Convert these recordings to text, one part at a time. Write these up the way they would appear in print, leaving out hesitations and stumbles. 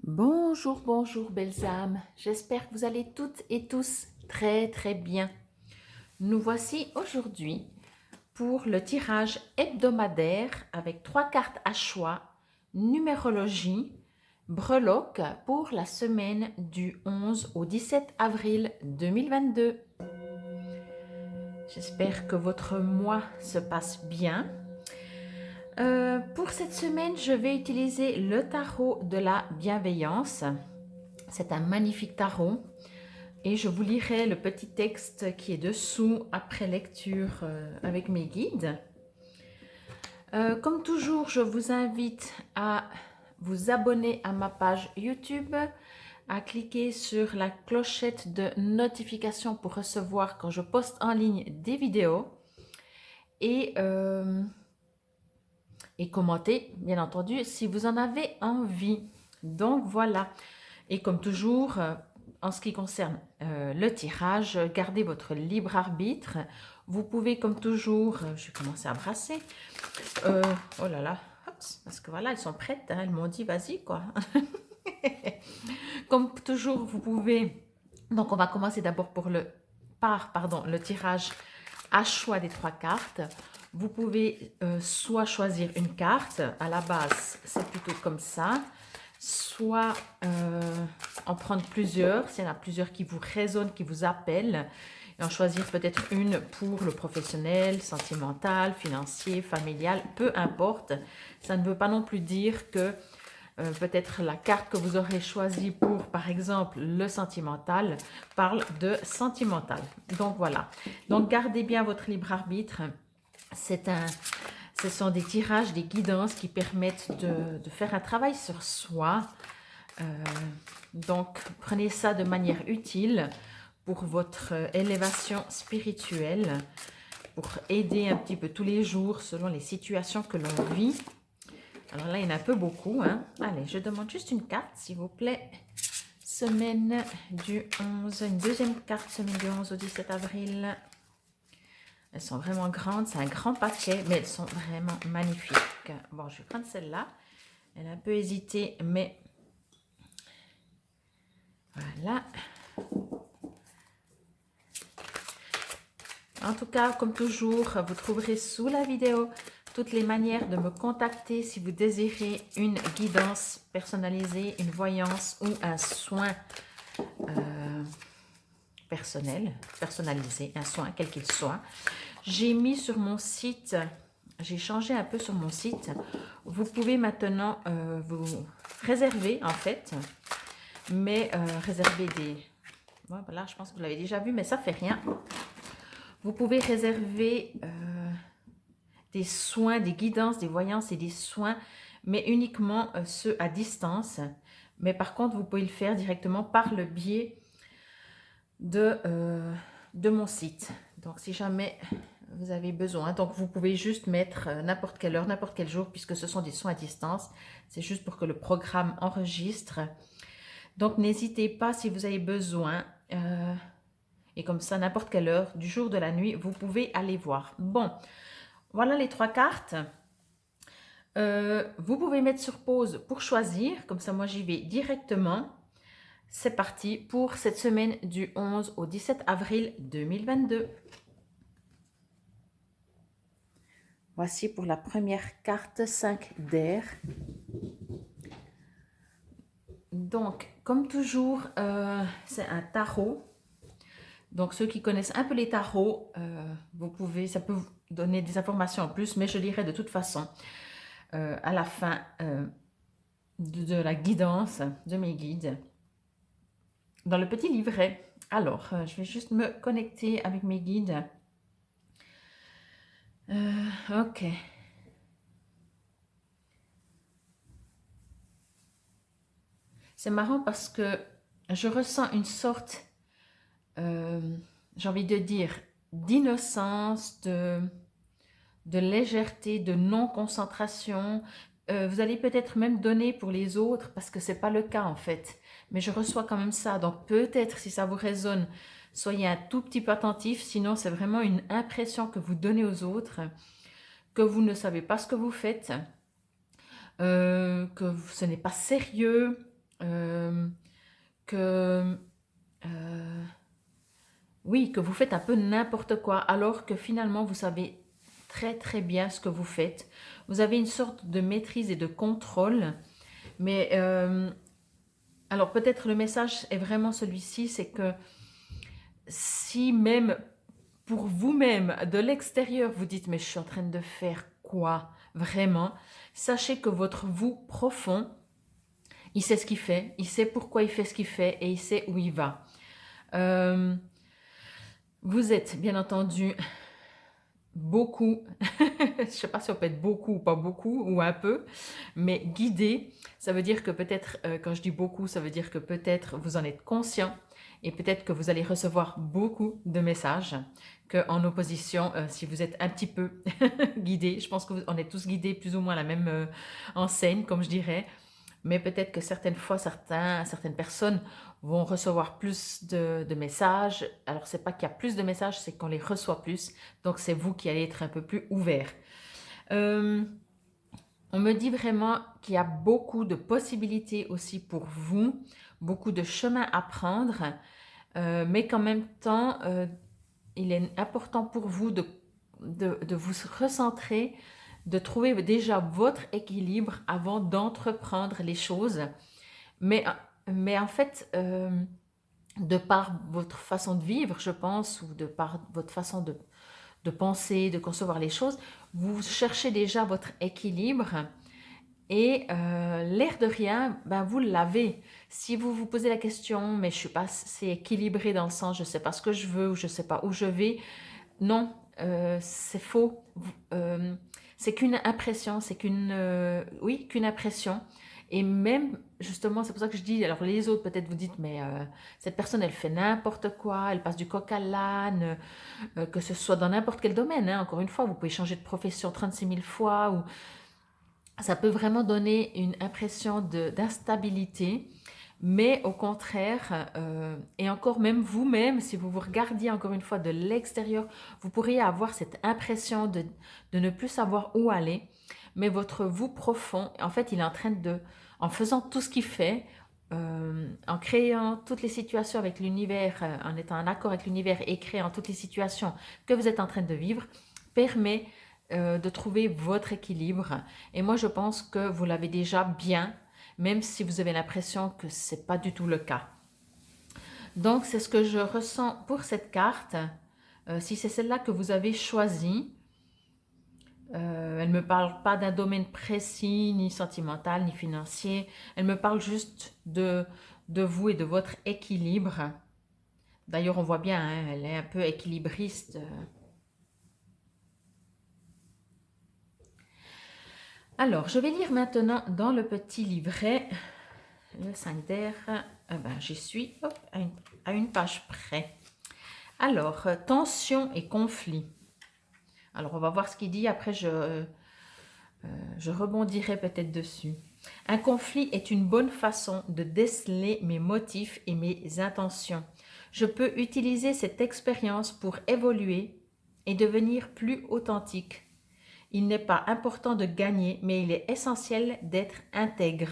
Bonjour, bonjour belles âmes, j'espère que vous allez toutes et tous très très bien. Nous voici aujourd'hui pour le tirage hebdomadaire avec 3 cartes à choix, numérologie, breloque pour la semaine du 11 au 17 avril 2022. J'espère que votre mois se passe bien. Pour cette semaine, je vais utiliser le tarot de la bienveillance. C'est un magnifique tarot et je vous lirai le petit texte qui est dessous après lecture avec mes guides. Comme toujours, je vous invite à vous abonner à ma page YouTube, à cliquer sur la clochette de notification pour recevoir quand je poste en ligne des vidéos et commenter, bien entendu, si vous en avez envie. Donc voilà. Et comme toujours, en ce qui concerne le tirage, gardez votre libre arbitre. Vous pouvez, comme toujours, je vais commencer à brasser. Oh là là, parce que voilà, elles sont prêtes. Hein, elles m'ont dit, vas-y, quoi. Comme toujours, vous pouvez... Donc, on va commencer d'abord le tirage à choix des 3 cartes. Vous pouvez soit choisir une carte, à la base c'est plutôt comme ça, soit en prendre plusieurs, s'il y en a plusieurs qui vous résonnent, qui vous appellent, et en choisir peut-être une pour le professionnel, sentimental, financier, familial, peu importe. Ça ne veut pas non plus dire que peut-être la carte que vous aurez choisie pour, par exemple, le sentimental, parle de sentimental. Donc voilà. Donc gardez bien votre libre arbitre. Ce sont des tirages, des guidances qui permettent de faire un travail sur soi. Donc prenez ça de manière utile pour votre élévation spirituelle, pour aider un petit peu tous les jours selon les situations que l'on vit. Alors là, il y en a un peu beaucoup. Hein. Allez, je demande juste une carte, s'il vous plaît. Semaine du 11, une deuxième carte, semaine du 11 au 17 avril. Elles sont vraiment grandes, c'est un grand paquet, mais elles sont vraiment magnifiques. Bon, je vais prendre celle-là. Elle a un peu hésité, mais voilà. En tout cas, comme toujours, vous trouverez sous la vidéo toutes les manières de me contacter si vous désirez une guidance personnalisée, une voyance ou un soin personnalisé, un soin quel qu'il soit. J'ai mis sur mon site, j'ai changé un peu sur mon site. Vous pouvez maintenant vous réserver en fait, mais réserver des... Voilà, je pense que vous l'avez déjà vu, mais ça fait rien. Vous pouvez réserver des soins, des guidances, des voyances et des soins, mais uniquement ceux à distance. Mais par contre, vous pouvez le faire directement par le biais de mon site. Donc, si jamais vous avez besoin, donc vous pouvez juste mettre n'importe quelle heure, n'importe quel jour, puisque ce sont des soins à distance. C'est juste pour que le programme enregistre. Donc, n'hésitez pas si vous avez besoin. Et comme ça, n'importe quelle heure, du jour, de la nuit, vous pouvez aller voir. Bon, voilà les 3 cartes. Vous pouvez mettre sur pause pour choisir. Comme ça, moi, j'y vais directement. C'est parti pour cette semaine du 11 au 17 avril 2022. Voici pour la première carte 5 d'air. Donc, comme toujours, c'est un tarot. Donc, ceux qui connaissent un peu les tarots, ça peut vous donner des informations en plus, mais je lirai de toute façon à la fin de la guidance de mes guides dans le petit livret. Alors, je vais juste me connecter avec mes guides. Ok. C'est marrant parce que je ressens une sorte, j'ai envie de dire, d'innocence, de légèreté, de non-concentration. Vous allez peut-être même donner pour les autres parce que ce n'est pas le cas en fait. Mais je reçois quand même ça. Donc peut-être si ça vous résonne, soyez un tout petit peu attentif. Sinon, c'est vraiment une impression que vous donnez aux autres, que vous ne savez pas ce que vous faites, que ce n'est pas sérieux. euh, que, oui, que vous faites un peu n'importe quoi, alors que finalement, vous savez très très bien ce que vous faites. Vous avez une sorte de maîtrise et de contrôle, mais alors peut-être le message est vraiment celui-ci, c'est que si même pour vous-même, de l'extérieur, vous dites, mais je suis en train de faire quoi vraiment? Sachez que votre vous profond, il sait ce qu'il fait, il sait pourquoi il fait ce qu'il fait et il sait où il va. Euh, vous êtes bien entendu beaucoup, je ne sais pas si on peut être beaucoup ou pas beaucoup ou un peu, mais guidé, ça veut dire que peut-être, quand je dis beaucoup, ça veut dire que peut-être vous en êtes conscient et peut-être que vous allez recevoir beaucoup de messages qu'en opposition, si vous êtes un petit peu guidé, je pense qu'on est tous guidés plus ou moins à la même enseigne, comme je dirais, mais peut-être que certaines fois, certaines personnes vont recevoir plus de messages. Alors, c'est pas qu'il y a plus de messages, c'est qu'on les reçoit plus. Donc, c'est vous qui allez être un peu plus ouvert. On me dit vraiment qu'il y a beaucoup de possibilités aussi pour vous, beaucoup de chemins à prendre, mais qu'en même temps, il est important pour vous de vous recentrer, de trouver déjà votre équilibre avant d'entreprendre les choses. Mais, mais en fait, de par votre façon de vivre, je pense, ou de par votre façon de penser, de concevoir les choses, vous cherchez déjà votre équilibre et l'air de rien, ben vous l'avez. Si vous vous posez la question, mais je suis pas assez équilibré dans le sens, je sais pas ce que je veux ou je sais pas où je vais, non, c'est faux. C'est qu'une impression, c'est qu'une oui, qu'une impression. Et même, justement, c'est pour ça que je dis, alors les autres, peut-être vous dites, mais cette personne, elle fait n'importe quoi, elle passe du coq à l'âne, que ce soit dans n'importe quel domaine, hein. Encore une fois, vous pouvez changer de profession 36 000 fois, ou ça peut vraiment donner une impression d'instabilité. Mais au contraire, et encore même vous-même, si vous vous regardiez encore une fois de l'extérieur, vous pourriez avoir cette impression de ne plus savoir où aller. Mais votre vous profond, en fait, il est en train de, en faisant tout ce qu'il fait, en créant toutes les situations avec l'univers, en étant en accord avec l'univers et créant toutes les situations que vous êtes en train de vivre, permet de trouver votre équilibre. Et moi, je pense que vous l'avez déjà bien, même si vous avez l'impression que ce n'est pas du tout le cas. Donc, c'est ce que je ressens pour cette carte. Si c'est celle-là que vous avez choisie, elle ne me parle pas d'un domaine précis, ni sentimental, ni financier. Elle me parle juste de vous et de votre équilibre. D'ailleurs, on voit bien, hein, elle est un peu équilibriste. Alors, je vais lire maintenant dans le petit livret, le 5 d'air. Ben, j'y suis hop, à une page près. Alors, tension et conflit. Alors, on va voir ce qu'il dit. Après, je rebondirai peut-être dessus. Un conflit est une bonne façon de déceler mes motifs et mes intentions. Je peux utiliser cette expérience pour évoluer et devenir plus authentique. Il n'est pas important de gagner, mais il est essentiel d'être intègre.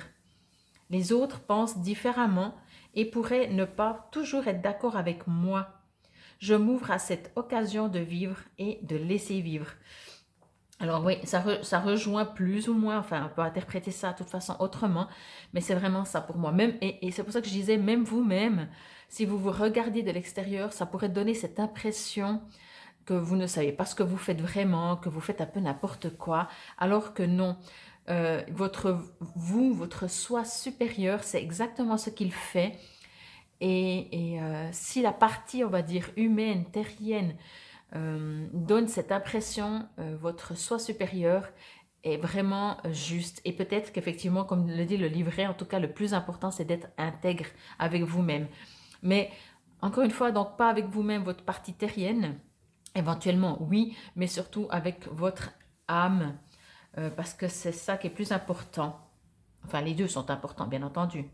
Les autres pensent différemment et pourraient ne pas toujours être d'accord avec moi. Je m'ouvre à cette occasion de vivre et de laisser vivre. Alors oui, ça rejoint plus ou moins, enfin on peut interpréter ça de toute façon autrement, mais c'est vraiment ça pour moi. Même, et c'est pour ça que je disais, même vous-même, si vous vous regardez de l'extérieur, ça pourrait donner cette impression que vous ne savez pas ce que vous faites vraiment, que vous faites un peu n'importe quoi, alors que non. Votre soi supérieur, c'est exactement ce qu'il fait. Et si la partie, on va dire, humaine, terrienne, donne cette impression, votre soi supérieur est vraiment juste. Et peut-être qu'effectivement, comme le dit le livret, en tout cas, le plus important, c'est d'être intègre avec vous-même. Mais encore une fois, donc pas avec vous-même, votre partie terrienne, éventuellement, oui, mais surtout avec votre âme, parce que c'est ça qui est plus important. Enfin, les deux sont importants, bien entendu.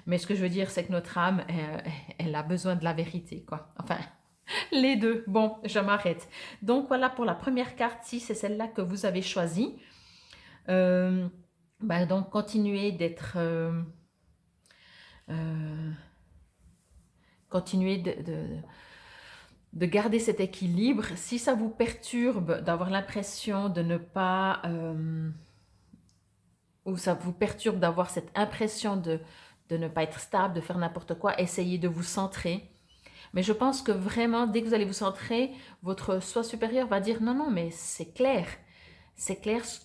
Mais ce que je veux dire, c'est que notre âme, elle a besoin de la vérité, quoi. Enfin, les deux. Bon, je m'arrête. Donc, voilà pour la première carte, si c'est celle-là que vous avez choisie. Donc, continuez d'être continuer de garder cet équilibre. Si ça vous perturbe d'avoir l'impression de ne pas... ou ça vous perturbe d'avoir cette impression de ne pas être stable, de faire n'importe quoi, essayez de vous centrer. Mais je pense que vraiment, dès que vous allez vous centrer, votre soi supérieur va dire non, non, mais c'est clair ce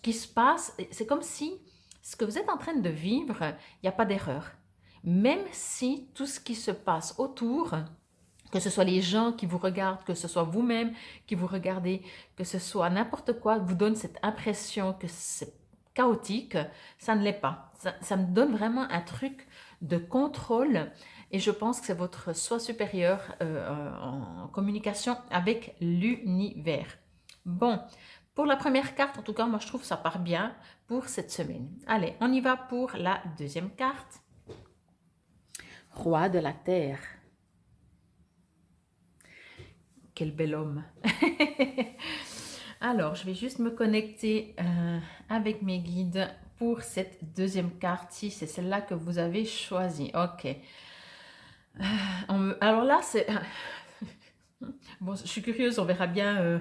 qui se passe. C'est comme si ce que vous êtes en train de vivre, il n'y a pas d'erreur. Même si tout ce qui se passe autour, que ce soit les gens qui vous regardent, que ce soit vous-même qui vous regardez, que ce soit n'importe quoi, vous donne cette impression que c'est chaotique, ça ne l'est pas. Ça me donne vraiment un truc de contrôle et je pense que c'est votre soi supérieur en communication avec l'univers. Bon, pour la première carte, en tout cas, moi je trouve que ça part bien pour cette semaine. Allez, on y va pour la deuxième carte. Roi de la Terre. Quel bel homme. Alors, je vais juste me connecter avec mes guides pour cette deuxième carte. Si c'est celle-là que vous avez choisie. Ok. Alors là, c'est... Bon, je suis curieuse, on verra bien.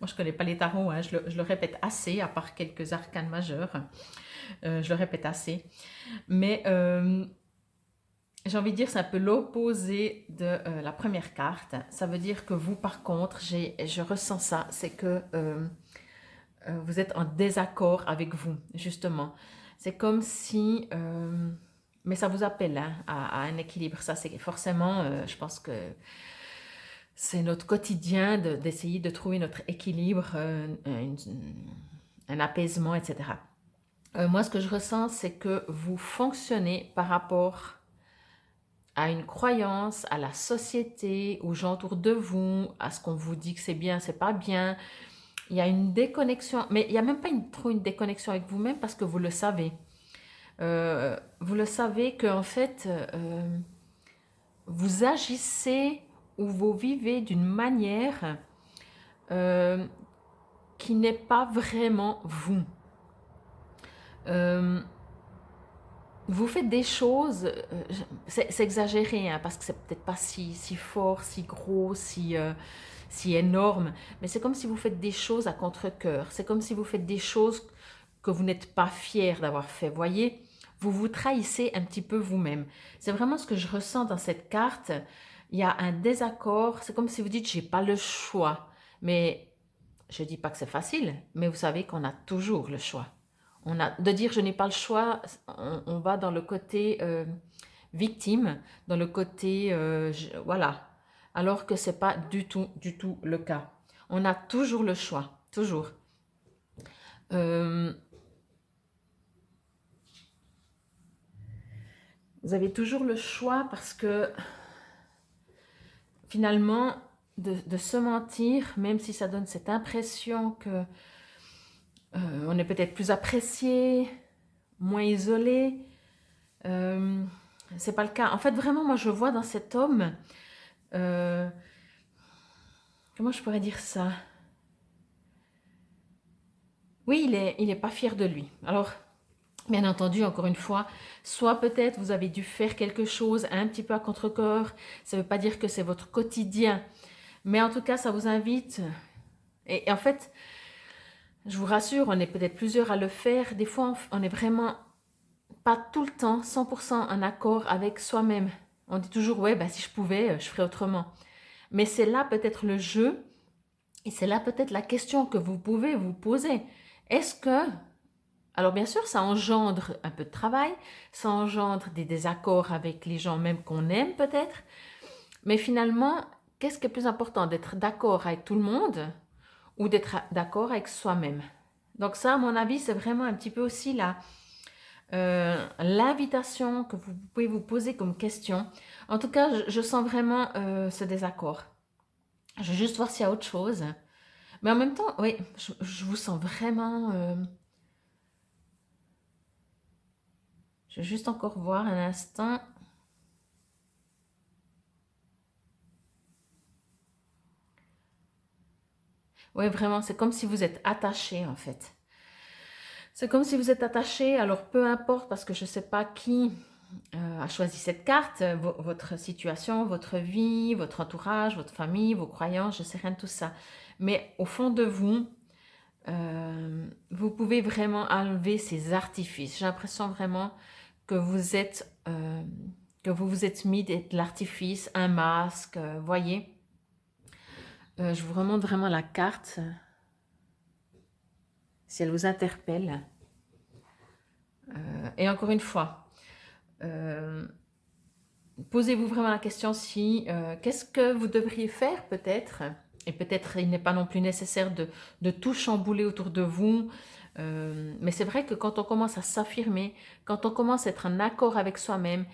Moi, je ne connais pas les tarots, hein, je le répète assez, à part quelques arcanes majeurs. Je le répète assez. Mais j'ai envie de dire, c'est un peu l'opposé de la première carte. Ça veut dire que vous, par contre, je ressens ça, c'est que vous êtes en désaccord avec vous, justement. C'est comme si... mais ça vous appelle hein, à un équilibre. Ça, c'est forcément, je pense que c'est notre quotidien d'essayer de trouver notre équilibre, un apaisement, etc. Moi, ce que je ressens, c'est que vous fonctionnez par rapport à une croyance, à la société, aux gens autour de vous, à ce qu'on vous dit que c'est bien, c'est pas bien. Il y a une déconnexion, mais il n'y a même pas trop une déconnexion avec vous-même parce que vous le savez. Vous le savez qu'en fait, vous agissez ou vous vivez d'une manière qui n'est pas vraiment vous. Vous faites des choses, c'est exagéré, hein, parce que c'est peut-être pas si fort, si gros, si énorme, mais c'est comme si vous faites des choses à contre-cœur. C'est comme si vous faites des choses que vous n'êtes pas fier d'avoir fait. Voyez, vous vous trahissez un petit peu vous-même. C'est vraiment ce que je ressens dans cette carte. Il y a un désaccord. C'est comme si vous dites, j'ai pas le choix. Mais je dis pas que c'est facile, mais vous savez qu'on a toujours le choix. De dire je n'ai pas le choix, on va dans le côté victime, dans le côté voilà, alors que c'est pas du tout le cas. On a toujours le choix, toujours. Vous avez toujours le choix parce que finalement de se mentir, même si ça donne cette impression que on est peut-être plus apprécié, moins isolé. C'est pas le cas. En fait, vraiment, moi, je vois dans cet homme... comment je pourrais dire ça? Oui, il est pas fier de lui. Alors, bien entendu, encore une fois, soit peut-être vous avez dû faire quelque chose un petit peu à contre-cœur. Ça ne veut pas dire que c'est votre quotidien. Mais en tout cas, ça vous invite... Et en fait, je vous rassure, on est peut-être plusieurs à le faire. Des fois, on est vraiment... pas tout le temps 100% en accord avec soi-même. On dit toujours, ouais, bah, si je pouvais, je ferais autrement. Mais c'est là peut-être le jeu et c'est là peut-être la question que vous pouvez vous poser. Est-ce que... Alors bien sûr, ça engendre un peu de travail, ça engendre des désaccords avec les gens même qu'on aime peut-être. Mais finalement, qu'est-ce qui est plus important? D'être d'accord avec tout le monde ou d'être d'accord avec soi-même? Donc ça, à mon avis, c'est vraiment un petit peu aussi là... l'invitation que vous pouvez vous poser comme question. En tout cas, je sens vraiment ce désaccord. Je vais juste voir s'il y a autre chose. Mais en même temps, oui, je vous sens vraiment... je vais juste encore voir un instant. Oui, vraiment, c'est comme si vous êtes attaché en fait. C'est comme si vous êtes attaché, alors peu importe, parce que je ne sais pas qui a choisi cette carte, votre situation, votre vie, votre entourage, votre famille, vos croyances, je sais rien de tout ça. Mais au fond de vous, vous pouvez vraiment enlever ces artifices. J'ai l'impression vraiment que vous vous êtes mis de l'artifice, un masque, voyez. Je vous remonte vraiment la carte, si elle vous interpelle. Et encore une fois, posez-vous vraiment la question si, qu'est-ce que vous devriez faire peut-être, et peut-être il n'est pas non plus nécessaire de tout chambouler autour de vous, mais c'est vrai que quand on commence à s'affirmer, quand on commence à être en accord avec soi-même,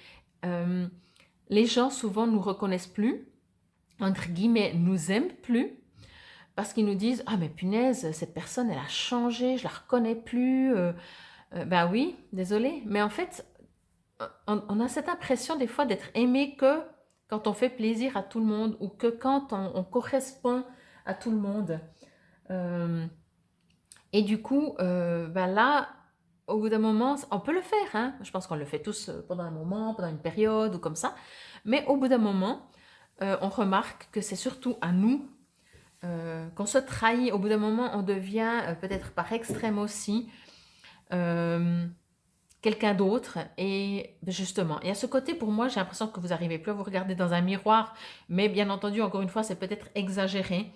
les gens souvent nous reconnaissent plus, entre guillemets, nous aiment plus, parce qu'ils nous disent « Ah mais punaise, cette personne elle a changé, je la reconnais plus. » Ben oui, désolé, mais en fait, on a cette impression des fois d'être aimé que quand on fait plaisir à tout le monde ou que quand on correspond à tout le monde. Et du coup, ben là, au bout d'un moment, on peut le faire, hein. Je pense qu'on le fait tous pendant un moment, pendant une période ou comme ça. Mais au bout d'un moment, on remarque que c'est surtout à nous qu'on se trahit. Au bout d'un moment, on devient peut-être par extrême aussi quelqu'un d'autre. Et justement, il y a ce côté pour moi, j'ai l'impression que vous n'arrivez plus à vous regarder dans un miroir, mais bien entendu, encore une fois, c'est peut-être exagéré.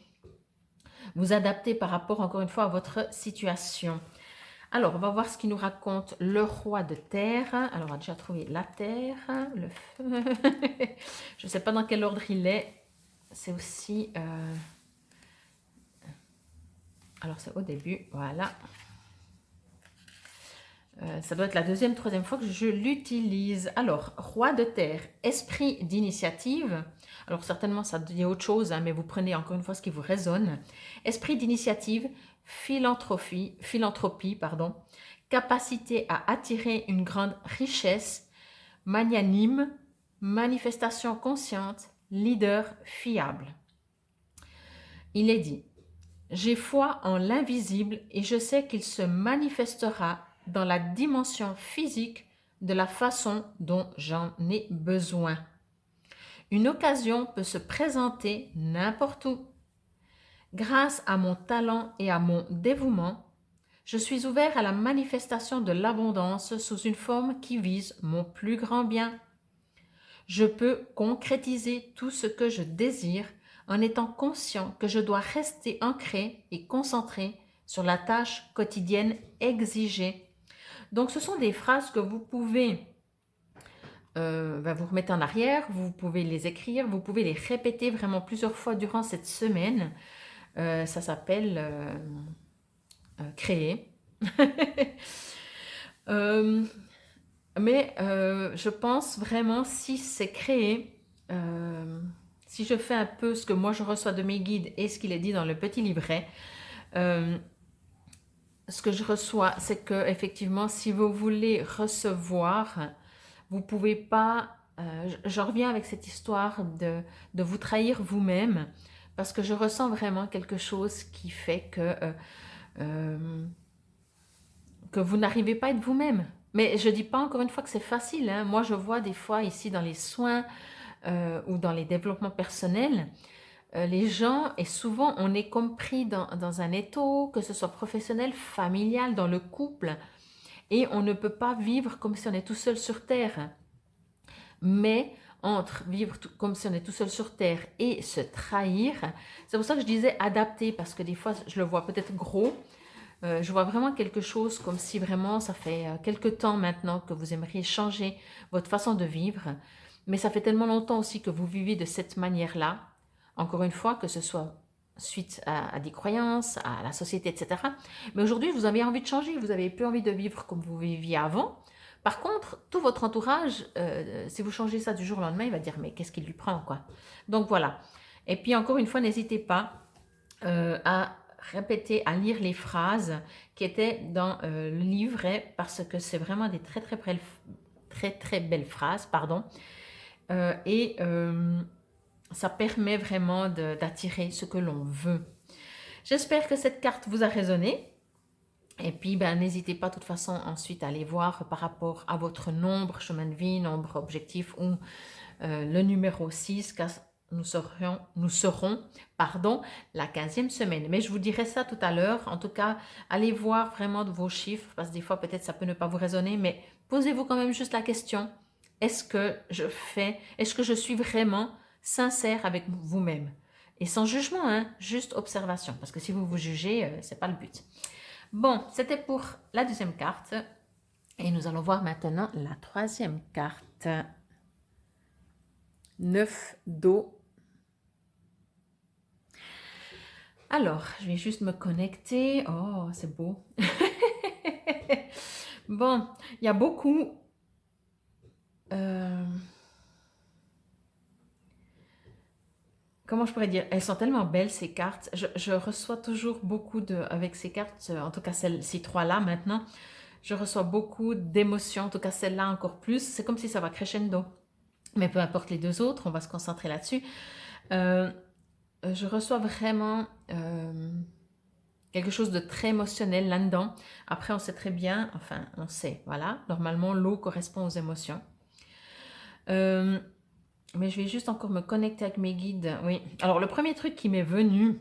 Vous adaptez par rapport, encore une fois, à votre situation. Alors, on va voir ce qu'il nous raconte le roi de terre. Alors, on a déjà trouvé la terre, le feu. Je ne sais pas dans quel ordre il est. C'est aussi... Alors, c'est au début, voilà. Ça doit être la deuxième, troisième fois que je l'utilise. Alors, roi de terre, esprit d'initiative. Alors, certainement, ça dit autre chose, hein, mais vous prenez encore une fois ce qui vous résonne. Esprit d'initiative, philanthropie, pardon, capacité à attirer une grande richesse, magnanime, manifestation consciente, leader fiable. Il est dit, j'ai foi en l'invisible et je sais qu'il se manifestera dans la dimension physique de la façon dont j'en ai besoin. Une occasion peut se présenter n'importe où. Grâce à mon talent et à mon dévouement, je suis ouvert à la manifestation de l'abondance sous une forme qui vise mon plus grand bien. Je peux concrétiser tout ce que je désire en étant conscient que je dois rester ancré et concentré sur la tâche quotidienne exigée. Donc, ce sont des phrases que vous pouvez vous remettre en arrière, vous pouvez les écrire, vous pouvez les répéter vraiment plusieurs fois durant cette semaine. Ça s'appelle créer. Mais je pense vraiment si c'est créé, si je fais un peu ce que moi je reçois de mes guides et ce qu'il est dit dans le petit livret, ce que je reçois, c'est que effectivement, si vous voulez recevoir, vous pouvez pas. Je reviens avec cette histoire de vous trahir vous-même, parce que je ressens vraiment quelque chose qui fait que vous n'arrivez pas à être vous-même. Mais je dis pas encore une fois que c'est facile, hein. Moi, je vois des fois ici dans les soins ou dans les développements personnels, les gens, et souvent on est compris dans un étau, que ce soit professionnel, familial, dans le couple, et on ne peut pas vivre comme si on est tout seul sur Terre. Mais entre vivre comme si on est tout seul sur Terre et se trahir, c'est pour ça que je disais adapter, parce que des fois je le vois peut-être gros, je vois vraiment quelque chose comme si vraiment ça fait quelque temps maintenant que vous aimeriez changer votre façon de vivre, mais ça fait tellement longtemps aussi que vous vivez de cette manière-là, encore une fois, que ce soit suite à des croyances, à la société, etc. Mais aujourd'hui, vous avez envie de changer, vous n'avez plus envie de vivre comme vous viviez avant. Par contre, tout votre entourage, si vous changez ça du jour au lendemain, il va dire mais qu'est-ce qu'il lui prend quoi. Donc voilà. Et puis encore une fois, n'hésitez pas à répéter, à lire les phrases qui étaient dans le livret parce que c'est vraiment des très belles phrases, pardon. Et ça permet vraiment d'attirer ce que l'on veut. J'espère que cette carte vous a résonné. Et puis, ben, n'hésitez pas de toute façon ensuite à aller voir par rapport à votre nombre, chemin de vie, nombre objectif ou le numéro 6, car nous serons pardon, la 15e semaine. Mais je vous dirai ça tout à l'heure. En tout cas, allez voir vraiment de vos chiffres, parce que des fois, peut-être ça peut ne pas vous résonner, mais posez-vous quand même juste la question, est-ce que je suis vraiment sincère avec vous-même? Et sans jugement, hein, juste observation, parce que si vous vous jugez, c'est pas le but. Bon, c'était pour la deuxième carte. Et nous allons voir maintenant la troisième carte. 9 d'eau. Alors, je vais juste me connecter. Oh, c'est beau. Bon, il y a beaucoup... comment je pourrais dire? Elles sont tellement belles, ces cartes. Je reçois toujours beaucoup avec ces cartes, en tout cas ces trois-là maintenant, je reçois beaucoup d'émotions, en tout cas celle-là encore plus. C'est comme si ça va crescendo. Mais peu importe les deux autres, on va se concentrer là-dessus. Je reçois vraiment quelque chose de très émotionnel là-dedans. Après, on sait très bien, enfin, on sait, voilà. Normalement, l'eau correspond aux émotions. Mais je vais juste encore me connecter avec mes guides. Oui. Alors, le premier truc qui m'est venu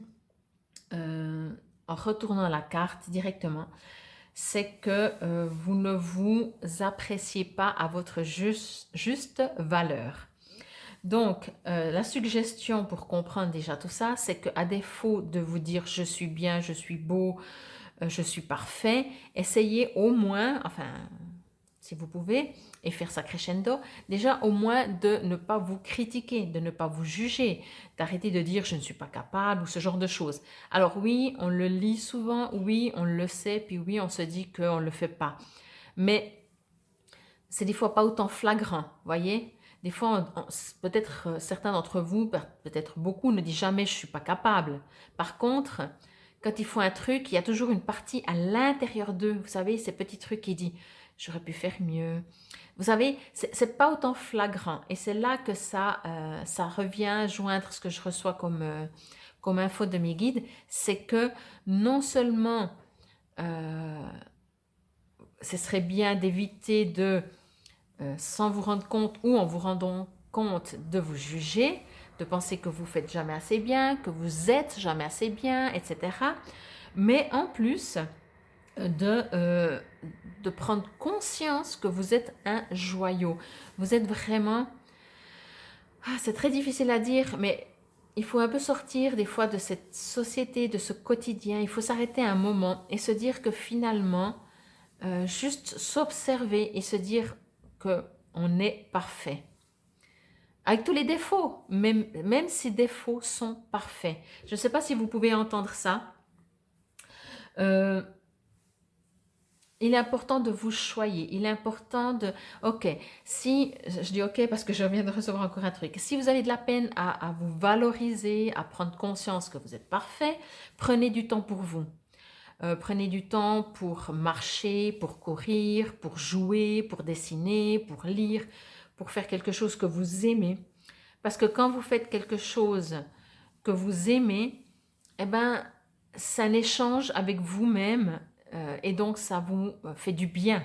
en retournant la carte directement, c'est que vous ne vous appréciez pas à votre juste valeur. Donc, la suggestion pour comprendre déjà tout ça, c'est qu'à défaut de vous dire « je suis bien, je suis beau, je suis parfait », essayez au moins, enfin, si vous pouvez, et faire ça crescendo, déjà au moins de ne pas vous critiquer, de ne pas vous juger, d'arrêter de dire « je ne suis pas capable » ou ce genre de choses. Alors oui, on le lit souvent, oui, on le sait, puis oui, on se dit qu'on ne le fait pas. Mais c'est des fois pas autant flagrant, voyez. Des fois, peut-être certains d'entre vous, peut-être beaucoup, ne disent jamais « je ne suis pas capable ». Par contre, quand ils font un truc, il y a toujours une partie à l'intérieur d'eux, vous savez, ces petits trucs qui disent « j'aurais pu faire mieux ». Vous savez, c'est pas autant flagrant. Et c'est là que ça revient joindre ce que je reçois comme info de mes guides, c'est que non seulement ce serait bien d'éviter de sans vous rendre compte ou en vous rendant compte de vous juger, de penser que vous faites jamais assez bien, que vous êtes jamais assez bien, etc. Mais en plus de prendre conscience que vous êtes un joyau. Vous êtes vraiment... c'est très difficile à dire, mais il faut un peu sortir des fois de cette société, de ce quotidien. Il faut s'arrêter un moment et se dire que finalement, juste s'observer et se dire qu'on est parfait. Avec tous les défauts, même si défauts sont parfaits. Je ne sais pas si vous pouvez entendre ça. Il est important de vous choyer. Il est important de... Ok, si... Je dis ok parce que je viens de recevoir encore un truc. Si vous avez de la peine à vous valoriser, à prendre conscience que vous êtes parfait, prenez du temps pour vous. Prenez du temps pour marcher, pour courir, pour jouer, pour dessiner, pour lire, pour faire quelque chose que vous aimez. Parce que quand vous faites quelque chose que vous aimez, eh ben, c'est un échange avec vous-même et donc ça vous fait du bien.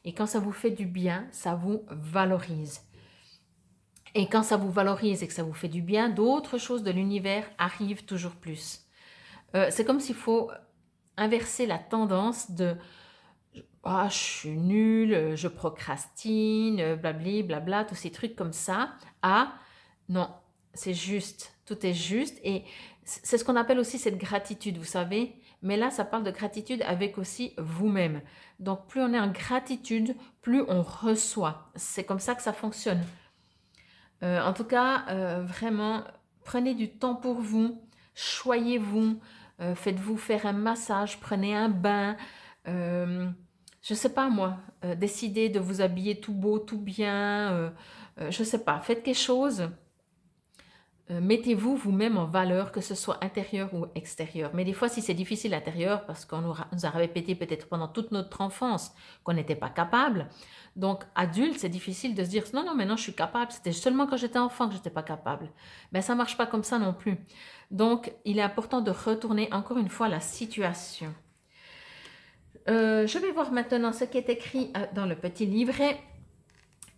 Et quand ça vous fait du bien, ça vous valorise. Et quand ça vous valorise et que ça vous fait du bien, d'autres choses de l'univers arrivent toujours plus. C'est comme s'il faut inverser la tendance de « ah, je suis nulle, je procrastine, blabli, blabla », tous ces trucs comme ça, à « non, c'est juste, tout est juste ». Et c'est ce qu'on appelle aussi cette gratitude, vous savez. Mais là, ça parle de gratitude avec aussi vous-même. Donc, plus on est en gratitude, plus on reçoit. C'est comme ça que ça fonctionne. En tout cas, vraiment, prenez du temps pour vous, choyez-vous, faites-vous faire un massage, prenez un bain, je sais pas moi, décidez de vous habiller tout beau, tout bien, je sais pas, faites quelque chose, mettez-vous vous-même en valeur, que ce soit intérieur ou extérieur. Mais des fois, si c'est difficile intérieur, parce qu'on nous a répété peut-être pendant toute notre enfance qu'on n'était pas capable, donc adulte, c'est difficile de se dire « non, non, maintenant je suis capable, c'était seulement quand j'étais enfant que je n'étais pas capable ». Ben ça ne marche pas comme ça non plus. Donc, il est important de retourner encore une fois à la situation. Je vais voir maintenant ce qui est écrit dans le petit livret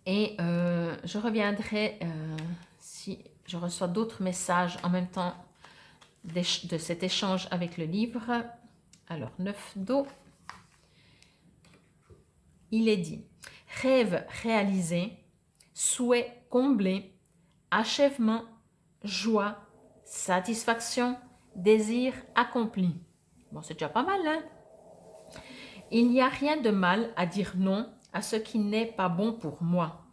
et je reviendrai si je reçois d'autres messages en même temps de cet échange avec le livre. Alors, 9 d'eau. Il est dit, rêve réalisé, souhait comblé, achèvement, joie, satisfaction, désir accompli. Bon, c'est déjà pas mal, hein? Il n'y a rien de mal à dire non à ce qui n'est pas bon pour moi.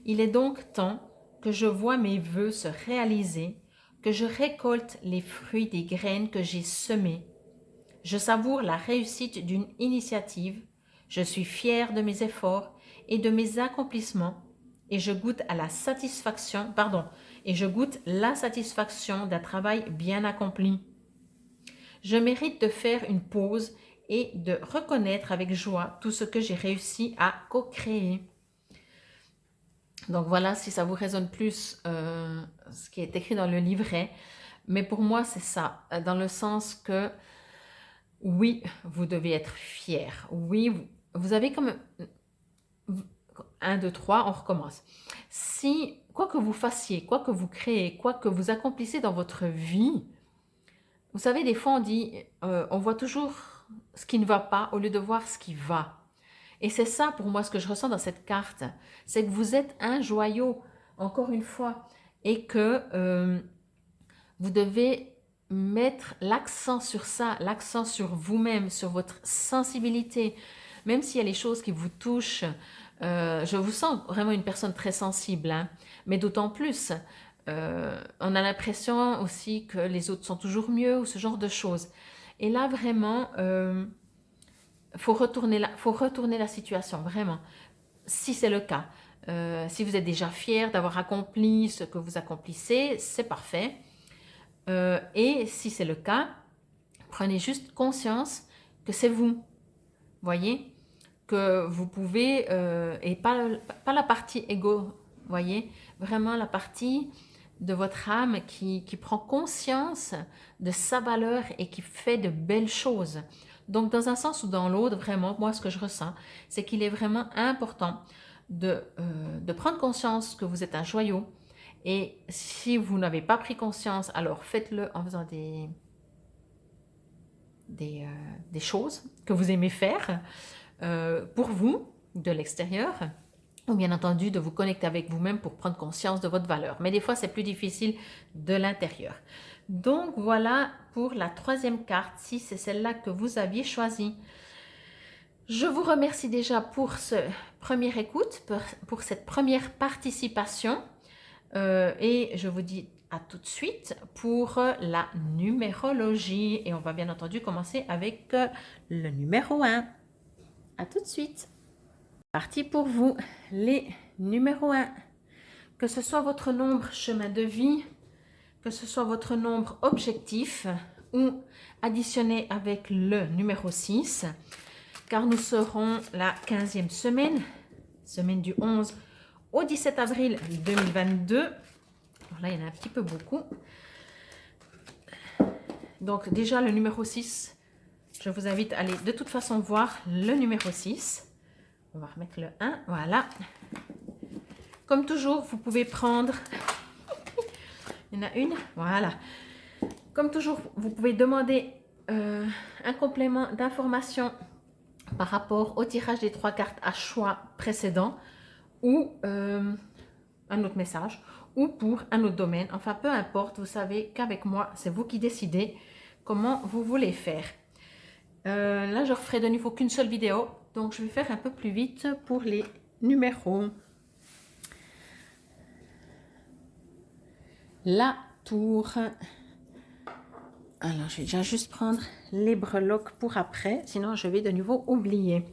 Il est donc temps que je vois mes vœux se réaliser, que je récolte les fruits des graines que j'ai semées. Je savoure la réussite d'une initiative, je suis fière de mes efforts et de mes accomplissements et je goûte la satisfaction d'un travail bien accompli. Je mérite de faire une pause et de reconnaître avec joie tout ce que j'ai réussi à co-créer. Donc voilà, si ça vous résonne plus ce qui est écrit dans le livret. Mais pour moi, c'est ça, dans le sens que oui, vous devez être fier. Oui, vous avez comme 1, 2, 3, on recommence. Si, quoi que vous fassiez, quoi que vous créez, quoi que vous accomplissez dans votre vie, vous savez, des fois on dit, on voit toujours ce qui ne va pas au lieu de voir ce qui va. Et c'est ça pour moi ce que je ressens dans cette carte, c'est que vous êtes un joyau, encore une fois, et que vous devez mettre l'accent sur ça, l'accent sur vous-même, sur votre sensibilité, même s'il y a les choses qui vous touchent. Je vous sens vraiment une personne très sensible, hein, mais d'autant plus, on a l'impression aussi que les autres sont toujours mieux ou ce genre de choses. Et là, vraiment, faut retourner la situation, vraiment, si c'est le cas. Si vous êtes déjà fier d'avoir accompli ce que vous accomplissez, c'est parfait. Et si c'est le cas, prenez juste conscience que c'est vous. Voyez, que vous pouvez, et pas la partie égo, voyez, vraiment la partie de votre âme qui prend conscience de sa valeur et qui fait de belles choses. Donc, dans un sens ou dans l'autre, vraiment, moi, ce que je ressens, c'est qu'il est vraiment important de prendre conscience que vous êtes un joyau. Et si vous n'avez pas pris conscience, alors faites-le en faisant des choses que vous aimez faire pour vous, de l'extérieur, ou bien entendu de vous connecter avec vous-même pour prendre conscience de votre valeur. Mais des fois, c'est plus difficile de l'intérieur. Donc, voilà pour la troisième carte, si c'est celle-là que vous aviez choisie. Je vous remercie déjà pour ce première écoute, pour cette première participation. Et je vous dis à tout de suite pour la numérologie. Et on va bien entendu commencer avec le numéro 1. À tout de suite. Parti pour vous, les numéros 1. Que ce soit votre nombre chemin de vie, que ce soit votre nombre objectif ou additionné avec le numéro 6, car nous serons la 15e semaine, semaine du 11 au 17 avril 2022. Alors là, il y en a un petit peu beaucoup. Donc déjà, le numéro 6, je vous invite à aller de toute façon voir le numéro 6. On va remettre le 1, voilà. Comme toujours, vous pouvez prendre... Il y en a une, voilà. Comme toujours, vous pouvez demander un complément d'information par rapport au tirage des 3 cartes à choix précédent ou un autre message ou pour un autre domaine. Enfin, peu importe, vous savez qu'avec moi, c'est vous qui décidez comment vous voulez faire. Là, je ne referai de nouveau qu'une seule vidéo, donc je vais faire un peu plus vite pour les numéros. La tour. Alors, je vais déjà juste prendre les breloques pour après, sinon je vais de nouveau oublier.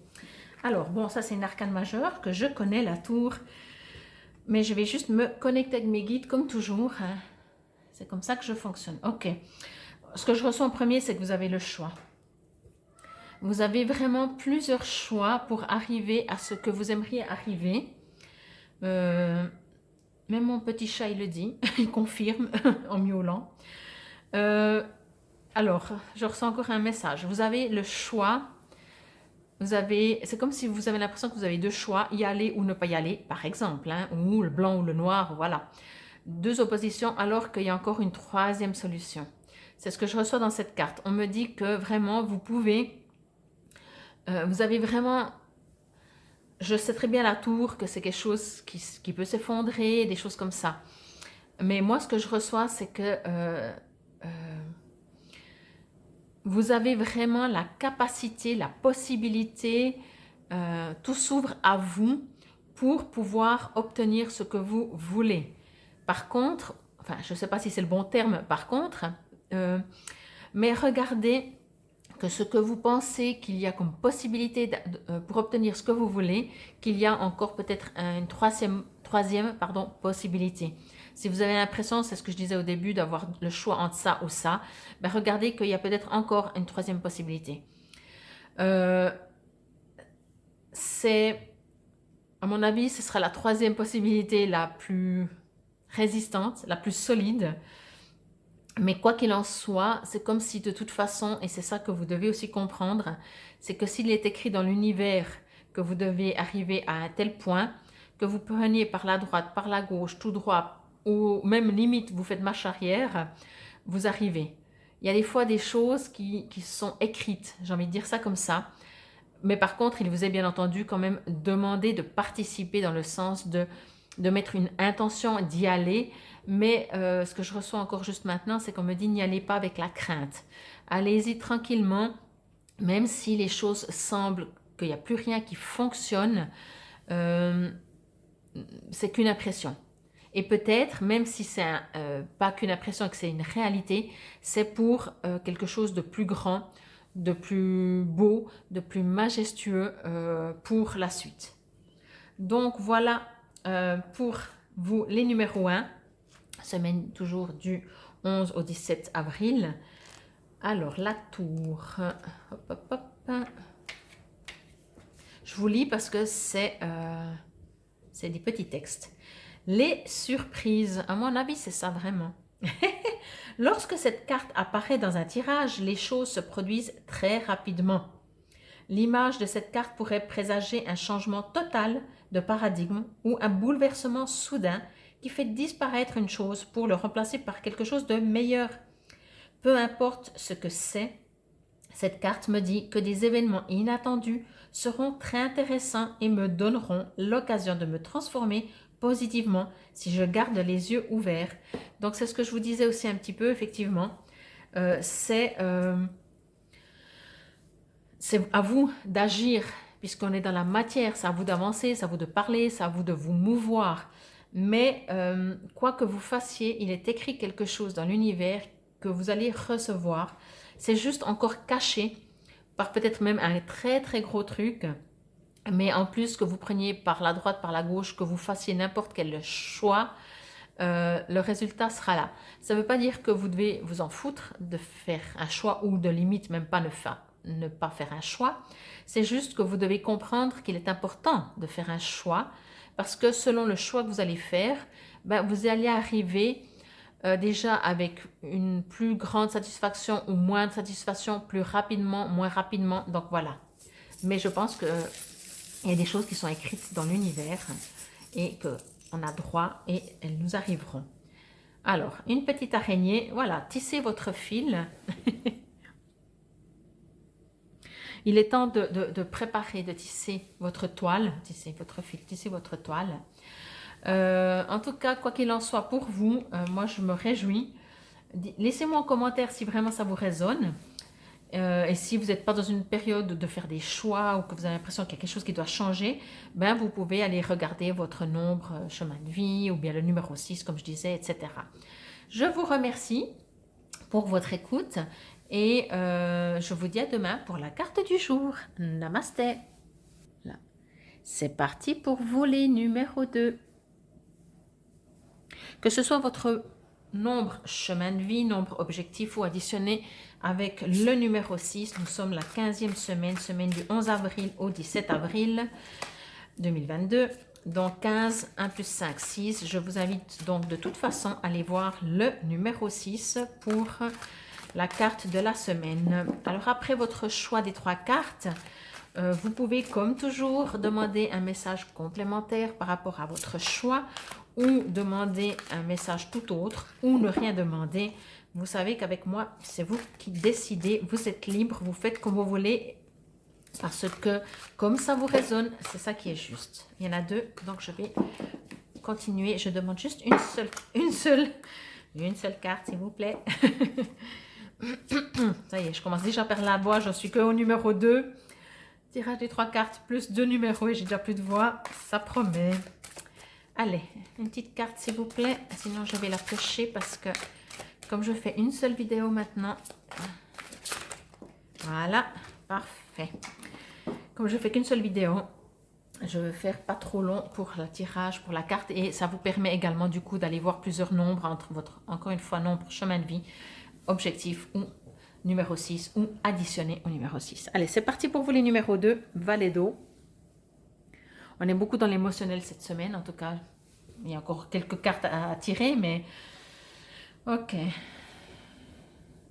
Alors, bon, ça c'est une arcane majeure que je connais, la tour. Mais je vais juste me connecter avec mes guides comme toujours. Hein. C'est comme ça que je fonctionne. Ok. Ce que je ressens en premier, c'est que vous avez le choix. Vous avez vraiment plusieurs choix pour arriver à ce que vous aimeriez arriver. Même mon petit chat, il le dit. Il confirme en miaulant. Alors, je ressens encore un message. Vous avez le choix c'est comme si vous avez l'impression que vous avez deux choix, y aller ou ne pas y aller, par exemple, hein, ou le blanc ou le noir, voilà. Deux oppositions alors qu'il y a encore une troisième solution. C'est ce que je reçois dans cette carte. On me dit que vraiment, vous pouvez, vous avez vraiment, je sais très bien la tour, que c'est quelque chose qui peut s'effondrer, des choses comme ça. Mais moi, ce que je reçois, c'est que vous avez vraiment la capacité, la possibilité, tout s'ouvre à vous pour pouvoir obtenir ce que vous voulez. Par contre, enfin, je ne sais pas si c'est le bon terme, par contre, mais regardez que ce que vous pensez qu'il y a comme possibilité pour obtenir ce que vous voulez, qu'il y a encore peut-être une troisième possibilité. Si vous avez l'impression, c'est ce que je disais au début, d'avoir le choix entre ça ou ça, ben regardez qu'il y a peut-être encore une troisième possibilité. C'est, à mon avis, ce sera la troisième possibilité la plus résistante, la plus solide. Mais quoi qu'il en soit, c'est comme si de toute façon, et c'est ça que vous devez aussi comprendre, c'est que s'il est écrit dans l'univers que vous devez arriver à un tel point, que vous preniez par la droite, par la gauche, tout droit, ou même limite vous faites marche arrière, vous arrivez. Il y a des fois des choses qui sont écrites, j'ai envie de dire ça comme ça, mais par contre, il vous est bien entendu quand même demandé de participer dans le sens de mettre une intention d'y aller, mais ce que je reçois encore juste maintenant, c'est qu'on me dit n'y allez pas avec la crainte. Allez-y tranquillement, même si les choses semblent qu'il n'y a plus rien qui fonctionne, c'est qu'une impression. Et peut-être, même si c'est pas qu'une impression, que c'est une réalité, c'est pour quelque chose de plus grand, de plus beau, de plus majestueux pour la suite. Donc voilà pour vous les numéros 1, semaine toujours du 11 au 17 avril. Alors la tour, hop, hop, hop. Je vous lis parce que c'est des petits textes. Les surprises, à mon avis, c'est ça vraiment. Lorsque cette carte apparaît dans un tirage, les choses se produisent très rapidement. L'image de cette carte pourrait présager un changement total de paradigme ou un bouleversement soudain qui fait disparaître une chose pour le remplacer par quelque chose de meilleur. Peu importe ce que c'est, cette carte me dit que des événements inattendus seront très intéressants et me donneront l'occasion de me transformer positivement si je garde les yeux ouverts. Donc c'est ce que je vous disais aussi un petit peu, effectivement. C'est à vous d'agir, puisqu'on est dans la matière, c'est à vous d'avancer, c'est à vous de parler, c'est à vous de vous mouvoir. Mais quoi que vous fassiez, il est écrit quelque chose dans l'univers que vous allez recevoir. C'est juste encore caché par peut-être même un très très gros truc. Mais en plus que vous preniez par la droite, par la gauche, que vous fassiez n'importe quel choix, le résultat sera là. Ça ne veut pas dire que vous devez vous en foutre de faire un choix ou de limite même pas ne pas faire un choix. C'est juste que vous devez comprendre qu'il est important de faire un choix parce que selon le choix que vous allez faire, ben, vous allez arriver déjà avec une plus grande satisfaction ou moins de satisfaction, plus rapidement, moins rapidement. Donc voilà. Mais je pense qu'il y a des choses qui sont écrites dans l'univers et qu'on a droit et elles nous arriveront. Alors, une petite araignée, voilà, tissez votre fil. Il est temps de préparer, de tisser votre toile, tisser votre fil, tisser votre toile. En tout cas, quoi qu'il en soit pour vous, moi je me réjouis. Laissez-moi en commentaire si vraiment ça vous résonne. Et si vous n'êtes pas dans une période de faire des choix ou que vous avez l'impression qu'il y a quelque chose qui doit changer, ben vous pouvez aller regarder votre nombre chemin de vie ou bien le numéro 6 comme je disais, etc. Je vous remercie pour votre écoute et je vous dis à demain pour la carte du jour. Namasté. C'est parti pour vous les numéros 2. Que ce soit votre nombre chemin de vie, nombre objectif ou additionné avec le numéro 6. Nous sommes la 15e semaine, semaine du 11 avril au 17 avril 2022. Donc 15, 1 plus 5, 6. Je vous invite donc de toute façon à aller voir le numéro 6 pour la carte de la semaine. Alors après votre choix des 3 cartes, Vous pouvez, comme toujours, demander un message complémentaire par rapport à votre choix ou demander un message tout autre ou ne rien demander. Vous savez qu'avec moi, c'est vous qui décidez, vous êtes libre, vous faites comme vous voulez parce que comme ça vous résonne, c'est ça qui est juste. Il y en a deux, donc je vais continuer. Je demande juste une seule carte, s'il vous plaît. Ça y est, je commence déjà à perdre la voix, je suis que au numéro 2. Tirage des 3 cartes plus 2 numéros et j'ai déjà plus de voix, ça promet. Allez, une petite carte s'il vous plaît, sinon je vais la piocher parce que comme je fais une seule vidéo maintenant, voilà, parfait. Comme je fais qu'une seule vidéo, je vais faire pas trop long pour le tirage, pour la carte et ça vous permet également du coup d'aller voir plusieurs nombres entre votre, encore une fois, nombre, chemin de vie, objectif ou numéro 6 ou additionner au numéro 6. Allez, c'est parti pour vous les numéros 2, valet d'eau. On est beaucoup dans l'émotionnel cette semaine, en tout cas. Il y a encore quelques cartes à tirer, mais... Ok.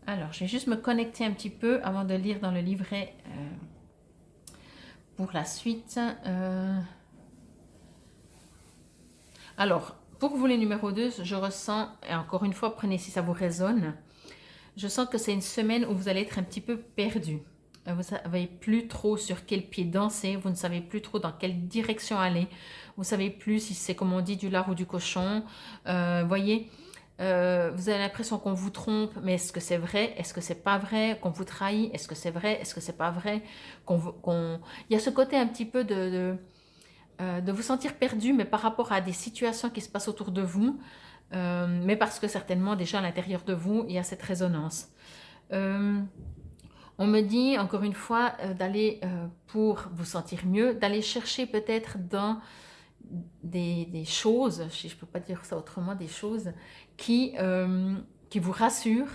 Alors, je vais juste me connecter un petit peu avant de lire dans le livret pour la suite. Alors, pour vous les numéros 2, je ressens, et encore une fois, prenez si ça vous résonne, je sens que c'est une semaine où vous allez être un petit peu perdu. Vous ne savez plus trop sur quel pied danser, vous ne savez plus trop dans quelle direction aller, vous ne savez plus si c'est comme on dit du lard ou du cochon. Voyez, vous avez l'impression qu'on vous trompe, mais est-ce que c'est vrai? Est-ce que c'est pas vrai? Qu'on vous trahit? Est-ce que c'est vrai? Est-ce que c'est pas vrai? Il y a ce côté un petit peu de vous sentir perdu, mais par rapport à des situations qui se passent autour de vous, mais parce que certainement déjà à l'intérieur de vous, il y a cette résonance. On me dit, encore une fois, d'aller, pour vous sentir mieux, d'aller chercher peut-être dans des choses, je ne peux pas dire ça autrement, des choses qui vous rassurent,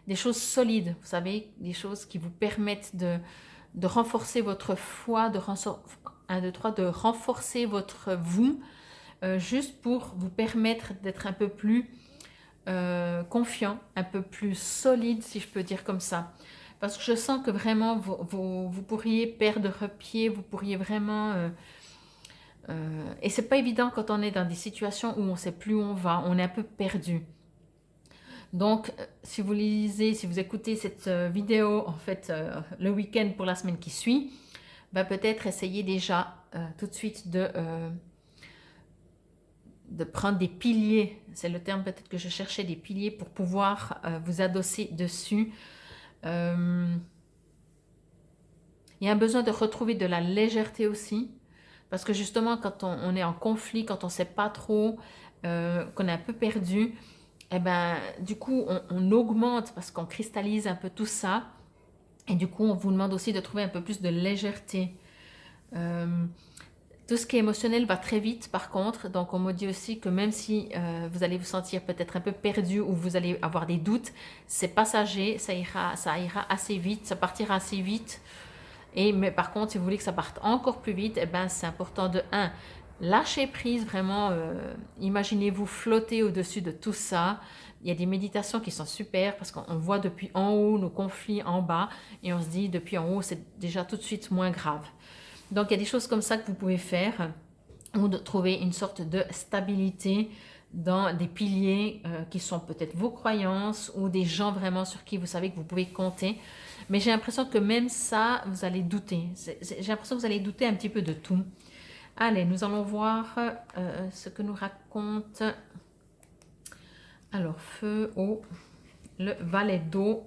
des choses solides, vous savez, des choses qui vous permettent de renforcer votre foi, de renforcer votre vous, juste pour vous permettre d'être un peu plus confiant, un peu plus solide, si je peux dire comme ça. Parce que je sens que vraiment, vous pourriez perdre pied, vous pourriez vraiment... et c'est pas évident quand on est dans des situations où on ne sait plus où on va, on est un peu perdu. Donc, si vous lisez, si vous écoutez cette vidéo, en fait, le week-end pour la semaine qui suit, bah, peut-être essayez déjà tout de suite de prendre des piliers, c'est le terme peut-être que je cherchais, des piliers pour pouvoir vous adosser dessus. Il y a un besoin de retrouver de la légèreté aussi, parce que justement quand on est en conflit, quand on ne sait pas trop, qu'on est un peu perdu, et ben, du coup on augmente parce qu'on cristallise un peu tout ça, et du coup on vous demande aussi de trouver un peu plus de légèreté. Tout ce qui est émotionnel va très vite par contre, donc on me dit aussi que même si vous allez vous sentir peut-être un peu perdu ou vous allez avoir des doutes, c'est passager, ça ira assez vite, ça partira assez vite. Mais par contre, si vous voulez que ça parte encore plus vite, eh ben, c'est important de lâcher prise vraiment, imaginez-vous flotter au-dessus de tout ça. Il y a des méditations qui sont super parce qu'on voit depuis en haut nos conflits en bas et on se dit depuis en haut c'est déjà tout de suite moins grave. Donc il y a des choses comme ça que vous pouvez faire ou de trouver une sorte de stabilité dans des piliers qui sont peut-être vos croyances ou des gens vraiment sur qui vous savez que vous pouvez compter. Mais j'ai l'impression que même ça, vous allez douter. J'ai l'impression que vous allez douter un petit peu de tout. Allez, nous allons voir ce que nous raconte. Alors, feu, eau, le valet d'eau.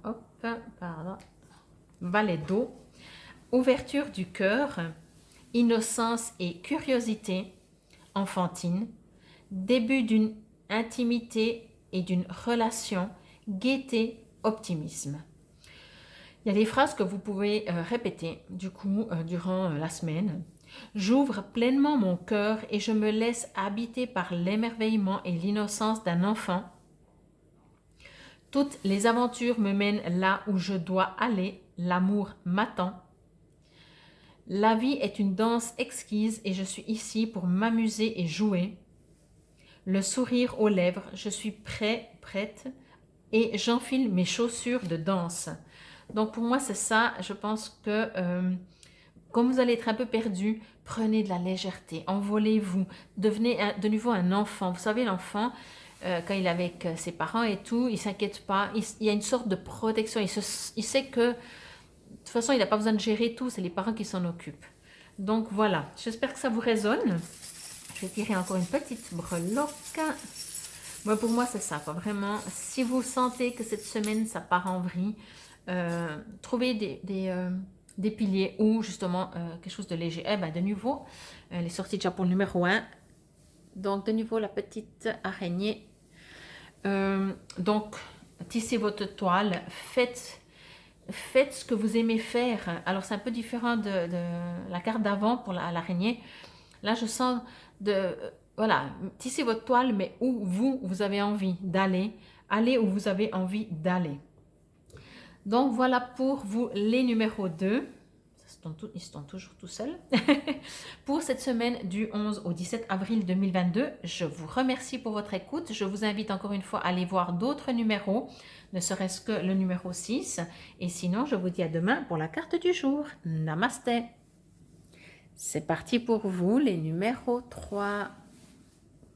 Hop, pardon. Valet d'eau. Ouverture du cœur, innocence et curiosité enfantine, début d'une intimité et d'une relation, gaieté, optimisme. Il y a des phrases que vous pouvez répéter du coup durant la semaine. J'ouvre pleinement mon cœur et je me laisse habiter par l'émerveillement et l'innocence d'un enfant. Toutes les aventures me mènent là où je dois aller, l'amour m'attend. La vie est une danse exquise et je suis ici pour m'amuser et jouer. Le sourire aux lèvres, je suis prête et j'enfile mes chaussures de danse. Donc pour moi, c'est ça. Je pense que comme vous allez être un peu perdu, prenez de la légèreté, envolez-vous, devenez de nouveau un enfant. Vous savez, l'enfant, quand il est avec ses parents et tout, il ne s'inquiète pas. Il y a une sorte de protection. Il sait que de toute façon, il n'a pas besoin de gérer tout. C'est les parents qui s'en occupent. Donc voilà, j'espère que ça vous résonne. Je vais tirer encore une petite breloque. Moi, pour moi, c'est ça, quoi. Vraiment, si vous sentez que cette semaine, ça part en vrille, trouvez des piliers ou justement quelque chose de léger. Eh ben, de nouveau, elle est sortie déjà pour le numéro 1. Donc, de nouveau, la petite araignée. Donc, tissez votre toile, faites ce que vous aimez faire. Alors, c'est un peu différent de la carte d'avant pour l'araignée. Là, je sens voilà, tissez votre toile, mais où vous avez envie d'aller. Allez où vous avez envie d'aller. Donc, voilà pour vous les numéros 2. Ils sont toujours tout seuls. Pour cette semaine du 11 au 17 avril 2022, je vous remercie pour votre écoute. Je vous invite encore une fois à aller voir d'autres numéros, ne serait-ce que le numéro 6. Et sinon, je vous dis à demain pour la carte du jour. Namasté. C'est parti pour vous, les numéros 3.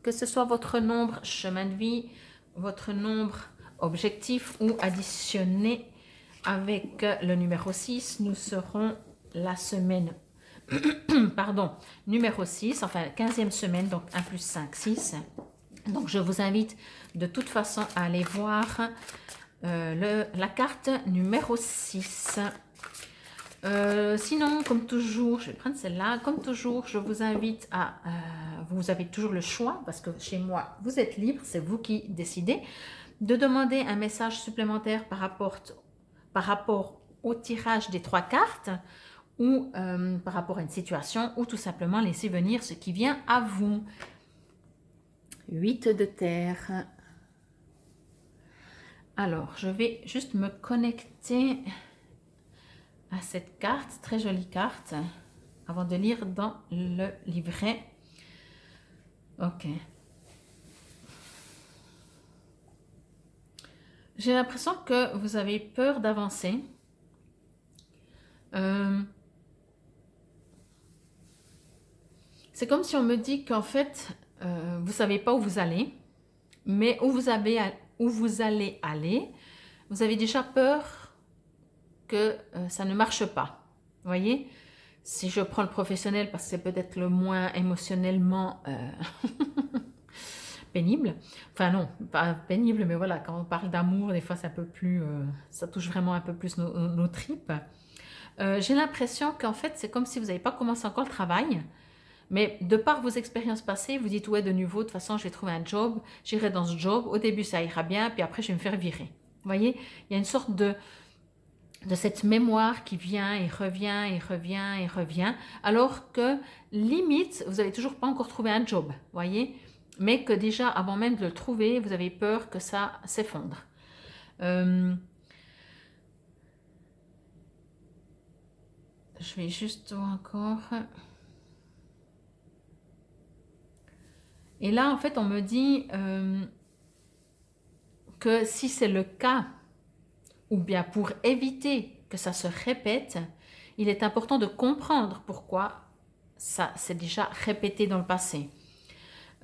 Que ce soit votre nombre chemin de vie, votre nombre objectif ou additionné avec le numéro 6, nous serons la semaine, pardon, numéro 6, enfin 15e semaine, donc 1 plus 5, 6. Donc je vous invite de toute façon à aller voir la carte numéro 6. Sinon, comme toujours, je vais prendre celle-là. Comme toujours, je vous invite à... vous avez toujours le choix, parce que chez moi, vous êtes libre, c'est vous qui décidez, de demander un message supplémentaire par rapport au tirage des 3 cartes, ou par rapport à une situation, ou tout simplement laisser venir ce qui vient à vous. 8 de terre. Alors, je vais juste me connecter à cette carte, très jolie carte, avant de lire dans le livret. Ok. J'ai l'impression que vous avez peur d'avancer. C'est comme si on me dit qu'en fait, vous ne savez pas où vous allez, mais où vous allez aller, vous avez déjà peur que ça ne marche pas. Vous voyez? Si je prends le professionnel, parce que c'est peut-être le moins émotionnellement pénible. Enfin non, pas pénible, mais voilà, quand on parle d'amour, des fois c'est un peu plus... ça touche vraiment un peu plus nos tripes. J'ai l'impression qu'en fait, c'est comme si vous n'avez pas commencé encore le travail, mais de par vos expériences passées, vous dites, ouais, de nouveau, de toute façon, je vais trouver un job, j'irai dans ce job, au début ça ira bien, puis après je vais me faire virer. Vous voyez, il y a une sorte de cette mémoire qui vient et revient et revient et revient, alors que limite, vous n'avez toujours pas encore trouvé un job, vous voyez, mais que déjà, avant même de le trouver, vous avez peur que ça s'effondre. Je vais juste voir encore... Et là, en fait, on me dit que si c'est le cas, ou bien pour éviter que ça se répète, il est important de comprendre pourquoi ça s'est déjà répété dans le passé.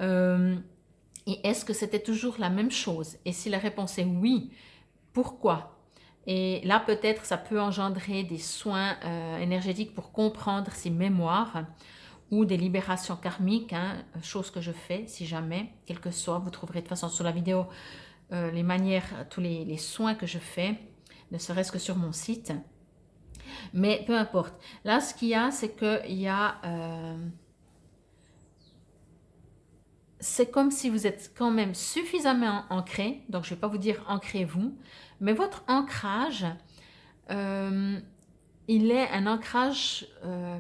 Et est-ce que c'était toujours la même chose? Et si la réponse est oui, pourquoi? Et là, peut-être, ça peut engendrer des soins énergétiques pour comprendre ces mémoires ou des libérations karmiques, hein, chose que je fais si jamais, quel que soit, vous trouverez de toute façon sur la vidéo les manières, tous les soins que je fais, ne serait-ce que sur mon site. Mais peu importe. Là, ce qu'il y a, c'est qu'il y a... c'est comme si vous êtes quand même suffisamment ancré, donc je ne vais pas vous dire ancrez-vous, mais votre ancrage, il est un ancrage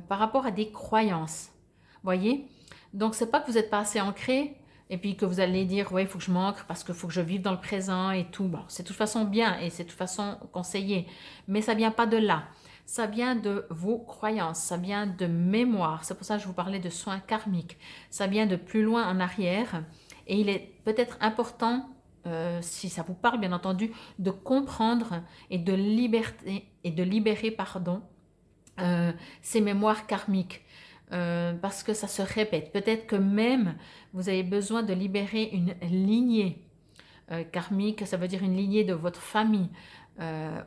par rapport à des croyances. Voyez? Donc, c'est pas que vous n'êtes pas assez ancré et puis que vous allez dire, ouais, il faut que je m'ancre parce qu'il faut que je vive dans le présent et tout. Bon, c'est de toute façon bien et c'est de toute façon conseillé. Mais ça vient pas de là. Ça vient de vos croyances, ça vient de mémoire. C'est pour ça que je vous parlais de soins karmiques. Ça vient de plus loin en arrière. Et il est peut-être important si ça vous parle bien entendu, de comprendre et de libérer, pardon, ces mémoires karmiques. Parce que ça se répète. Peut-être que même vous avez besoin de libérer une lignée karmique, ça veut dire une lignée de votre famille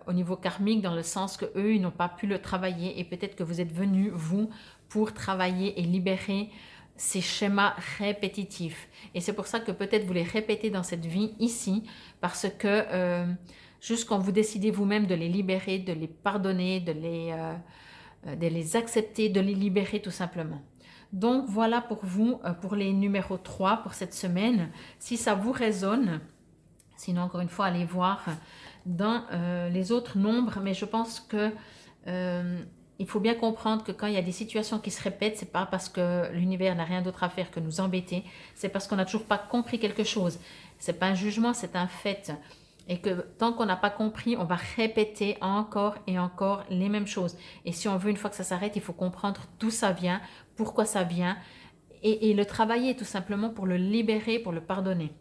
au niveau karmique, dans le sens que eux ils n'ont pas pu le travailler, et peut-être que vous êtes venu, vous, pour travailler et libérer ces schémas répétitifs. Et c'est pour ça que peut-être vous les répétez dans cette vie ici, parce que juste quand vous décidez vous-même de les libérer, de les pardonner, de les accepter, de les libérer tout simplement. Donc voilà pour vous, pour les numéros 3 pour cette semaine. Si ça vous résonne, sinon encore une fois, allez voir dans les autres nombres, mais je pense que il faut bien comprendre que quand il y a des situations qui se répètent, c'est pas parce que l'univers n'a rien d'autre à faire que nous embêter, c'est parce qu'on n'a toujours pas compris quelque chose. C'est pas un jugement, c'est un fait. Et que tant qu'on n'a pas compris, on va répéter encore et encore les mêmes choses. Et si on veut, une fois que ça s'arrête, il faut comprendre d'où ça vient, pourquoi ça vient, et le travailler tout simplement pour le libérer, pour le pardonner.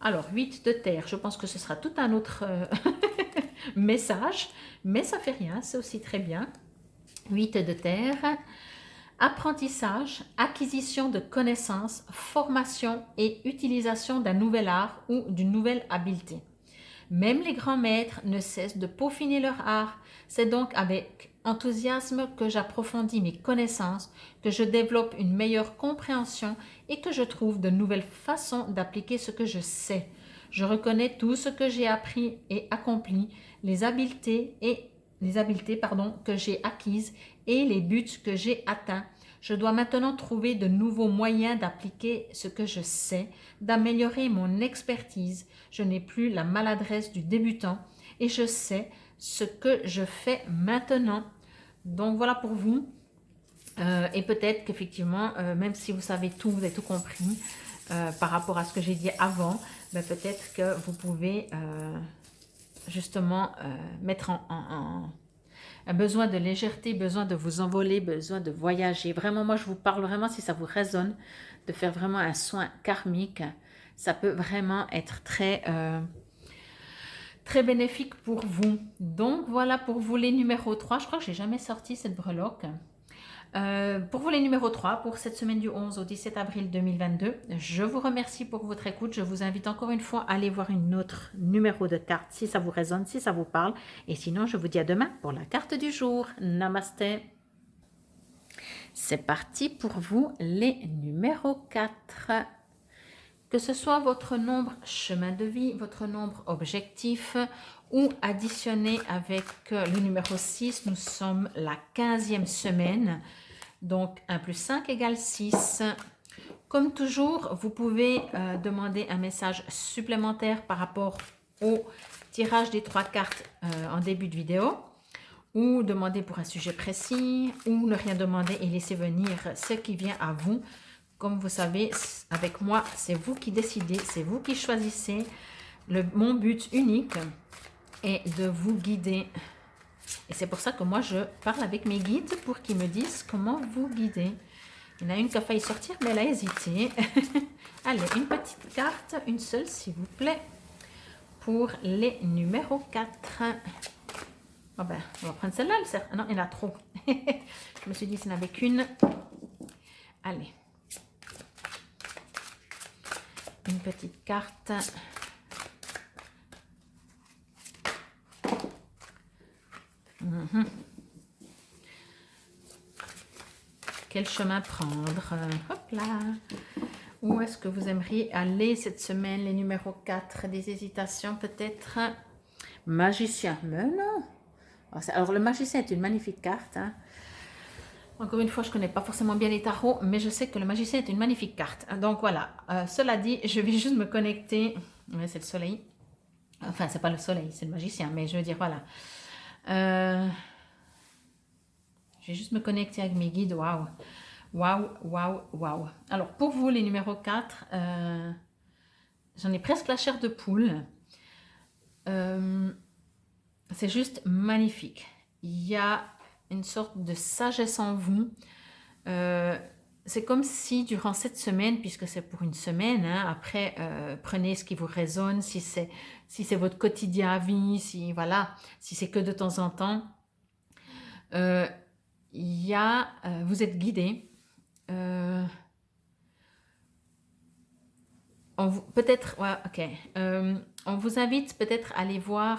Alors, 8 de terre, je pense que ce sera tout un autre message, mais ça fait rien, c'est aussi très bien. 8 de terre, apprentissage, acquisition de connaissances, formation et utilisation d'un nouvel art ou d'une nouvelle habileté. Même les grands maîtres ne cessent de peaufiner leur art. C'est donc avec enthousiasme que j'approfondis mes connaissances, que je développe une meilleure compréhension et que je trouve de nouvelles façons d'appliquer ce que je sais. Je reconnais tout ce que j'ai appris et accompli, les habiletés que j'ai acquises et les buts que j'ai atteints. Je dois maintenant trouver de nouveaux moyens d'appliquer ce que je sais, d'améliorer mon expertise. Je n'ai plus la maladresse du débutant et je sais ce que je fais maintenant. Donc voilà pour vous. Et peut-être qu'effectivement, même si vous savez tout, vous avez tout compris par rapport à ce que j'ai dit avant, ben peut-être que vous pouvez justement mettre un besoin de légèreté, besoin de vous envoler, besoin de voyager. Vraiment, moi, je vous parle vraiment, si ça vous résonne, de faire vraiment un soin karmique. Ça peut vraiment être très, très bénéfique pour vous. Donc, voilà pour vous les numéros 3. Je crois que je n'ai jamais sorti cette breloque. Pour vous les numéros 3, pour cette semaine du 11 au 17 avril 2022, je vous remercie pour votre écoute. Je vous invite encore une fois à aller voir une autre numéro de carte si ça vous résonne, si ça vous parle. Et sinon, je vous dis à demain pour la carte du jour. Namasté. C'est parti pour vous les numéros 4. Que ce soit votre nombre chemin de vie, votre nombre objectif ou additionné avec le numéro 6, nous sommes la 15e semaine. Donc 1 plus 5 égale 6. Comme toujours, vous pouvez demander un message supplémentaire par rapport au tirage des 3 cartes en début de vidéo, ou demander pour un sujet précis, ou ne rien demander et laisser venir ce qui vient à vous. Comme vous savez, avec moi, c'est vous qui décidez, c'est vous qui choisissez. Mon but unique est de vous guider. Et c'est pour ça que moi, je parle avec mes guides pour qu'ils me disent comment vous guider. Il y en a une qui a failli sortir, mais elle a hésité. Allez, une petite carte, une seule s'il vous plaît, pour les numéros 4. Oh ben, on va prendre celle-là. Non, il y en a trop. Je me suis dit, s'il n'y en avait qu'une. Allez. Une petite carte. Quel chemin prendre? Hop là. Où est-ce que vous aimeriez aller cette semaine? Les numéros 4, des hésitations peut-être? Magicien. Mais non. Alors, le magicien est une magnifique carte. Hein. Encore une fois, je ne connais pas forcément bien les tarots, mais je sais que le magicien est une magnifique carte. Donc voilà. Cela dit, je vais juste me connecter. Ouais, c'est le soleil. Enfin, c'est pas le soleil, c'est le magicien. Mais je veux dire, voilà. Je vais juste me connecter avec mes guides. Waouh. Waouh, waouh, waouh. Alors, pour vous, les numéros 4, j'en ai presque la chair de poule. C'est juste magnifique. Il y a une sorte de sagesse en vous. c'est comme si durant cette semaine, puisque c'est pour une semaine, hein, après, prenez ce qui vous résonne, si c'est votre quotidien à vie, si, voilà, si c'est que de temps en temps, euh, vous êtes guidé. Euh, peut-être, ouais, ok. On vous invite peut-être à aller voir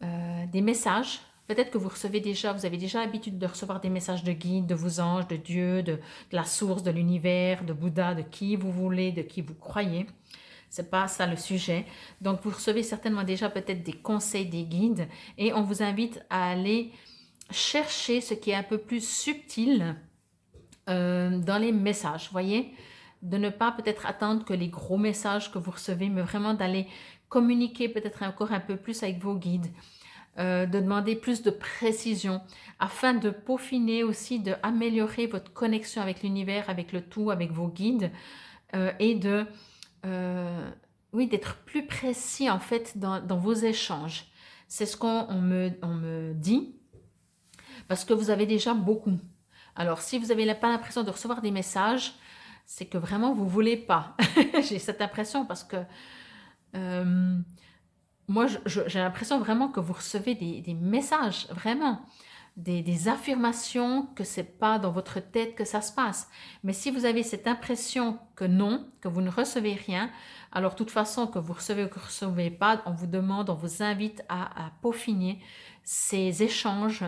des messages. Peut-être que vous recevez déjà, vous avez déjà l'habitude de recevoir des messages de guide, de vos anges, de Dieu, de la source, de l'univers, de Bouddha, de qui vous voulez, de qui vous croyez. C'est pas ça le sujet. Donc vous recevez certainement déjà peut-être des conseils des guides et on vous invite à aller chercher ce qui est un peu plus subtil dans les messages, voyez, de ne pas peut-être attendre que les gros messages que vous recevez, mais vraiment d'aller communiquer peut-être encore un peu plus avec vos guides, de demander plus de précision afin de peaufiner aussi, d'améliorer votre connexion avec l'univers, avec le tout, avec vos guides et de, oui, d'être plus précis en fait dans vos échanges. C'est ce qu'on me dit parce que vous avez déjà beaucoup. Alors, si vous n'avez pas l'impression de recevoir des messages, c'est que vraiment vous ne voulez pas. J'ai cette impression parce que moi, j'ai l'impression vraiment que vous recevez des messages, vraiment, des affirmations, que ce n'est pas dans votre tête que ça se passe. Mais si vous avez cette impression que non, que vous ne recevez rien, alors de toute façon, que vous recevez ou que vous ne recevez pas, on vous demande, on vous invite à peaufiner ces échanges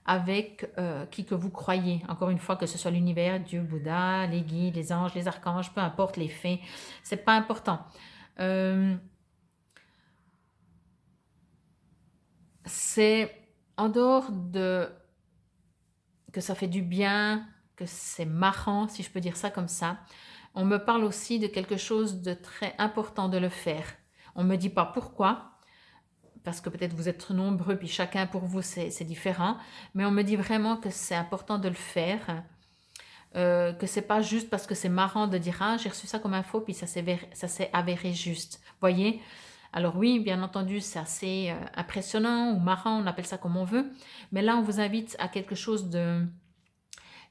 avec qui que vous croyez. Encore une fois, que ce soit l'univers, Dieu, Bouddha, les guides, les anges, les archanges, peu importe, les fées, c'est pas important. C'est en dehors de que ça fait du bien, que c'est marrant, si je peux dire ça comme ça, on me parle aussi de quelque chose de très important de le faire. On ne me dit pas pourquoi, parce que peut-être vous êtes nombreux, puis chacun pour vous c'est différent, mais on me dit vraiment que c'est important de le faire, que c'est pas juste parce que c'est marrant de dire « Ah, j'ai reçu ça comme info, puis ça s'est avéré juste. » Voyez? Alors oui, bien entendu, c'est assez impressionnant ou marrant, on appelle ça comme on veut, mais là, on vous invite à quelque chose de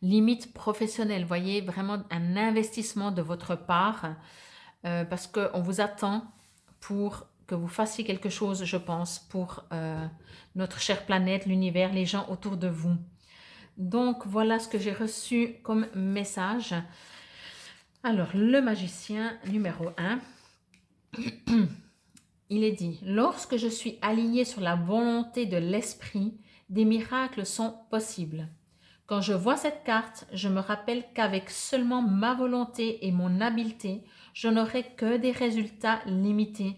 limite professionnel, voyez, vraiment un investissement de votre part, parce qu'on vous attend pour que vous fassiez quelque chose, je pense, pour notre chère planète, l'univers, les gens autour de vous. Donc, voilà ce que j'ai reçu comme message. Alors, le magicien numéro 1, il est dit « Lorsque je suis aligné sur la volonté de l'esprit, des miracles sont possibles. Quand je vois cette carte, je me rappelle qu'avec seulement ma volonté et mon habileté, je n'aurai que des résultats limités.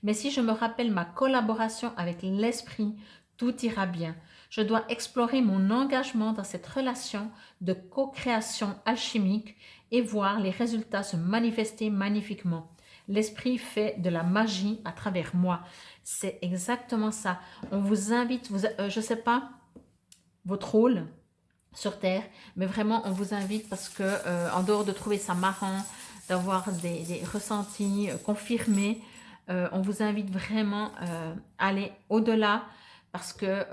Mais si je me rappelle ma collaboration avec l'esprit, tout ira bien. Je dois explorer mon engagement dans cette relation de co-création alchimique et voir les résultats se manifester magnifiquement. L'esprit fait de la magie à travers moi. » C'est exactement ça. On vous invite, je ne sais pas votre rôle sur Terre, mais vraiment on vous invite parce que en dehors de trouver ça marrant, d'avoir des ressentis confirmés, on vous invite vraiment à aller au-delà parce que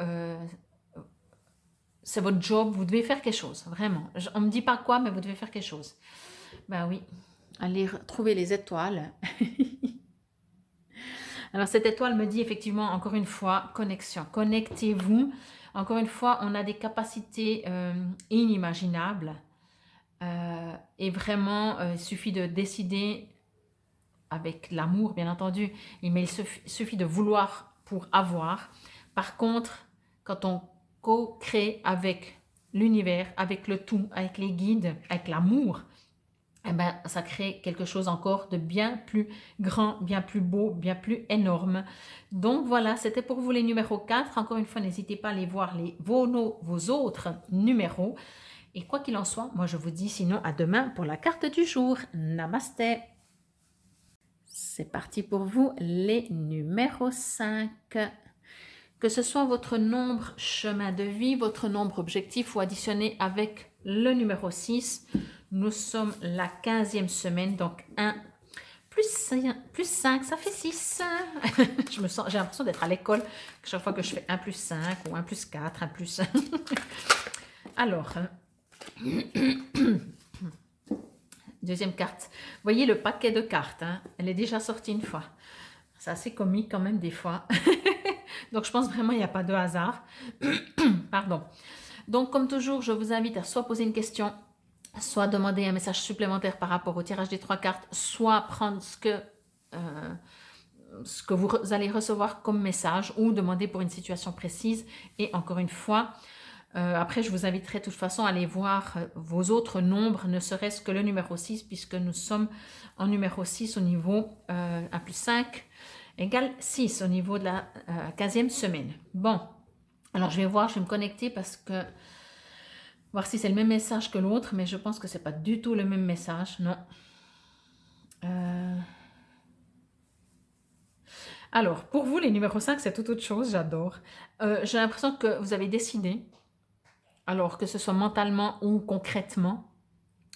c'est votre job, vous devez faire quelque chose, vraiment. On ne me dit pas quoi, mais vous devez faire quelque chose. Ben oui, allez trouver les étoiles. Alors cette étoile me dit effectivement, encore une fois, connexion. Connectez-vous. Encore une fois, on a des capacités inimaginables. Et vraiment, il suffit de décider avec l'amour, bien entendu, mais il suffit de vouloir pour avoir. Par contre, quand on co-crée avec l'univers, avec le tout, avec les guides, avec l'amour, eh ben, ça crée quelque chose encore de bien plus grand, bien plus beau, bien plus énorme. Donc voilà, c'était pour vous les numéros 4. Encore une fois, n'hésitez pas à aller voir vos autres numéros. Et quoi qu'il en soit, moi je vous dis sinon à demain pour la carte du jour. Namasté. C'est parti pour vous les numéros 5. Que ce soit votre nombre chemin de vie, votre nombre objectif ou additionné avec le numéro 6, nous sommes la 15e semaine, donc 1 plus 5, ça fait 6. J'ai l'impression d'être à l'école chaque fois que je fais 1 plus 5 ou 1 plus 4, 1 plus... Alors, Deuxième carte. Vous voyez le paquet de cartes, hein? Elle est déjà sortie une fois. C'est assez comique quand même des fois. Donc je pense vraiment il n'y a pas de hasard. Pardon. Donc comme toujours, je vous invite à soit poser une question, soit demander un message supplémentaire par rapport au tirage des 3 cartes, soit prendre ce que vous allez recevoir comme message ou demander pour une situation précise. Et encore une fois, après je vous inviterai de toute façon à aller voir vos autres nombres, ne serait-ce que le numéro 6, puisque nous sommes en numéro 6 au niveau 1 plus 5 égale 6 au niveau de la 15e semaine. Bon, alors je vais voir, je vais me connecter parce que voir si c'est le même message que l'autre, mais je pense que c'est pas du tout le même message, non. Alors, pour vous, les numéros 5, c'est tout autre chose, j'adore. J'ai l'impression que vous avez décidé, alors que ce soit mentalement ou concrètement,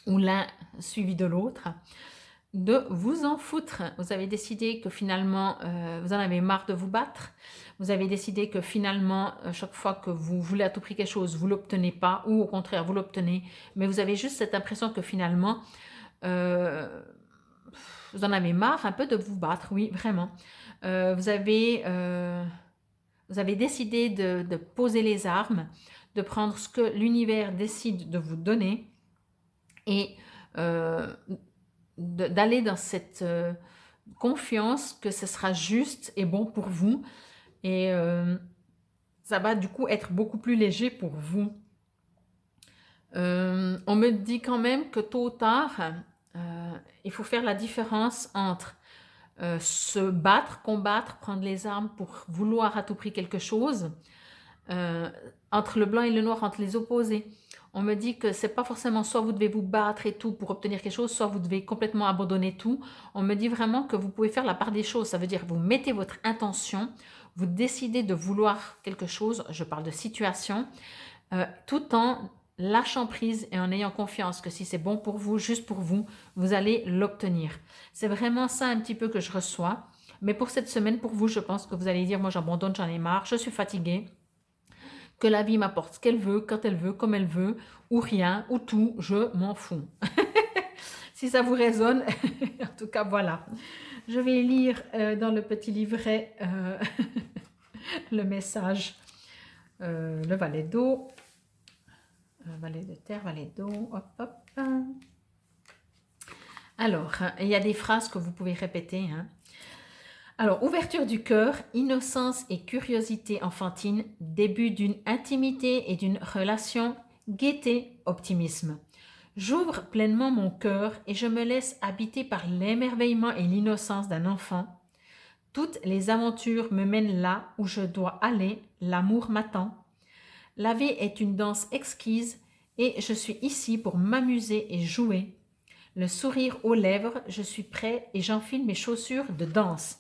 ou l'un suivi de l'autre, de vous en foutre. Vous avez décidé que finalement, vous en avez marre de vous battre. Vous avez décidé que finalement, chaque fois que vous voulez à tout prix quelque chose, vous ne l'obtenez pas, ou au contraire, vous l'obtenez, mais vous avez juste cette impression que finalement, vous en avez marre un peu de vous battre, oui, vraiment. Vous avez décidé de poser les armes, de prendre ce que l'univers décide de vous donner et d'aller dans cette confiance que ce sera juste et bon pour vous. Et ça va du coup être beaucoup plus léger pour vous. On me dit quand même que tôt ou tard, il faut faire la différence entre se battre, combattre, prendre les armes pour vouloir à tout prix quelque chose, entre le blanc et le noir, entre les opposés. On me dit que c'est pas forcément soit vous devez vous battre et tout pour obtenir quelque chose, soit vous devez complètement abandonner tout. On me dit vraiment que vous pouvez faire la part des choses. Ça veut dire vous mettez votre intention, vous décidez de vouloir quelque chose, je parle de situation, tout en lâchant prise et en ayant confiance que si c'est bon pour vous, juste pour vous, vous allez l'obtenir. C'est vraiment ça un petit peu que je reçois. Mais pour cette semaine, pour vous, je pense que vous allez dire, moi j'abandonne, j'en ai marre, je suis fatiguée, que la vie m'apporte ce qu'elle veut, quand elle veut, comme elle veut, ou rien, ou tout, je m'en fous. Si ça vous résonne, en tout cas voilà. Je vais lire dans le petit livret le message, le valet d'eau. Valet de terre, valet d'eau, hop, hop. Alors, il y a des phrases que vous pouvez répéter. Hein. Alors, ouverture du cœur, innocence et curiosité enfantine, début d'une intimité et d'une relation, gaieté, optimisme. J'ouvre pleinement mon cœur et je me laisse habiter par l'émerveillement et l'innocence d'un enfant. Toutes les aventures me mènent là où je dois aller, l'amour m'attend. La vie est une danse exquise et je suis ici pour m'amuser et jouer. Le sourire aux lèvres, je suis prêt et j'enfile mes chaussures de danse.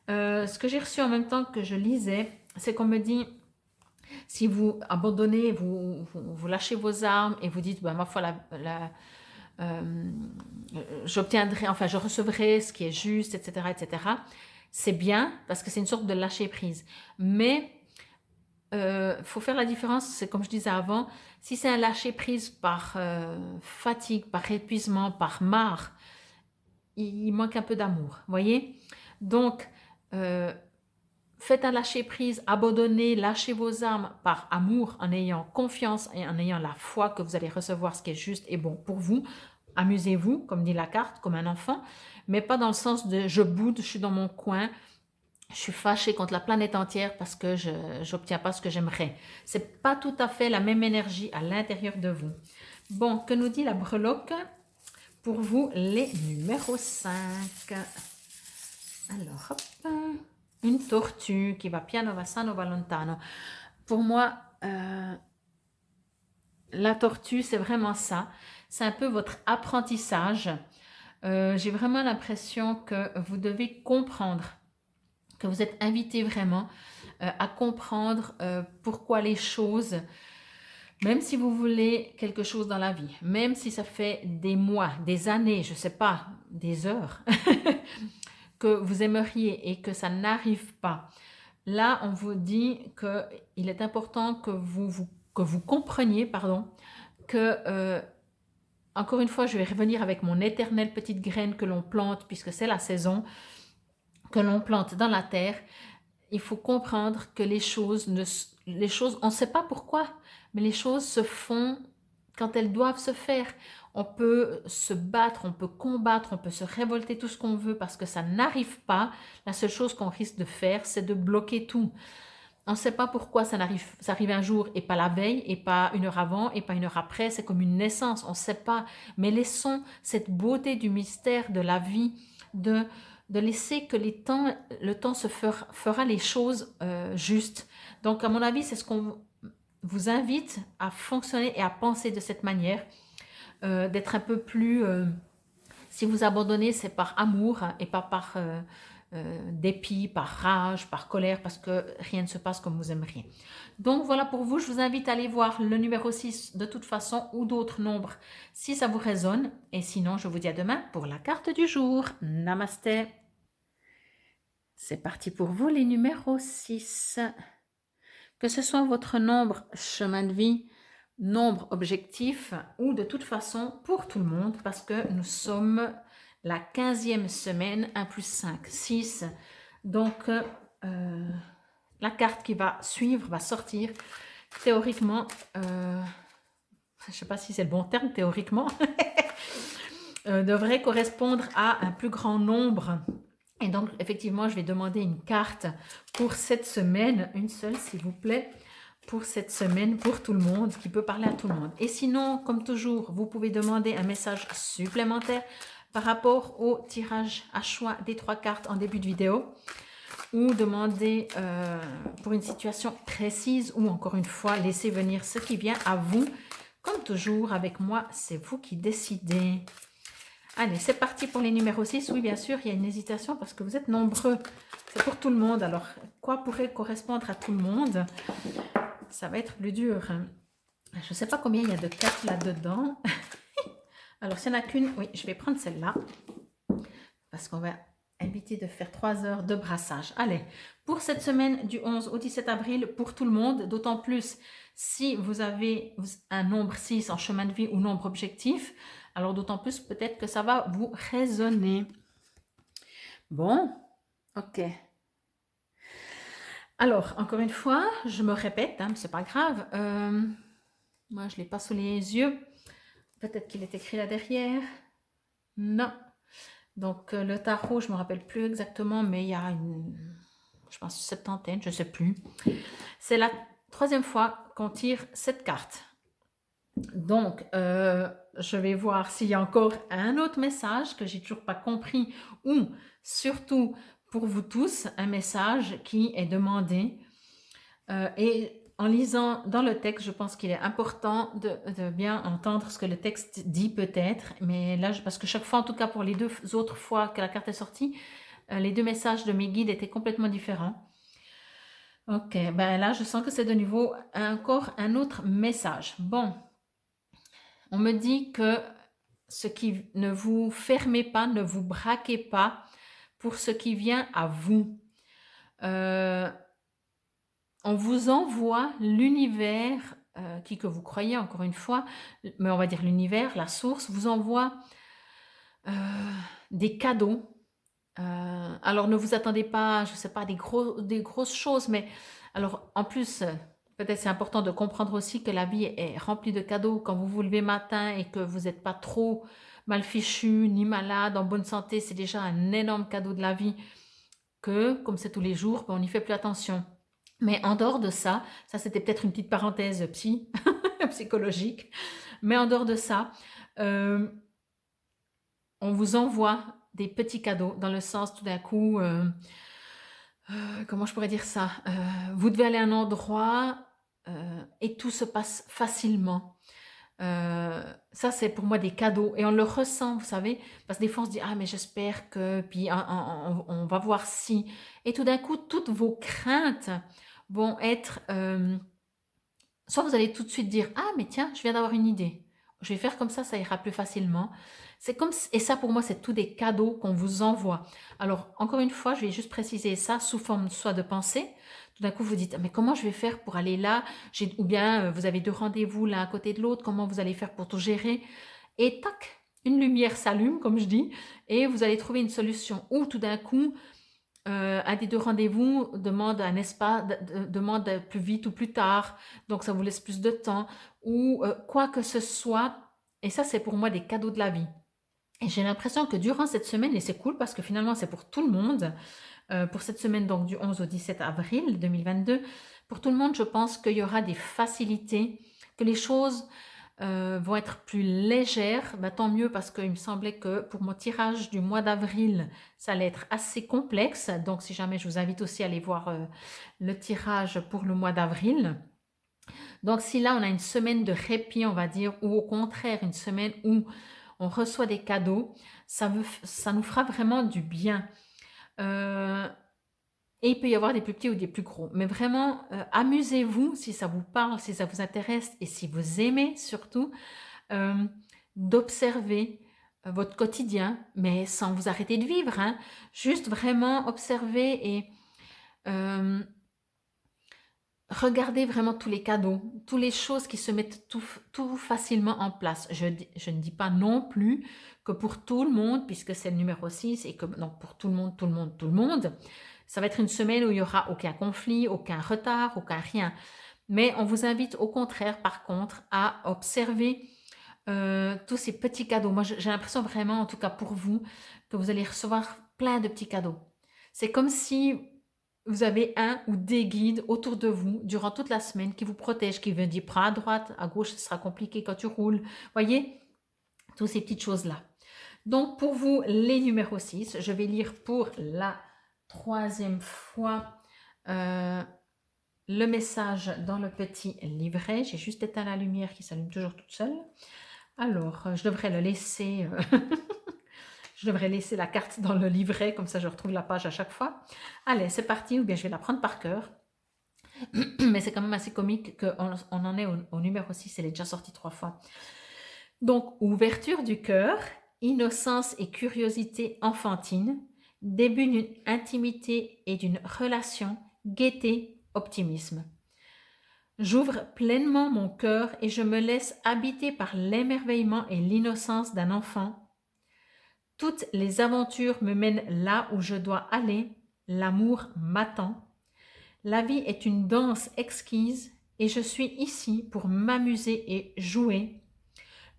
Ce que j'ai reçu en même temps que je lisais, c'est qu'on me dit, si vous abandonnez, vous lâchez vos armes et vous dites, bah, ma foi, j'obtiendrai, enfin je recevrai ce qui est juste, etc., etc. C'est bien parce que c'est une sorte de lâcher prise. Mais faut faire la différence, c'est comme je disais avant, si c'est un lâcher prise par fatigue, par épuisement, par marre, il manque un peu d'amour, voyez. Donc, faites un lâcher prise, abandonnez, lâchez vos armes par amour, en ayant confiance et en ayant la foi que vous allez recevoir ce qui est juste et bon pour vous. Amusez-vous, comme dit la carte, comme un enfant, mais pas dans le sens de je boude, je suis dans mon coin, je suis fâchée contre la planète entière parce que je n'obtiens pas ce que j'aimerais. C'est pas tout à fait la même énergie à l'intérieur de vous. Bon, que nous dit la breloque pour vous, les numéros 5. Alors, hop, une tortue qui va piano, va sano, va lontano. Pour moi, la tortue, c'est vraiment ça. C'est un peu votre apprentissage. J'ai vraiment l'impression que vous devez comprendre, que vous êtes invité vraiment à comprendre pourquoi les choses, même si vous voulez quelque chose dans la vie, même si ça fait des mois, des années, je ne sais pas, des heures, que vous aimeriez et que ça n'arrive pas. Là, on vous dit qu'il est important que vous compreniez, que encore une fois, je vais revenir avec mon éternelle petite graine que l'on plante, puisque c'est la saison, que l'on plante dans la terre. Il faut comprendre que les choses, on ne sait pas pourquoi, mais les choses se font quand elles doivent se faire. On peut se battre, on peut combattre, on peut se révolter tout ce qu'on veut parce que ça n'arrive pas. La seule chose qu'on risque de faire, c'est de bloquer tout. On ne sait pas pourquoi ça arrive un jour et pas la veille, et pas une heure avant, et pas une heure après. C'est comme une naissance, on ne sait pas. Mais laissons cette beauté du mystère de la vie, de laisser que le temps fera les choses justes. Donc, à mon avis, c'est ce qu'on vous invite à fonctionner et à penser de cette manière, d'être un peu plus... si vous abandonnez, c'est par amour et pas par dépit, par rage, par colère, parce que rien ne se passe comme vous aimeriez. Donc voilà pour vous, je vous invite à aller voir le numéro 6 de toute façon ou d'autres nombres si ça vous résonne. Et sinon, je vous dis à demain pour la carte du jour. Namasté. C'est parti pour vous les numéros 6. Que ce soit votre nombre chemin de vie, nombre objectif ou de toute façon pour tout le monde parce que nous sommes la 15e semaine, 1 plus 5, 6. Donc, la carte qui va suivre, va sortir, théoriquement, je ne sais pas si c'est le bon terme, théoriquement, devrait correspondre à un plus grand nombre. Et donc, effectivement, je vais demander une carte pour cette semaine, une seule s'il vous plaît, pour cette semaine, pour tout le monde, qui peut parler à tout le monde. Et sinon, comme toujours, vous pouvez demander un message supplémentaire par rapport au tirage à choix des 3 cartes en début de vidéo, ou demander pour une situation précise, ou encore une fois, laisser venir ce qui vient à vous. Comme toujours, avec moi, c'est vous qui décidez. Allez, c'est parti pour les numéros 6. Oui, bien sûr, il y a une hésitation parce que vous êtes nombreux. C'est pour tout le monde. Alors, quoi pourrait correspondre à tout le monde? Ça va être plus dur. Je ne sais pas combien il y a de cartes là-dedans. Alors, s'il n'y en a qu'une, oui, je vais prendre celle-là. Parce qu'on va éviter de faire 3 heures de brassage. Allez, pour cette semaine du 11 au 17 avril, pour tout le monde, d'autant plus si vous avez un nombre 6 en chemin de vie ou nombre objectif, alors d'autant plus peut-être que ça va vous résonner. Bon, ok. Alors, encore une fois, je me répète, hein, c'est pas grave. Moi, je ne l'ai pas sous les yeux. Peut-être qu'il est écrit là derrière. Non. Donc, le tarot, je ne me rappelle plus exactement, mais il y a je pense, 70, je ne sais plus. C'est la 3e fois qu'on tire cette carte. Donc, je vais voir s'il y a encore un autre message que j'ai toujours pas compris, ou surtout pour vous tous, un message qui est demandé. Et en lisant dans le texte, je pense qu'il est important de bien entendre ce que le texte dit peut-être. Mais là, parce que chaque fois, en tout cas pour les 2 autres fois que la carte est sortie, les 2 messages de mes guides étaient complètement différents. Ok, ben là, je sens que c'est de nouveau encore un autre message. Bon. On me dit que ce qui ne vous fermez pas, ne vous braquez pas pour ce qui vient à vous. On vous envoie l'univers, qui que vous croyez encore une fois, mais on va dire l'univers, la source, vous envoie des cadeaux. Alors ne vous attendez pas, je ne sais pas, des grosses choses, mais alors en plus... Peut-être c'est important de comprendre aussi que la vie est remplie de cadeaux. Quand vous vous levez matin et que vous n'êtes pas trop mal fichu, ni malade, en bonne santé, c'est déjà un énorme cadeau de la vie que, comme c'est tous les jours, on n'y fait plus attention. Mais en dehors de ça c'était peut-être une petite parenthèse psychologique, mais en dehors de ça, on vous envoie des petits cadeaux dans le sens tout d'un coup... comment je pourrais dire ça, vous devez aller à un endroit et tout se passe facilement. Ça, c'est pour moi des cadeaux et on le ressent, vous savez, parce que des fois on se dit ah mais j'espère que, puis on va voir si, et tout d'un coup toutes vos craintes vont être, soit vous allez tout de suite dire ah mais tiens je viens d'avoir une idée, je vais faire comme ça ira plus facilement. C'est comme, et ça pour moi c'est tous des cadeaux qu'on vous envoie. Alors encore une fois je vais juste préciser ça sous forme soit de pensée. Tout d'un coup vous dites mais comment je vais faire pour aller là, ou bien vous avez 2 rendez-vous l'un à côté de l'autre, comment vous allez faire pour tout gérer. et tac, une lumière s'allume, comme je dis, et vous allez trouver une solution. Ou tout d'un coup, un des deux rendez-vous demande un espace, demande plus vite ou plus tard, donc ça vous laisse plus de temps, ou quoi que ce soit. Et ça, c'est pour moi des cadeaux de la vie. Et j'ai l'impression que durant cette semaine, et c'est cool parce que finalement c'est pour tout le monde, pour cette semaine donc du 11 au 17 avril 2022, pour tout le monde, je pense qu'il y aura des facilités, que les choses vont être plus légères. Bah, tant mieux parce qu'il me semblait que pour mon tirage du mois d'avril, ça allait être assez complexe. Donc si jamais, je vous invite aussi à aller voir le tirage pour le mois d'avril. Donc si là on a une semaine de répit, on va dire, ou au contraire une semaine où on reçoit des cadeaux, ça nous fera vraiment du bien. Euh, et il peut y avoir des plus petits ou des plus gros. Mais vraiment, amusez-vous si ça vous parle, si ça vous intéresse et si vous aimez surtout euh, d'observer votre quotidien, mais sans vous arrêter de vivre. Hein. Juste vraiment observer et euh, regardez vraiment tous les cadeaux, toutes les choses qui se mettent tout facilement en place. Je ne dis pas non plus que pour tout le monde, puisque c'est le numéro 6, et que non, pour tout le monde, ça va être une semaine où il n'y aura aucun conflit, aucun retard, aucun rien. Mais on vous invite au contraire, par contre, à observer tous ces petits cadeaux. Moi, j'ai l'impression vraiment, en tout cas pour vous, que vous allez recevoir plein de petits cadeaux. C'est comme si vous avez un ou des guides autour de vous durant toute la semaine qui vous protègent, qui vous disent prends à droite, à gauche, ce sera compliqué quand tu roules. Voyez, toutes ces petites choses-là. Donc, pour vous, les numéros 6, je vais lire pour la 3e fois le message dans le petit livret. J'ai juste éteint la lumière qui s'allume toujours toute seule. Alors, je devrais le laisser... je devrais laisser la carte dans le livret, comme ça je retrouve la page à chaque fois. Allez, c'est parti, ou bien je vais la prendre par cœur. Mais c'est quand même assez comique qu'on en est au numéro 6, elle est déjà sortie 3 fois. Donc, ouverture du cœur, innocence et curiosité enfantine, début d'une intimité et d'une relation, gaieté, optimisme. J'ouvre pleinement mon cœur et je me laisse habiter par l'émerveillement et l'innocence d'un enfant. Toutes les aventures me mènent là où je dois aller, l'amour m'attend. La vie est une danse exquise et je suis ici pour m'amuser et jouer.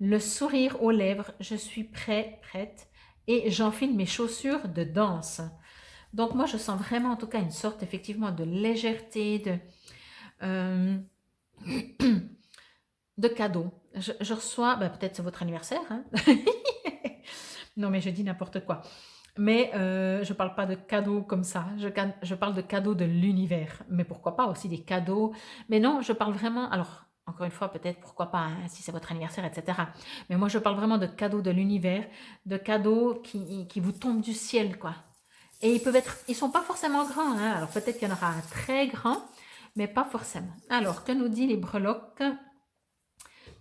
Le sourire aux lèvres, je suis prête, et j'enfile mes chaussures de danse. Donc moi, je sens vraiment en tout cas une sorte effectivement de légèreté, de cadeaux. Je reçois, peut-être c'est votre anniversaire, hein. Non, mais je dis n'importe quoi. Mais je ne parle pas de cadeaux comme ça. Je parle de cadeaux de l'univers. Mais pourquoi pas aussi des cadeaux. Mais non, je parle vraiment... Alors, encore une fois, peut-être pourquoi pas, hein, si c'est votre anniversaire, etc. Mais moi, je parle vraiment de cadeaux de l'univers, de cadeaux qui vous tombent du ciel, quoi. Et ils sont pas forcément grands. Hein. Alors, peut-être qu'il y en aura un très grand, mais pas forcément. Alors, que nous dit les breloques?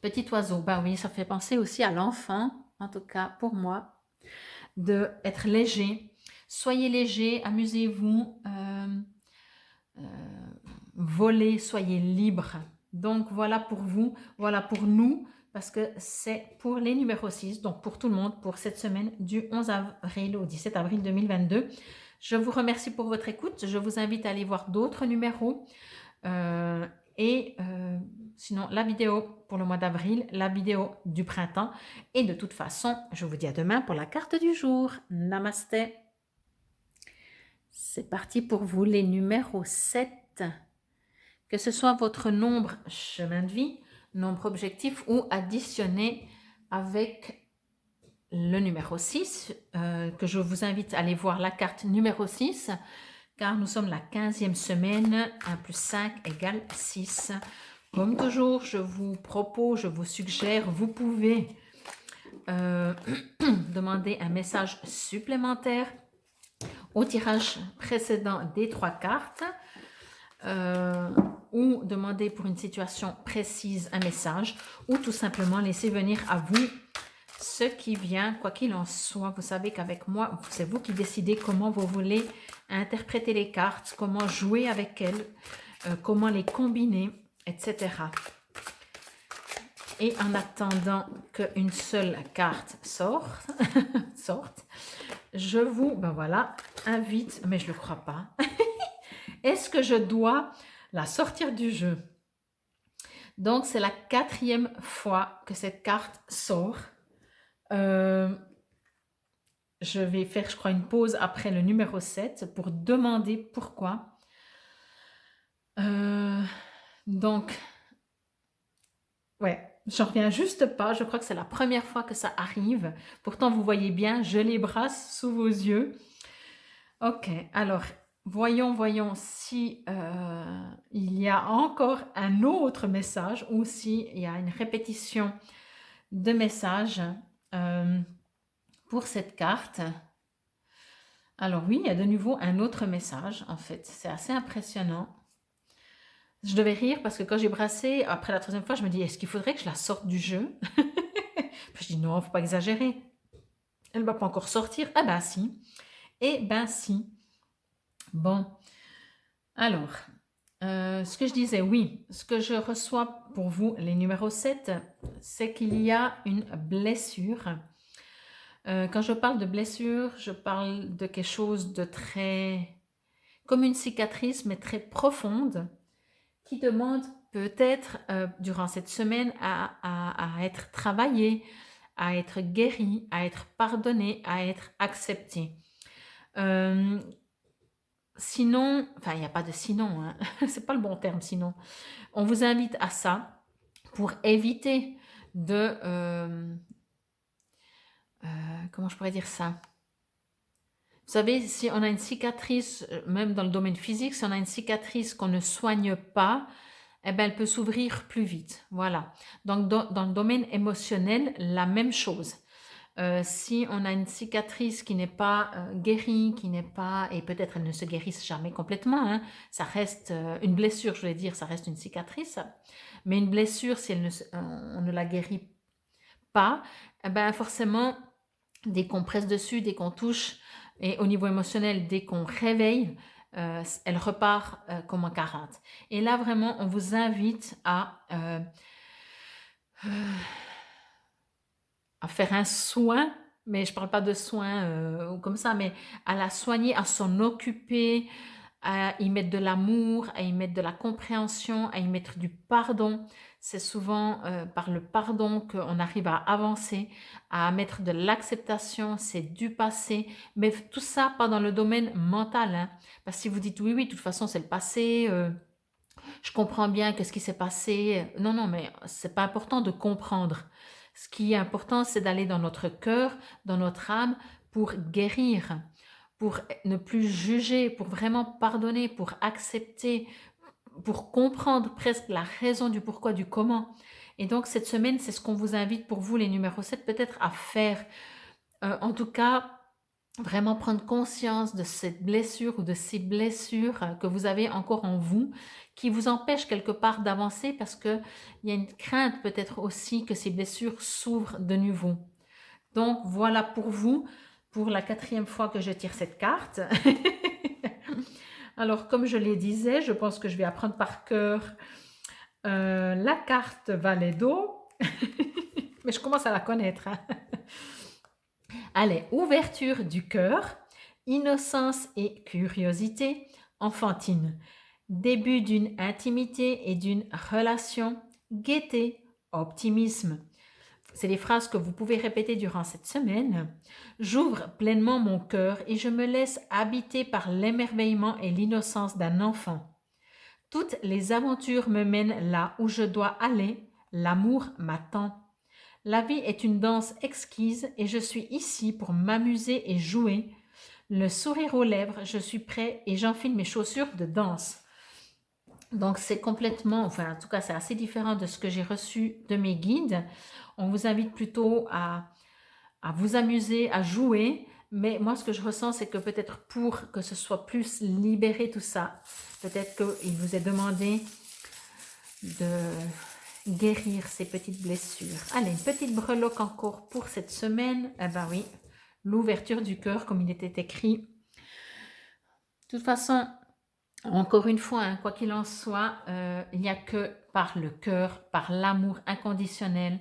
Petit oiseau. Ben oui, ça fait penser aussi à l'enfant, en tout cas pour moi, de être léger. Soyez léger, amusez-vous, volez, soyez libre. Donc voilà pour vous, voilà pour nous, parce que c'est pour les numéros 6, donc pour tout le monde, pour cette semaine du 11 avril au 17 avril 2022. Je vous remercie pour votre écoute. Je vous invite à aller voir d'autres numéros. Sinon, la vidéo pour le mois d'avril, la vidéo du printemps. Et de toute façon, je vous dis à demain pour la carte du jour. Namasté. C'est parti pour vous, les numéros 7. Que ce soit votre nombre chemin de vie, nombre objectif ou additionné avec le numéro 6, que je vous invite à aller voir la carte numéro 6, car nous sommes la 15e semaine, 1 plus 5 égale 6. Comme toujours, je vous propose, je vous suggère, vous pouvez demander un message supplémentaire au tirage précédent des 3 cartes ou demander pour une situation précise un message ou tout simplement laisser venir à vous ce qui vient, quoi qu'il en soit. Vous savez qu'avec moi, c'est vous qui décidez comment vous voulez interpréter les cartes, comment jouer avec elles, comment les combiner, etc. Et en attendant qu'une seule carte sorte, je vous, ben voilà, invite, mais je ne le crois pas. Est-ce que je dois la sortir du jeu? Donc, c'est la 4e fois que cette carte sort. Je vais faire, je crois, une pause après le numéro 7 pour demander pourquoi. Donc, ouais, j'en reviens juste pas. Je crois que c'est la première fois que ça arrive. Pourtant, vous voyez bien, je les brasse sous vos yeux. Ok, alors, voyons si il y a encore un autre message ou si il y a une répétition de messages pour cette carte. Alors oui, il y a de nouveau un autre message, en fait. C'est assez impressionnant. Je devais rire parce que quand j'ai brassé, après la 3e fois, je me dis, est-ce qu'il faudrait que je la sorte du jeu? Puis je dis, non, il ne faut pas exagérer. Elle ne va pas encore sortir. Ah ben si. Eh ben si. Bon. Alors, ce que je disais, oui, ce que je reçois pour vous, les numéros 7, c'est qu'il y a une blessure. Quand je parle de blessure, je parle de quelque chose de très... comme une cicatrice, mais très profonde, qui demande peut-être durant cette semaine à être travaillée, à être guérie, à être pardonnée, à être acceptée. Sinon, enfin il n'y a pas de sinon, hein. C'est pas le bon terme sinon. On vous invite à ça pour éviter de... comment je pourrais dire ça? Vous savez, si on a une cicatrice, même dans le domaine physique, si on a une cicatrice qu'on ne soigne pas, eh ben, elle peut s'ouvrir plus vite. Voilà. Donc, dans le domaine émotionnel, la même chose. Si on a une cicatrice qui n'est pas guérie, qui n'est pas, et peut-être elle ne se guérisse jamais complètement, hein, ça reste une blessure, je voulais dire, ça reste une cicatrice, mais une blessure, si on ne la guérit pas, eh ben, forcément, dès qu'on presse dessus, dès qu'on touche, et au niveau émotionnel, dès qu'on réveille, elle repart comme en 40. Et là, vraiment, on vous invite à faire un soin, mais je ne parle pas de soin comme ça, mais à la soigner, à s'en occuper, à y mettre de l'amour, à y mettre de la compréhension, à y mettre du pardon. C'est souvent par le pardon qu'on arrive à avancer, à mettre de l'acceptation, c'est du passé, mais tout ça pas dans le domaine mental, hein. Parce que si vous dites oui, oui, de toute façon c'est le passé, je comprends bien qu'est-ce qui s'est passé. Non, non, mais c'est pas important de comprendre. Ce qui est important, c'est d'aller dans notre cœur, dans notre âme, pour guérir, pour ne plus juger, pour vraiment pardonner, pour accepter, pour comprendre presque la raison du pourquoi, du comment. Et donc, cette semaine, c'est ce qu'on vous invite pour vous, les numéros 7, peut-être à faire. En tout cas, vraiment prendre conscience de cette blessure ou de ces blessures que vous avez encore en vous, qui vous empêchent quelque part d'avancer parce qu'il y a une crainte peut-être aussi que ces blessures s'ouvrent de nouveau. Donc voilà pour vous, pour la 4e fois que je tire cette carte. Alors comme je le disais, je pense que je vais apprendre par cœur la carte Valet d'eau, mais je commence à la connaître, hein. Allez, ouverture du cœur, innocence et curiosité, enfantine, début d'une intimité et d'une relation, gaieté, optimisme. C'est les phrases que vous pouvez répéter durant cette semaine. J'ouvre pleinement mon cœur et je me laisse habiter par l'émerveillement et l'innocence d'un enfant. Toutes les aventures me mènent là où je dois aller. L'amour m'attend. La vie est une danse exquise et je suis ici pour m'amuser et jouer. Le sourire aux lèvres, je suis prêt et j'enfile mes chaussures de danse. Donc c'est complètement, enfin en tout cas c'est assez différent de ce que j'ai reçu de mes guides. On vous invite plutôt à vous amuser, à jouer. Mais moi ce que je ressens c'est que peut-être pour que ce soit plus libéré tout ça, peut-être qu'il vous est demandé de guérir ces petites blessures. Allez, une petite breloque encore pour cette semaine. Eh ben oui, l'ouverture du cœur comme il était écrit. De toute façon, Encore une fois, hein, quoi qu'il en soit, il n'y a que par le cœur, par l'amour inconditionnel,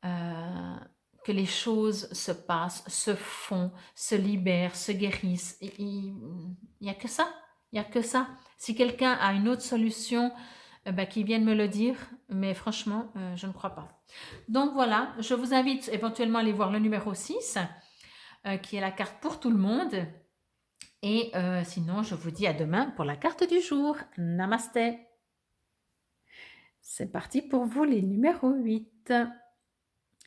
euh, que les choses se passent, se font, se libèrent, se guérissent. Il n'y a que ça. Il n'y a que ça. Si quelqu'un a une autre solution, ben, qu'il vienne me le dire, mais franchement, je ne crois pas. Donc voilà, je vous invite éventuellement à aller voir le numéro 6, qui est la carte pour tout le monde. Et sinon, je vous dis à demain pour la carte du jour. Namasté. C'est parti pour vous les numéros 8.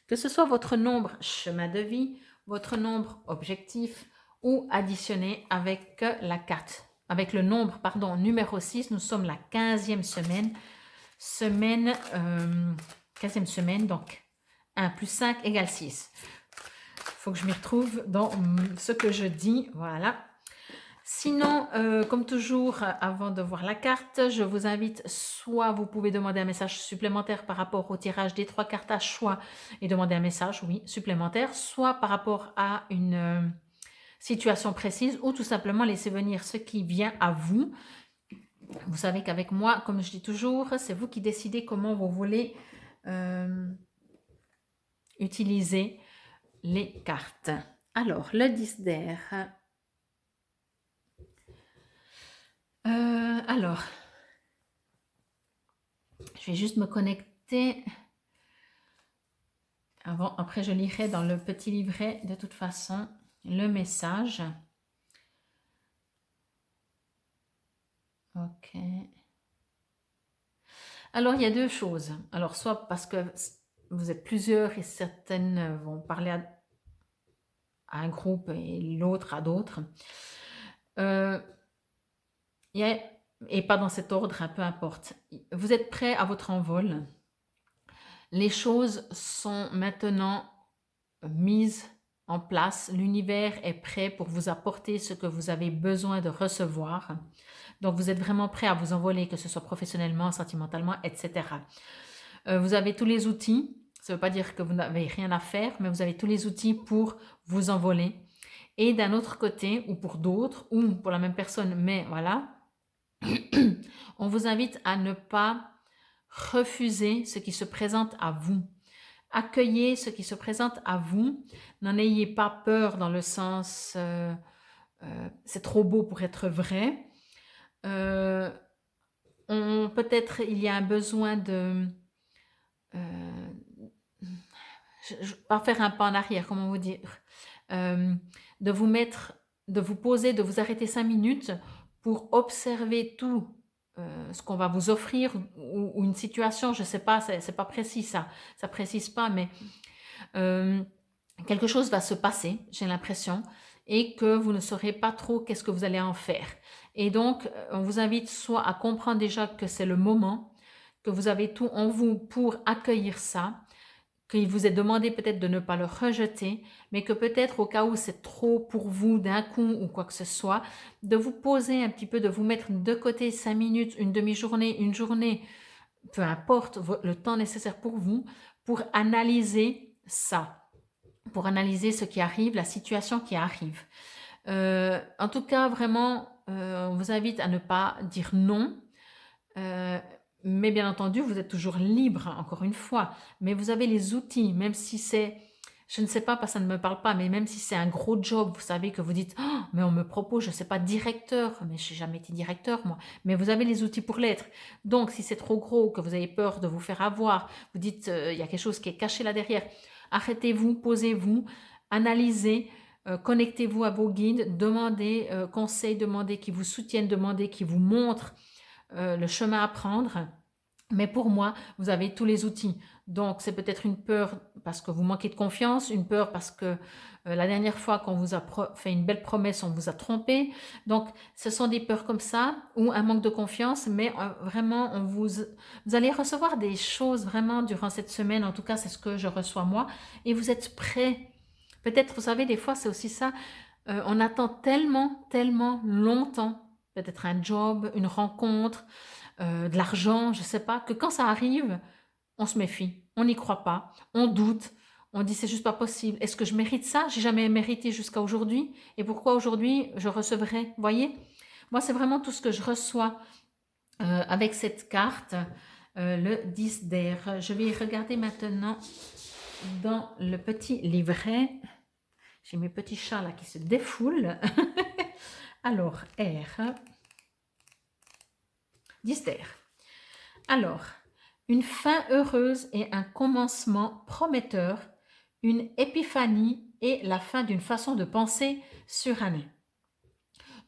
Que ce soit votre nombre chemin de vie, votre nombre objectif ou additionné avec la carte. Avec le nombre, pardon, numéro 6, nous sommes la 15e semaine. 15e semaine, donc 1 plus 5 égale 6. Il faut que je m'y retrouve dans ce que je dis. Voilà. Sinon, comme toujours, avant de voir la carte, je vous invite, soit vous pouvez demander un message supplémentaire par rapport au tirage des 3 cartes à choix et demander un message, oui, supplémentaire, soit par rapport à une situation précise ou tout simplement laisser venir ce qui vient à vous. Vous savez qu'avec moi, comme je dis toujours, c'est vous qui décidez comment vous voulez utiliser les cartes. Alors, le 10 d'air. Alors, je vais juste me connecter. Après, je lirai dans le petit livret, de toute façon, le message. Ok. Alors, il y a deux choses. Alors, soit parce que vous êtes plusieurs et certaines vont parler à un groupe et l'autre à d'autres. Et pas dans cet ordre, peu importe. Vous êtes prêts à votre envol. Les choses sont maintenant mises en place. L'univers est prêt pour vous apporter ce que vous avez besoin de recevoir. Donc, vous êtes vraiment prêt à vous envoler, que ce soit professionnellement, sentimentalement, etc. Vous avez tous les outils. Ça ne veut pas dire que vous n'avez rien à faire, mais vous avez tous les outils pour vous envoler. Et d'un autre côté, ou pour d'autres, ou pour la même personne, mais voilà, on vous invite à ne pas refuser ce qui se présente à vous. Accueillez ce qui se présente à vous. N'en ayez pas peur dans le sens c'est trop beau pour être vrai. Peut-être il y a un besoin de pas faire un pas en arrière, comment vous dire, de vous mettre, de vous poser, de vous arrêter 5 minutes pour observer tout ce qu'on va vous offrir ou une situation, je ne sais pas, c'est pas précis ça précise pas, mais quelque chose va se passer, j'ai l'impression, et que vous ne saurez pas trop qu'est-ce que vous allez en faire. Et donc, on vous invite soit à comprendre déjà que c'est le moment, que vous avez tout en vous pour accueillir ça, qu'il vous est demandé peut-être de ne pas le rejeter, mais que peut-être au cas où c'est trop pour vous d'un coup ou quoi que ce soit, de vous poser un petit peu, de vous mettre de côté 5 minutes, une demi-journée, une journée, peu importe le temps nécessaire pour vous, pour analyser ça, pour analyser ce qui arrive, la situation qui arrive. En tout cas, vraiment, on vous invite à ne pas dire non. Mais bien entendu, vous êtes toujours libre, encore une fois. Mais vous avez les outils, même si c'est, je ne sais pas, parce que ça ne me parle pas, mais même si c'est un gros job, vous savez que vous dites, oh, mais on me propose, je ne sais pas, directeur, mais je n'ai jamais été directeur, moi. Mais vous avez les outils pour l'être. Donc, si c'est trop gros, que vous avez peur de vous faire avoir, vous dites, il y a quelque chose qui est caché là derrière, arrêtez-vous, posez-vous, analysez, connectez-vous à vos guides, demandez conseils, demandez qui vous soutiennent, demandez qui vous montrent le chemin à prendre. Mais pour moi, vous avez tous les outils. Donc, c'est peut-être une peur parce que vous manquez de confiance, une peur parce que la dernière fois qu'on vous a fait une belle promesse, on vous a trompé. Donc, ce sont des peurs comme ça ou un manque de confiance, mais vraiment, vous allez recevoir des choses vraiment durant cette semaine. En tout cas, c'est ce que je reçois moi. Et vous êtes prêts. Peut-être, vous savez, des fois, c'est aussi ça. On attend tellement, tellement longtemps. Peut-être un job, une rencontre, de l'argent, je ne sais pas, que quand ça arrive, on se méfie, on n'y croit pas, on doute, on dit c'est juste pas possible. Est-ce que je mérite ça? J'ai jamais mérité jusqu'à aujourd'hui. Et pourquoi aujourd'hui je recevrais? Voyez? Moi, c'est vraiment tout ce que je reçois avec cette carte, le 10 d'air. Je vais regarder maintenant dans le petit livret. J'ai mes petits chats là qui se défoulent. Alors, air. 10 d'air. Alors, une fin heureuse et un commencement prometteur, une épiphanie et la fin d'une façon de penser surannée.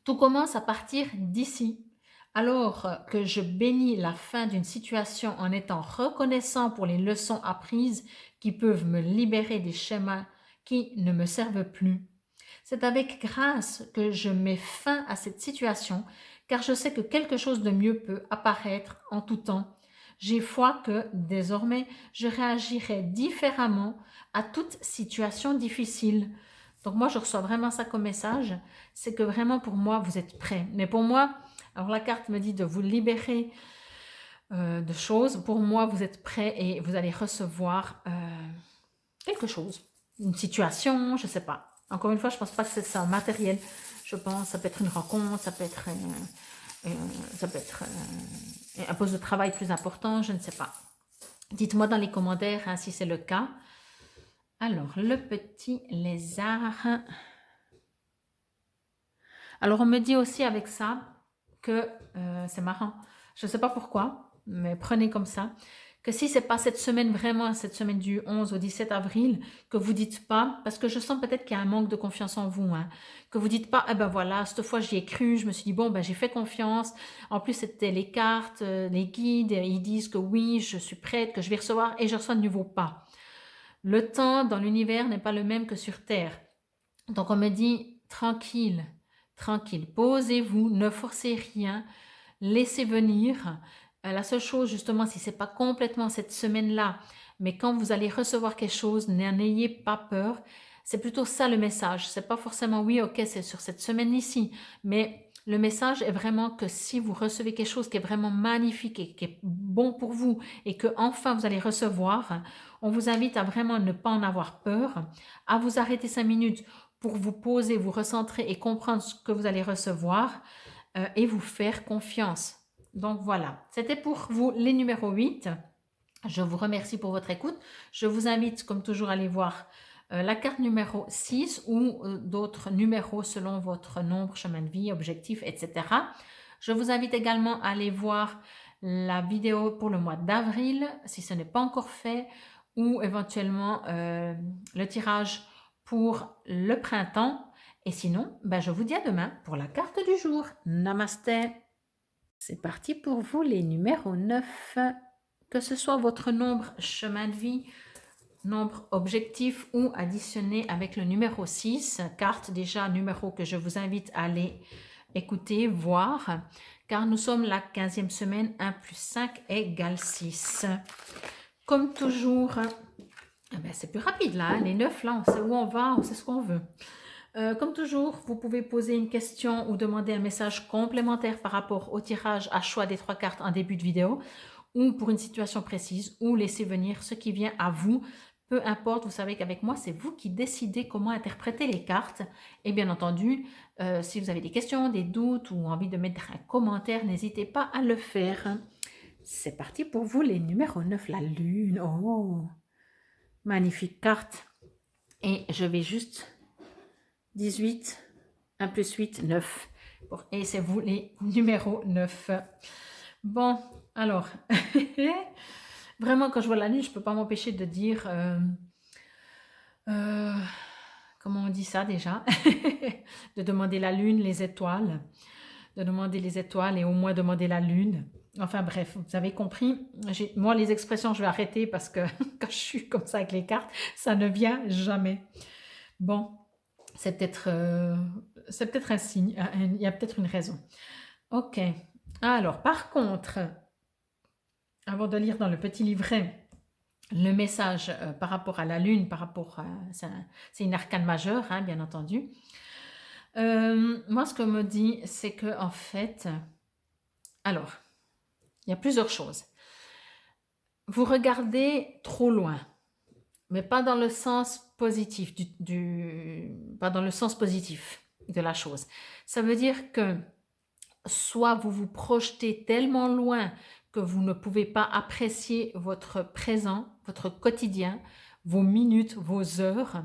Tout commence à partir d'ici. Alors que je bénis la fin d'une situation en étant reconnaissant pour les leçons apprises qui peuvent me libérer des schémas qui ne me servent plus. C'est avec grâce que je mets fin à cette situation, car je sais que quelque chose de mieux peut apparaître en tout temps. J'ai foi que, désormais, je réagirai différemment à toute situation difficile. Donc moi, je reçois vraiment ça comme message, c'est que vraiment pour moi, vous êtes prêts. Mais pour moi, alors la carte me dit de vous libérer de choses. Pour moi, vous êtes prêts et vous allez recevoir quelque chose. Une situation, je ne sais pas. Encore une fois, je ne pense pas que c'est ça, matériel. Je pense ça peut être une rencontre, ça peut être un poste de travail plus important, je ne sais pas. Dites-moi dans les commentaires hein, si c'est le cas. Alors, le petit lézard. Alors, on me dit aussi avec ça que, c'est marrant, je ne sais pas pourquoi, mais prenez comme ça, que si ce n'est pas cette semaine, vraiment cette semaine du 11 au 17 avril, que vous ne dites pas, parce que je sens peut-être qu'il y a un manque de confiance en vous, hein, que vous ne dites pas, eh ben voilà, cette fois j'y ai cru, je me suis dit, bon, ben j'ai fait confiance, en plus c'était les cartes, les guides, ils disent que oui, je suis prête, que je vais recevoir, et je reçois de nouveau pas. Le temps dans l'univers n'est pas le même que sur Terre. Donc on me dit, tranquille, tranquille, posez-vous, ne forcez rien, laissez venir. La seule chose, justement, si ce n'est pas complètement cette semaine-là, mais quand vous allez recevoir quelque chose, n'en ayez pas peur. C'est plutôt ça le message. C'est pas forcément, oui, ok, c'est sur cette semaine ici, mais le message est vraiment que si vous recevez quelque chose qui est vraiment magnifique et qui est bon pour vous et que enfin vous allez recevoir, on vous invite à vraiment ne pas en avoir peur, à vous arrêter 5 minutes pour vous poser, vous recentrer et comprendre ce que vous allez recevoir et vous faire confiance. Donc voilà, c'était pour vous les numéros 8. Je vous remercie pour votre écoute. Je vous invite comme toujours à aller voir la carte numéro 6 ou d'autres numéros selon votre nombre, chemin de vie, objectif, etc. Je vous invite également à aller voir la vidéo pour le mois d'avril si ce n'est pas encore fait ou éventuellement le tirage pour le printemps. Et sinon, ben je vous dis à demain pour la carte du jour. Namasté. C'est parti pour vous les numéros 9. Que ce soit votre nombre chemin de vie, nombre objectif ou additionné avec le numéro 6, carte déjà numéro que je vous invite à aller écouter, voir, car nous sommes la 15e semaine, 1 plus 5 égale 6. Comme toujours, c'est plus rapide là, hein, les 9 là, on sait où on va, on sait ce qu'on veut. Comme toujours, vous pouvez poser une question ou demander un message complémentaire par rapport au tirage à choix des 3 cartes en début de vidéo ou pour une situation précise ou laisser venir ce qui vient à vous. Peu importe, vous savez qu'avec moi, c'est vous qui décidez comment interpréter les cartes. Et bien entendu, si vous avez des questions, des doutes ou envie de mettre un commentaire, n'hésitez pas à le faire. C'est parti pour vous les numéros 9, la lune. Oh, magnifique carte. Et je vais juste... 18, 1 plus 8, 9. Bon, et c'est vous les numéros 9. Bon, alors, vraiment quand je vois la lune, je ne peux pas m'empêcher de dire, comment on dit ça déjà, de demander la lune, les étoiles, de demander les étoiles et au moins demander la lune. Enfin bref, vous avez compris. Moi, les expressions, je vais arrêter parce que quand je suis comme ça avec les cartes, ça ne vient jamais. Bon. C'est peut-être un signe, il y a peut-être une raison. Ok. Alors, par contre, avant de lire dans le petit livret le message par rapport à la lune, par rapport à... C'est une arcane majeure, hein, bien entendu. Moi, ce que me dit, c'est que en fait... Alors, il y a plusieurs choses. Vous regardez trop loin, mais pas dans le sens positif pas dans le sens positif de la chose. Ça veut dire que soit vous vous projetez tellement loin que vous ne pouvez pas apprécier votre présent, votre quotidien, vos minutes, vos heures.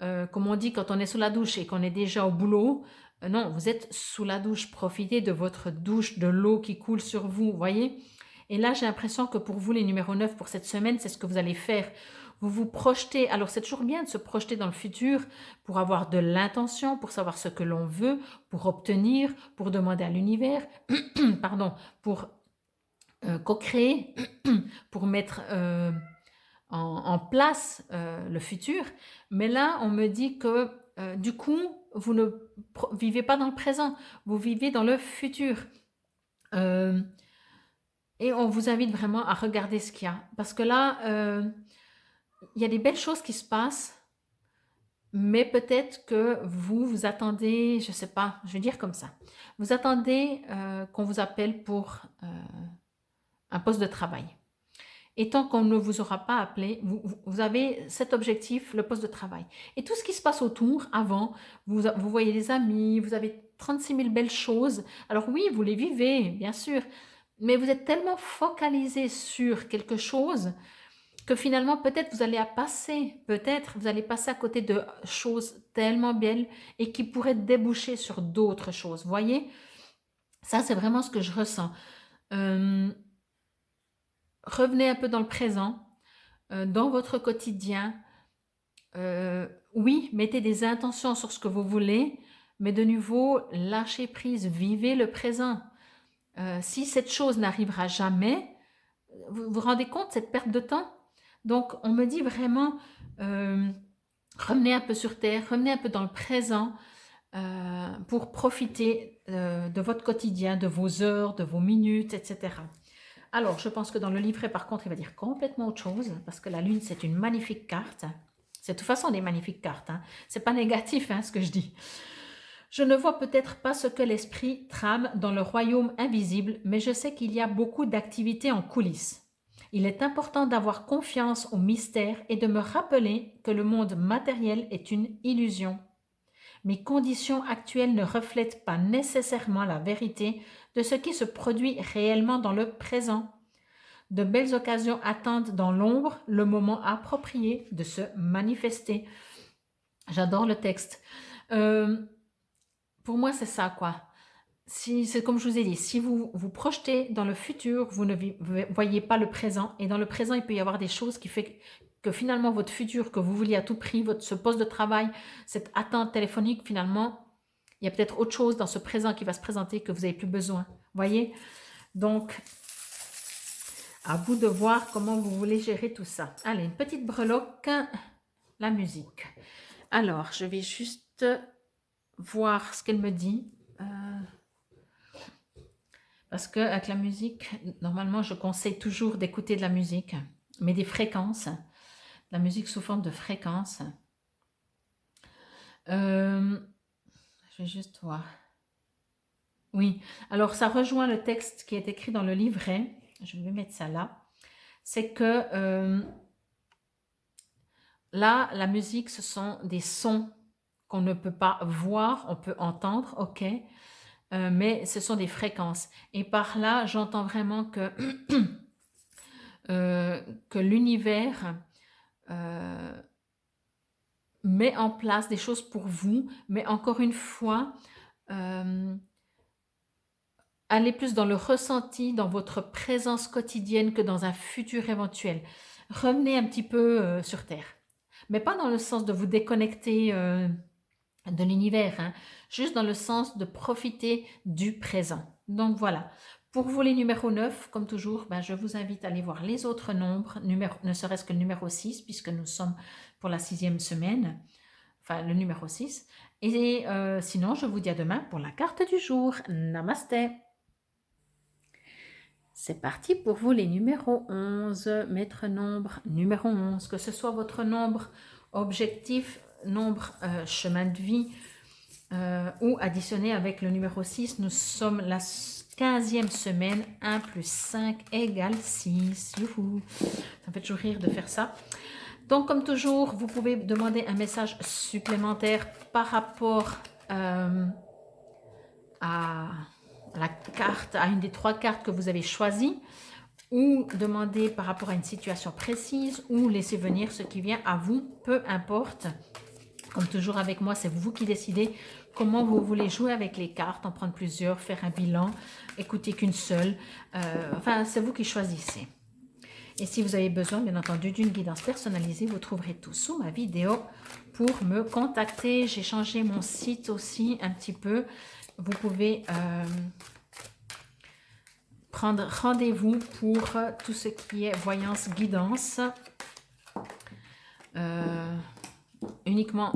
Comme on dit quand on est sous la douche et qu'on est déjà au boulot, non, vous êtes sous la douche, profitez de votre douche, de l'eau qui coule sur vous, voyez? Et là, j'ai l'impression que pour vous, les numéros 9 pour cette semaine, c'est ce que vous allez faire. Vous vous projetez, alors c'est toujours bien de se projeter dans le futur pour avoir de l'intention, pour savoir ce que l'on veut, pour obtenir, pour demander à l'univers, pardon, pour co-créer, pour mettre en place le futur. Mais là, on me dit que du coup, vous ne vivez pas dans le présent, vous vivez dans le futur. Et on vous invite vraiment à regarder ce qu'il y a. Parce que là, il y a des belles choses qui se passent, mais peut-être que vous attendez, je ne sais pas, je vais dire comme ça. Vous attendez qu'on vous appelle pour un poste de travail. Et tant qu'on ne vous aura pas appelé, vous avez cet objectif, le poste de travail. Et tout ce qui se passe autour, avant, vous voyez des amis, vous avez 36 000 belles choses. Alors oui, vous les vivez, bien sûr, mais vous êtes tellement focalisé sur quelque chose que finalement, peut-être vous allez passer à côté de choses tellement belles et qui pourraient déboucher sur d'autres choses. Vous voyez? Ça, c'est vraiment ce que je ressens. Revenez un peu dans le présent, dans votre quotidien. Oui, mettez des intentions sur ce que vous voulez, mais de nouveau, lâchez prise, vivez le présent. Si cette chose n'arrivera jamais, vous vous rendez compte cette perte de temps? Donc, on me dit vraiment, revenez un peu sur terre, revenez un peu dans le présent pour profiter de votre quotidien, de vos heures, de vos minutes, etc. Alors, je pense que dans le livret, par contre, il va dire complètement autre chose, parce que la Lune, c'est une magnifique carte. C'est de toute façon des magnifiques cartes. Hein. C'est pas négatif, hein, ce que je dis. Je ne vois peut-être pas ce que l'esprit trame dans le royaume invisible, mais je sais qu'il y a beaucoup d'activités en coulisses. Il est important d'avoir confiance au mystère et de me rappeler que le monde matériel est une illusion. Mes conditions actuelles ne reflètent pas nécessairement la vérité de ce qui se produit réellement dans le présent. De belles occasions attendent dans l'ombre le moment approprié de se manifester. J'adore le texte. Pour moi, c'est ça, quoi. C'est comme je vous ai dit, si vous vous projetez dans le futur, vous ne voyez pas le présent. Et dans le présent, il peut y avoir des choses qui font que finalement, votre futur que vous vouliez à tout prix, ce poste de travail, cette attente téléphonique, finalement, il y a peut-être autre chose dans ce présent qui va se présenter que vous n'avez plus besoin. Voyez? Donc, à vous de voir comment vous voulez gérer tout ça. Allez, une petite breloque, la musique. Alors, je vais juste voir ce qu'elle me dit. Parce qu'avec la musique, normalement, je conseille toujours d'écouter de la musique, mais des fréquences. La musique sous forme de fréquences. Je vais juste voir. Oui, alors ça rejoint le texte qui est écrit dans le livret. Je vais mettre ça là. C'est que là, la musique, ce sont des sons qu'on ne peut pas voir, on peut entendre, ok, mais ce sont des fréquences. Et par là, j'entends vraiment que l'univers met en place des choses pour vous, mais encore une fois, allez plus dans le ressenti, dans votre présence quotidienne que dans un futur éventuel. Revenez un petit peu sur Terre, mais pas dans le sens de vous déconnecter de l'univers, hein, juste dans le sens de profiter du présent. Donc voilà, pour vous les numéros 9, comme toujours, ben, je vous invite à aller voir les autres nombres, ne serait-ce que le numéro 6, puisque nous sommes pour la 6e semaine, enfin le numéro 6. Et sinon, je vous dis à demain pour la carte du jour. Namasté. C'est parti pour vous les numéros 11, maître nombre numéro 11, que ce soit votre nombre objectif, nombre chemin de vie ou additionné avec le numéro 6, nous sommes la 15e semaine, 1 plus 5 égale 6. Youhou. Ça me fait toujours rire de faire ça. Donc comme toujours, vous pouvez demander un message supplémentaire par rapport à la carte, à une des 3 cartes que vous avez choisies, ou demander par rapport à une situation précise, ou laisser venir ce qui vient à vous, peu importe. Comme toujours avec moi, c'est vous qui décidez comment vous voulez jouer avec les cartes, en prendre plusieurs, faire un bilan, écouter qu'une seule. Enfin, c'est vous qui choisissez. Et si vous avez besoin, bien entendu, d'une guidance personnalisée, vous trouverez tout sous ma vidéo pour me contacter. J'ai changé mon site aussi un petit peu. Vous pouvez prendre rendez-vous pour tout ce qui est voyance, guidance. Uniquement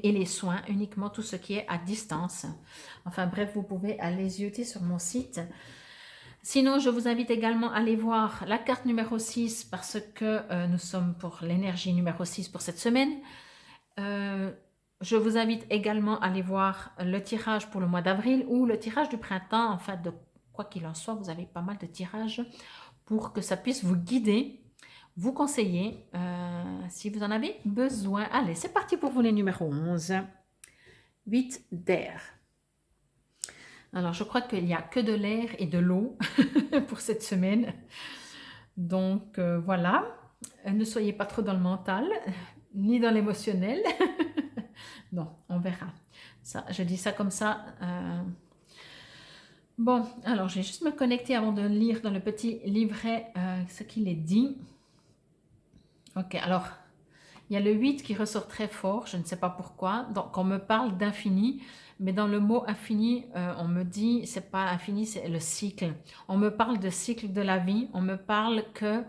et les soins, uniquement tout ce qui est à distance. Enfin bref, vous pouvez aller zioter sur mon site. Sinon, je vous invite également à aller voir la carte numéro 6 parce que nous sommes pour l'énergie numéro 6 pour cette semaine. Je vous invite également à aller voir le tirage pour le mois d'avril ou le tirage du printemps. En fait, de quoi qu'il en soit, vous avez pas mal de tirages pour que ça puisse vous guider, vous conseiller si vous en avez besoin. Allez, c'est parti pour vous les numéros 11. 8 d'air. Alors, je crois qu'il n'y a que de l'air et de l'eau pour cette semaine. Donc, voilà. Ne soyez pas trop dans le mental, ni dans l'émotionnel. Non, on verra. Ça, je dis ça comme ça. Bon, alors, je vais juste me connecter avant de lire dans le petit livret ce qu'il est dit. Ok, alors, il y a le 8 qui ressort très fort, je ne sais pas pourquoi. Donc, on me parle d'infini, mais dans le mot infini, on me dit, c'est pas infini, c'est le cycle. On me parle de cycle de la vie, on me parle que,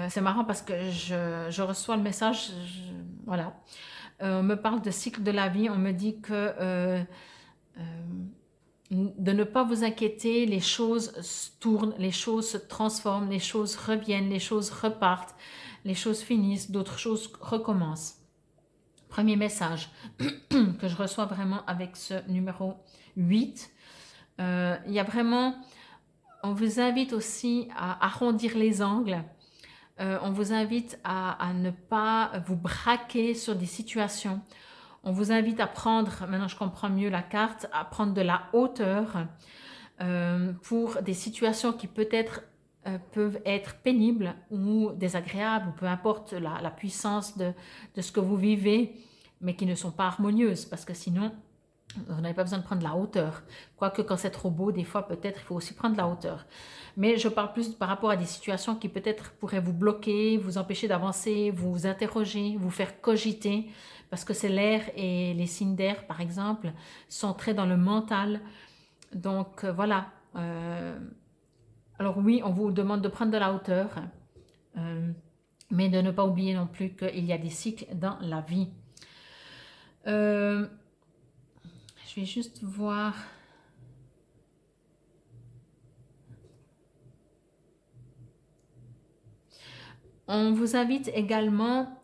c'est marrant parce que je reçois le message, voilà. On me parle de cycle de la vie, on me dit que de ne pas vous inquiéter, les choses tournent, les choses se transforment, les choses reviennent, les choses repartent, les choses finissent, d'autres choses recommencent. Premier message que je reçois vraiment avec ce numéro 8. Il y a vraiment, on vous invite aussi à arrondir les angles. On vous invite à ne pas vous braquer sur des situations. On vous invite à prendre, maintenant je comprends mieux la carte, à prendre de la hauteur pour des situations qui peut-être peuvent être pénibles ou désagréables, ou peu importe la puissance de ce que vous vivez, mais qui ne sont pas harmonieuses, parce que sinon, vous n'avez pas besoin de prendre de la hauteur. Quoique quand c'est trop beau, des fois peut-être il faut aussi prendre de la hauteur. Mais je parle plus par rapport à des situations qui peut-être pourraient vous bloquer, vous empêcher d'avancer, vous interroger, vous faire cogiter, parce que c'est l'air et les signes d'air, par exemple, sont très dans le mental. Donc voilà. Alors oui, on vous demande de prendre de la hauteur, mais de ne pas oublier non plus qu'il y a des cycles dans la vie. Je vais juste voir. On vous invite également,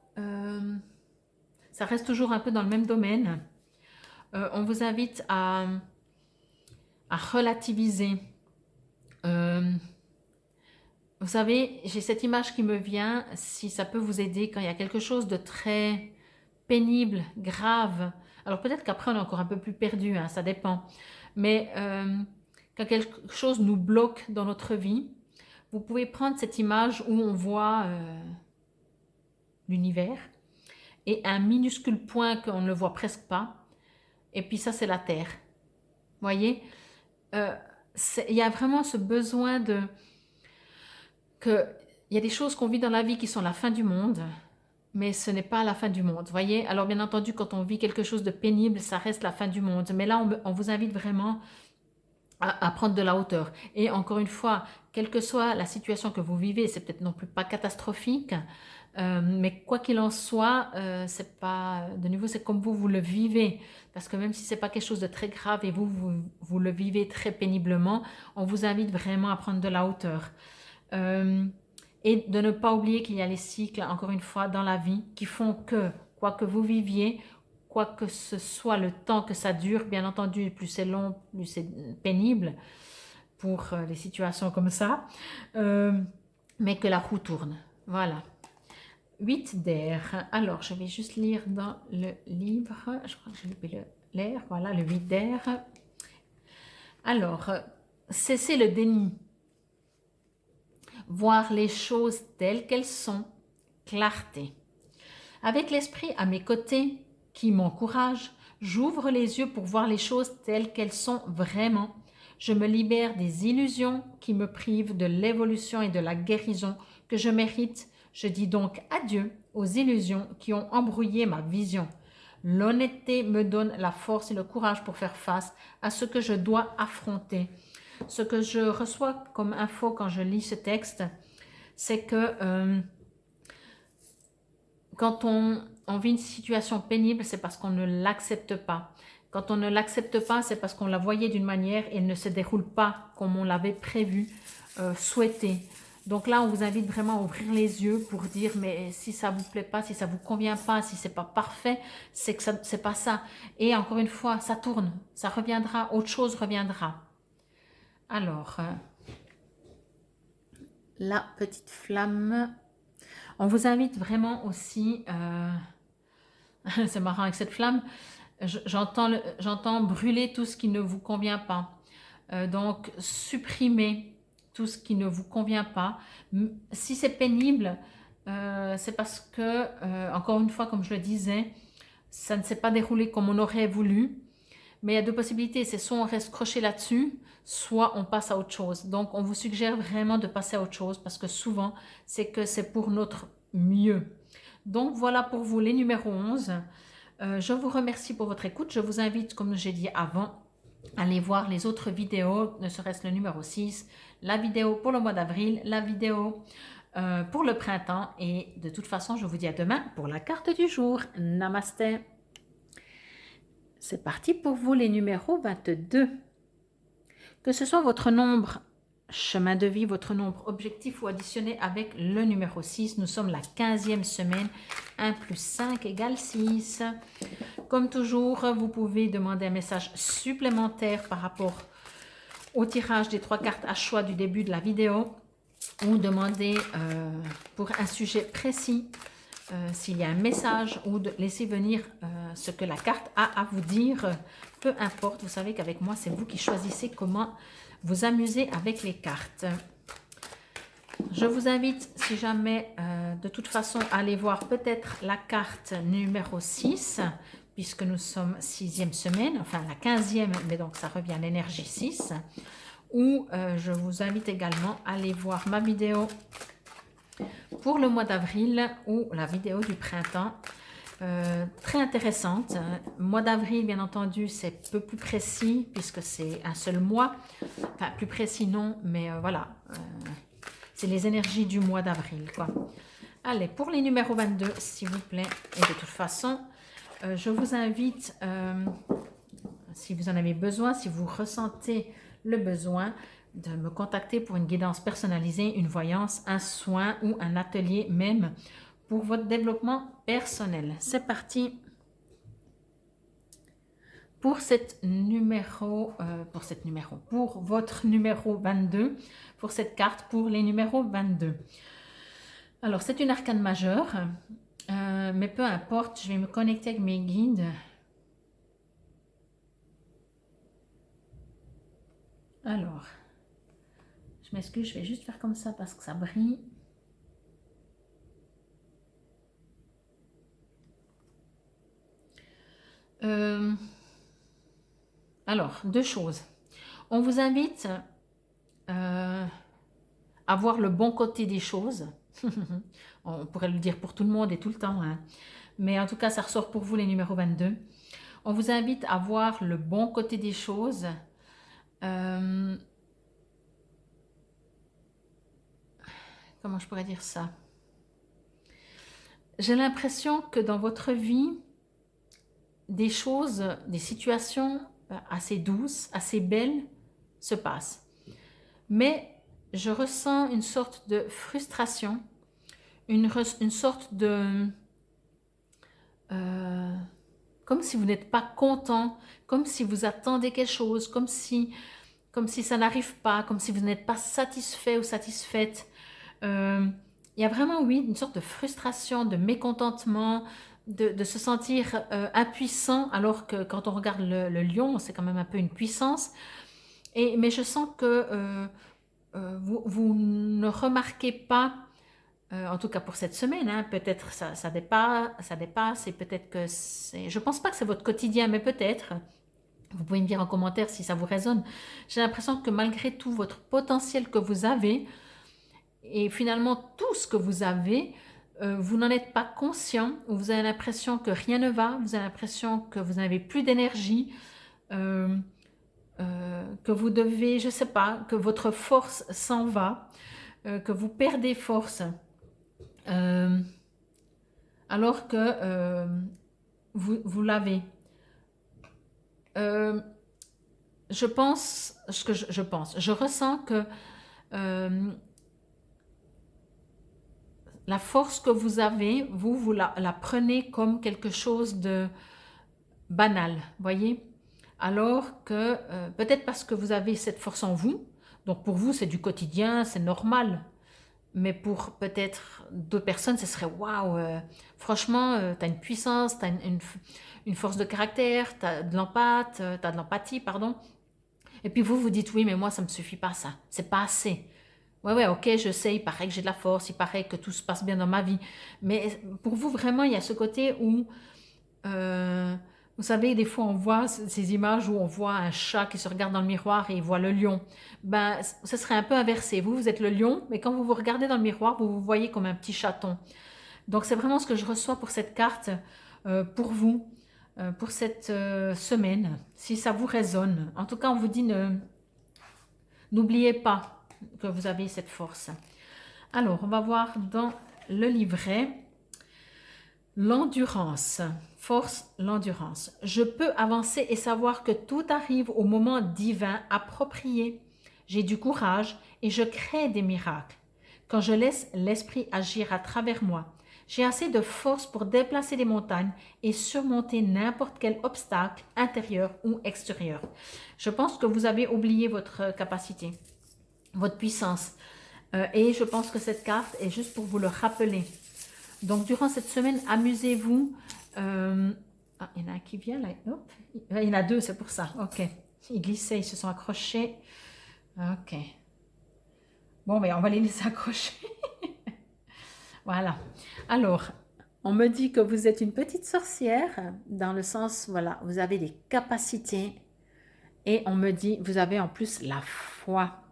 ça reste toujours un peu dans le même domaine, on vous invite à relativiser. Vous savez, j'ai cette image qui me vient, si ça peut vous aider quand il y a quelque chose de très pénible, grave. Alors peut-être qu'après on est encore un peu plus perdu, hein, ça dépend. Mais quand quelque chose nous bloque dans notre vie, vous pouvez prendre cette image où on voit l'univers et un minuscule point qu'on ne le voit presque pas. Et puis ça, c'est la Terre. Vous voyez, il y a vraiment ce besoin de... Il y a des choses qu'on vit dans la vie qui sont la fin du monde, mais ce n'est pas la fin du monde. Vous voyez, alors bien entendu, quand on vit quelque chose de pénible, ça reste la fin du monde. Mais là, on vous invite vraiment à prendre de la hauteur. Et encore une fois, quelle que soit la situation que vous vivez, c'est peut-être non plus pas catastrophique, mais quoi qu'il en soit, c'est pas, de nouveau, c'est comme vous le vivez. Parce que même si c'est pas quelque chose de très grave et vous le vivez très péniblement, on vous invite vraiment à prendre de la hauteur. Et de ne pas oublier qu'il y a les cycles, encore une fois, dans la vie, qui font que, quoi que vous viviez, quoi que ce soit le temps que ça dure, bien entendu, plus c'est long, plus c'est pénible pour les situations comme ça, mais que la roue tourne. Voilà. 8 d'air. Alors, je vais juste lire dans le livre. Je crois que j'ai loupé l'air. Voilà, le 8 d'air. Alors, cessez le déni. Voir les choses telles qu'elles sont, clarté. Avec l'esprit à mes côtés, qui m'encourage, j'ouvre les yeux pour voir les choses telles qu'elles sont vraiment. Je me libère des illusions qui me privent de l'évolution et de la guérison que je mérite. Je dis donc adieu aux illusions qui ont embrouillé ma vision. L'honnêteté me donne la force et le courage pour faire face à ce que je dois affronter. Ce que je reçois comme info quand je lis ce texte, c'est que quand on vit une situation pénible, c'est parce qu'on ne l'accepte pas. Quand on ne l'accepte pas, c'est parce qu'on la voyait d'une manière et elle ne se déroule pas comme on l'avait prévu, souhaité. Donc là, on vous invite vraiment à ouvrir les yeux pour dire, mais si ça ne vous plaît pas, si ça ne vous convient pas, si ce n'est pas parfait, c'est que ce n'est pas ça. Et encore une fois, ça tourne, ça reviendra, autre chose reviendra. Alors, la petite flamme. On vous invite vraiment aussi, c'est marrant avec cette flamme, j'entends brûler tout ce qui ne vous convient pas. Donc, supprimer tout ce qui ne vous convient pas. Si c'est pénible, c'est parce que, encore une fois, comme je le disais, ça ne s'est pas déroulé comme on aurait voulu. Mais il y a deux possibilités, c'est soit on reste croché là-dessus, soit on passe à autre chose. Donc, on vous suggère vraiment de passer à autre chose parce que souvent, c'est que c'est pour notre mieux. Donc, voilà pour vous les numéros 11. Je vous remercie pour votre écoute. Je vous invite, comme j'ai dit avant, à aller voir les autres vidéos, ne serait-ce le numéro 6, la vidéo pour le mois d'avril, la vidéo pour le printemps. Et de toute façon, je vous dis à demain pour la carte du jour. Namasté. C'est parti pour vous les numéros 22. Que ce soit votre nombre chemin de vie, votre nombre objectif ou additionné avec le numéro 6. Nous sommes la 15e semaine. 1 plus 5 égale 6. Comme toujours, vous pouvez demander un message supplémentaire par rapport au tirage des 3 cartes à choix du début de la vidéo ou demander pour un sujet précis s'il y a un message ou de laisser venir ce que la carte a à vous dire. Peu importe, vous savez qu'avec moi, c'est vous qui choisissez comment vous amuser avec les cartes. Je vous invite, si jamais, de toute façon, à aller voir peut-être la carte numéro 6, puisque nous sommes 6e semaine, enfin la 15e, mais donc ça revient à l'énergie 6. Ou je vous invite également à aller voir ma vidéo pour le mois d'avril ou la vidéo du printemps. Très intéressante. Mois d'avril, bien entendu, c'est peu plus précis puisque c'est un seul mois. Enfin, plus précis non, mais voilà. C'est les énergies du mois d'avril, quoi. Allez, pour les numéros 22, s'il vous plaît. Et de toute façon, je vous invite, si vous en avez besoin, si vous ressentez le besoin, de me contacter pour une guidance personnalisée, une voyance, un soin ou un atelier même pour votre développement personnel. C'est parti pour pour votre numéro 22, pour cette carte, pour les numéros 22. Alors, c'est une arcane majeure, mais peu importe, je vais me connecter avec mes guides. Alors, je m'excuse, je vais juste faire comme ça parce que ça brille. Alors, deux choses. On vous invite à voir le bon côté des choses. On pourrait le dire pour tout le monde et tout le temps, hein. Mais en tout cas, ça ressort pour vous les numéros 22. On vous invite à voir le bon côté des choses. Comment je pourrais dire ça? J'ai l'impression que dans votre vie, des choses, des situations assez douces, assez belles se passent. Mais je ressens une sorte de frustration, une sorte de... comme si vous n'êtes pas content, comme si vous attendez quelque chose, comme si ça n'arrive pas, comme si vous n'êtes pas satisfait ou satisfaite. Il y a vraiment, oui, une sorte de frustration, de mécontentement, de se sentir impuissant, alors que quand on regarde le lion, c'est quand même un peu une puissance. Mais je sens que vous ne remarquez pas, en tout cas pour cette semaine, hein, peut-être ça dépasse et peut-être que c'est... Je pense pas que c'est votre quotidien, mais peut-être. Vous pouvez me dire en commentaire si ça vous résonne. J'ai l'impression que malgré tout votre potentiel que vous avez, et finalement tout ce que vous avez, vous n'en êtes pas conscient, vous avez l'impression que rien ne va, vous avez l'impression que vous n'avez plus d'énergie, euh, que vous devez, je ne sais pas, que votre force s'en va, que vous perdez force, euh, alors que vous l'avez. Euh, je pense, je ressens que euh, la force que vous avez, vous la prenez comme quelque chose de banal, voyez? Alors que peut-être parce que vous avez cette force en vous, donc pour vous c'est du quotidien, c'est normal. Mais pour peut-être d'autres personnes, ce serait waouh, franchement, tu as une puissance, tu as une force de caractère, tu as de l'empathie, t'as de l'empathie, pardon. Et puis vous dites oui, mais moi ça me suffit pas ça, c'est pas assez. Ouais, ouais, ok, je sais, il paraît que j'ai de la force, il paraît que tout se passe bien dans ma vie. Mais pour vous, vraiment, il y a ce côté où, euh, vous savez, des fois, on voit ces images où on voit un chat qui se regarde dans le miroir et il voit le lion. Ben, ce serait un peu inversé. Vous êtes le lion, mais quand vous vous regardez dans le miroir, vous vous voyez comme un petit chaton. Donc, c'est vraiment ce que je reçois pour cette carte, pour vous, pour cette semaine, si ça vous résonne. En tout cas, on vous dit, n'oubliez pas que vous avez cette force. Alors, on va voir dans le livret l'endurance. Force, l'endurance. Je peux avancer et savoir que tout arrive au moment divin approprié. J'ai du courage et je crée des miracles. Quand je laisse l'esprit agir à travers moi, j'ai assez de force pour déplacer des montagnes et surmonter n'importe quel obstacle intérieur ou extérieur. Je pense que vous avez oublié votre capacité, votre puissance. Et je pense que cette carte est juste pour vous le rappeler. Donc, durant cette semaine, amusez-vous. Ah, il y en a un qui vient là. Hop. Il y en a deux, c'est pour ça. Ok. Ils glissaient, ils se sont accrochés. Ok. Bon, mais on va les laisser accrocher. Voilà. Alors, on me dit que vous êtes une petite sorcière, dans le sens, voilà, vous avez des capacités. Et on me dit, vous avez en plus la foi.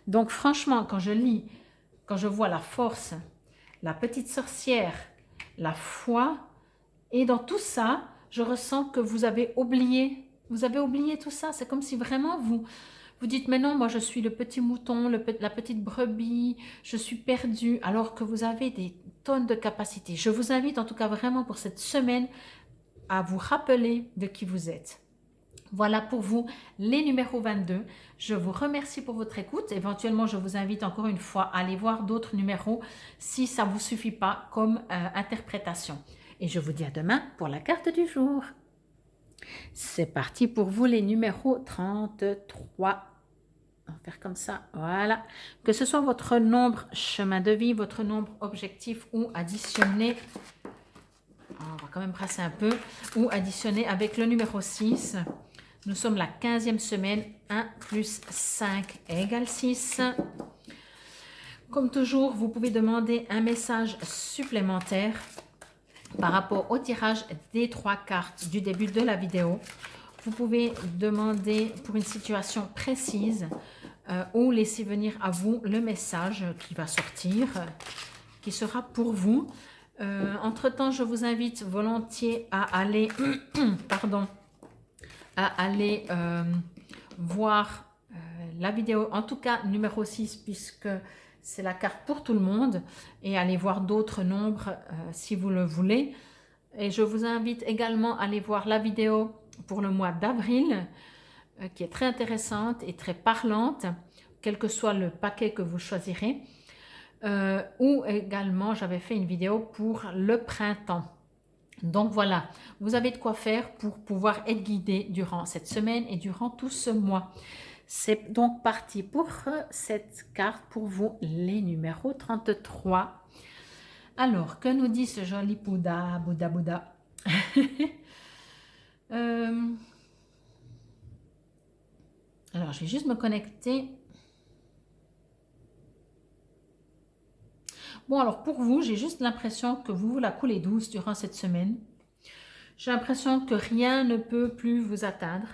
Donc, franchement, quand je lis, quand je vois la force, la petite sorcière, la foi, et dans tout ça, je ressens que vous avez oublié tout ça. C'est comme si vraiment vous dites, mais non, moi je suis le petit mouton, la petite brebis, je suis perdue, alors que vous avez des tonnes de capacités. Je vous invite en tout cas vraiment pour cette semaine à vous rappeler de qui vous êtes. Voilà pour vous les numéros 22. Je vous remercie pour votre écoute. Éventuellement, je vous invite encore une fois à aller voir d'autres numéros si ça ne vous suffit pas comme interprétation. Et je vous dis à demain pour la carte du jour. C'est parti pour vous les numéros 33. On va faire comme ça, voilà. Que ce soit votre nombre chemin de vie, votre nombre objectif ou additionner, on va quand même brasser un peu, ou additionner avec le numéro 6. Nous sommes la 15e semaine, 1 plus 5 égale 6. Comme toujours, vous pouvez demander un message supplémentaire par rapport au tirage des 3 cartes du début de la vidéo. Vous pouvez demander pour une situation précise ou laisser venir à vous le message qui va sortir, qui sera pour vous. Entre-temps, je vous invite volontiers à aller, pardon, voir la vidéo, en tout cas numéro 6, puisque c'est la carte pour tout le monde, et aller voir d'autres nombres si vous le voulez. Et je vous invite également à aller voir la vidéo pour le mois d'avril, qui est très intéressante et très parlante, quel que soit le paquet que vous choisirez. Ou également, j'avais fait une vidéo pour le printemps. Donc voilà, vous avez de quoi faire pour pouvoir être guidé durant cette semaine et durant tout ce mois. C'est donc parti pour cette carte pour vous, les numéros 33. Alors, que nous dit ce joli Bouddha, Bouddha Alors, Alors, je vais juste me connecter. Bon, alors pour vous, j'ai juste l'impression que vous la coulez douce durant cette semaine. J'ai l'impression que rien ne peut plus vous atteindre,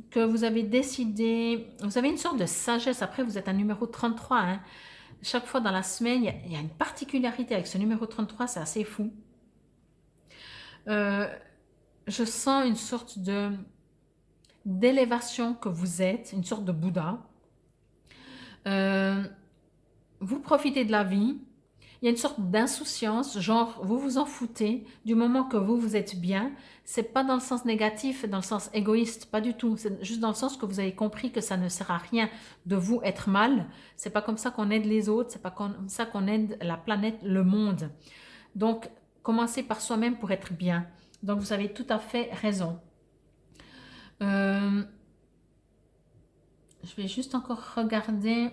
que vous avez décidé, vous avez une sorte de sagesse. Après, vous êtes un numéro 33, hein. Chaque fois dans la semaine, il y a une particularité avec ce numéro 33, c'est assez fou. Je sens une sorte d'élévation que vous êtes, une sorte de Bouddha. Vous profitez de la vie. Il y a une sorte d'insouciance, genre vous vous en foutez du moment que vous êtes bien. C'est pas dans le sens négatif, dans le sens égoïste, pas du tout. C'est juste dans le sens que vous avez compris que ça ne sert à rien de vous être mal. C'est pas comme ça qu'on aide les autres, c'est pas comme ça qu'on aide la planète, le monde. Donc, commencez par soi-même pour être bien. Donc, vous avez tout à fait raison. Je vais juste encore regarder.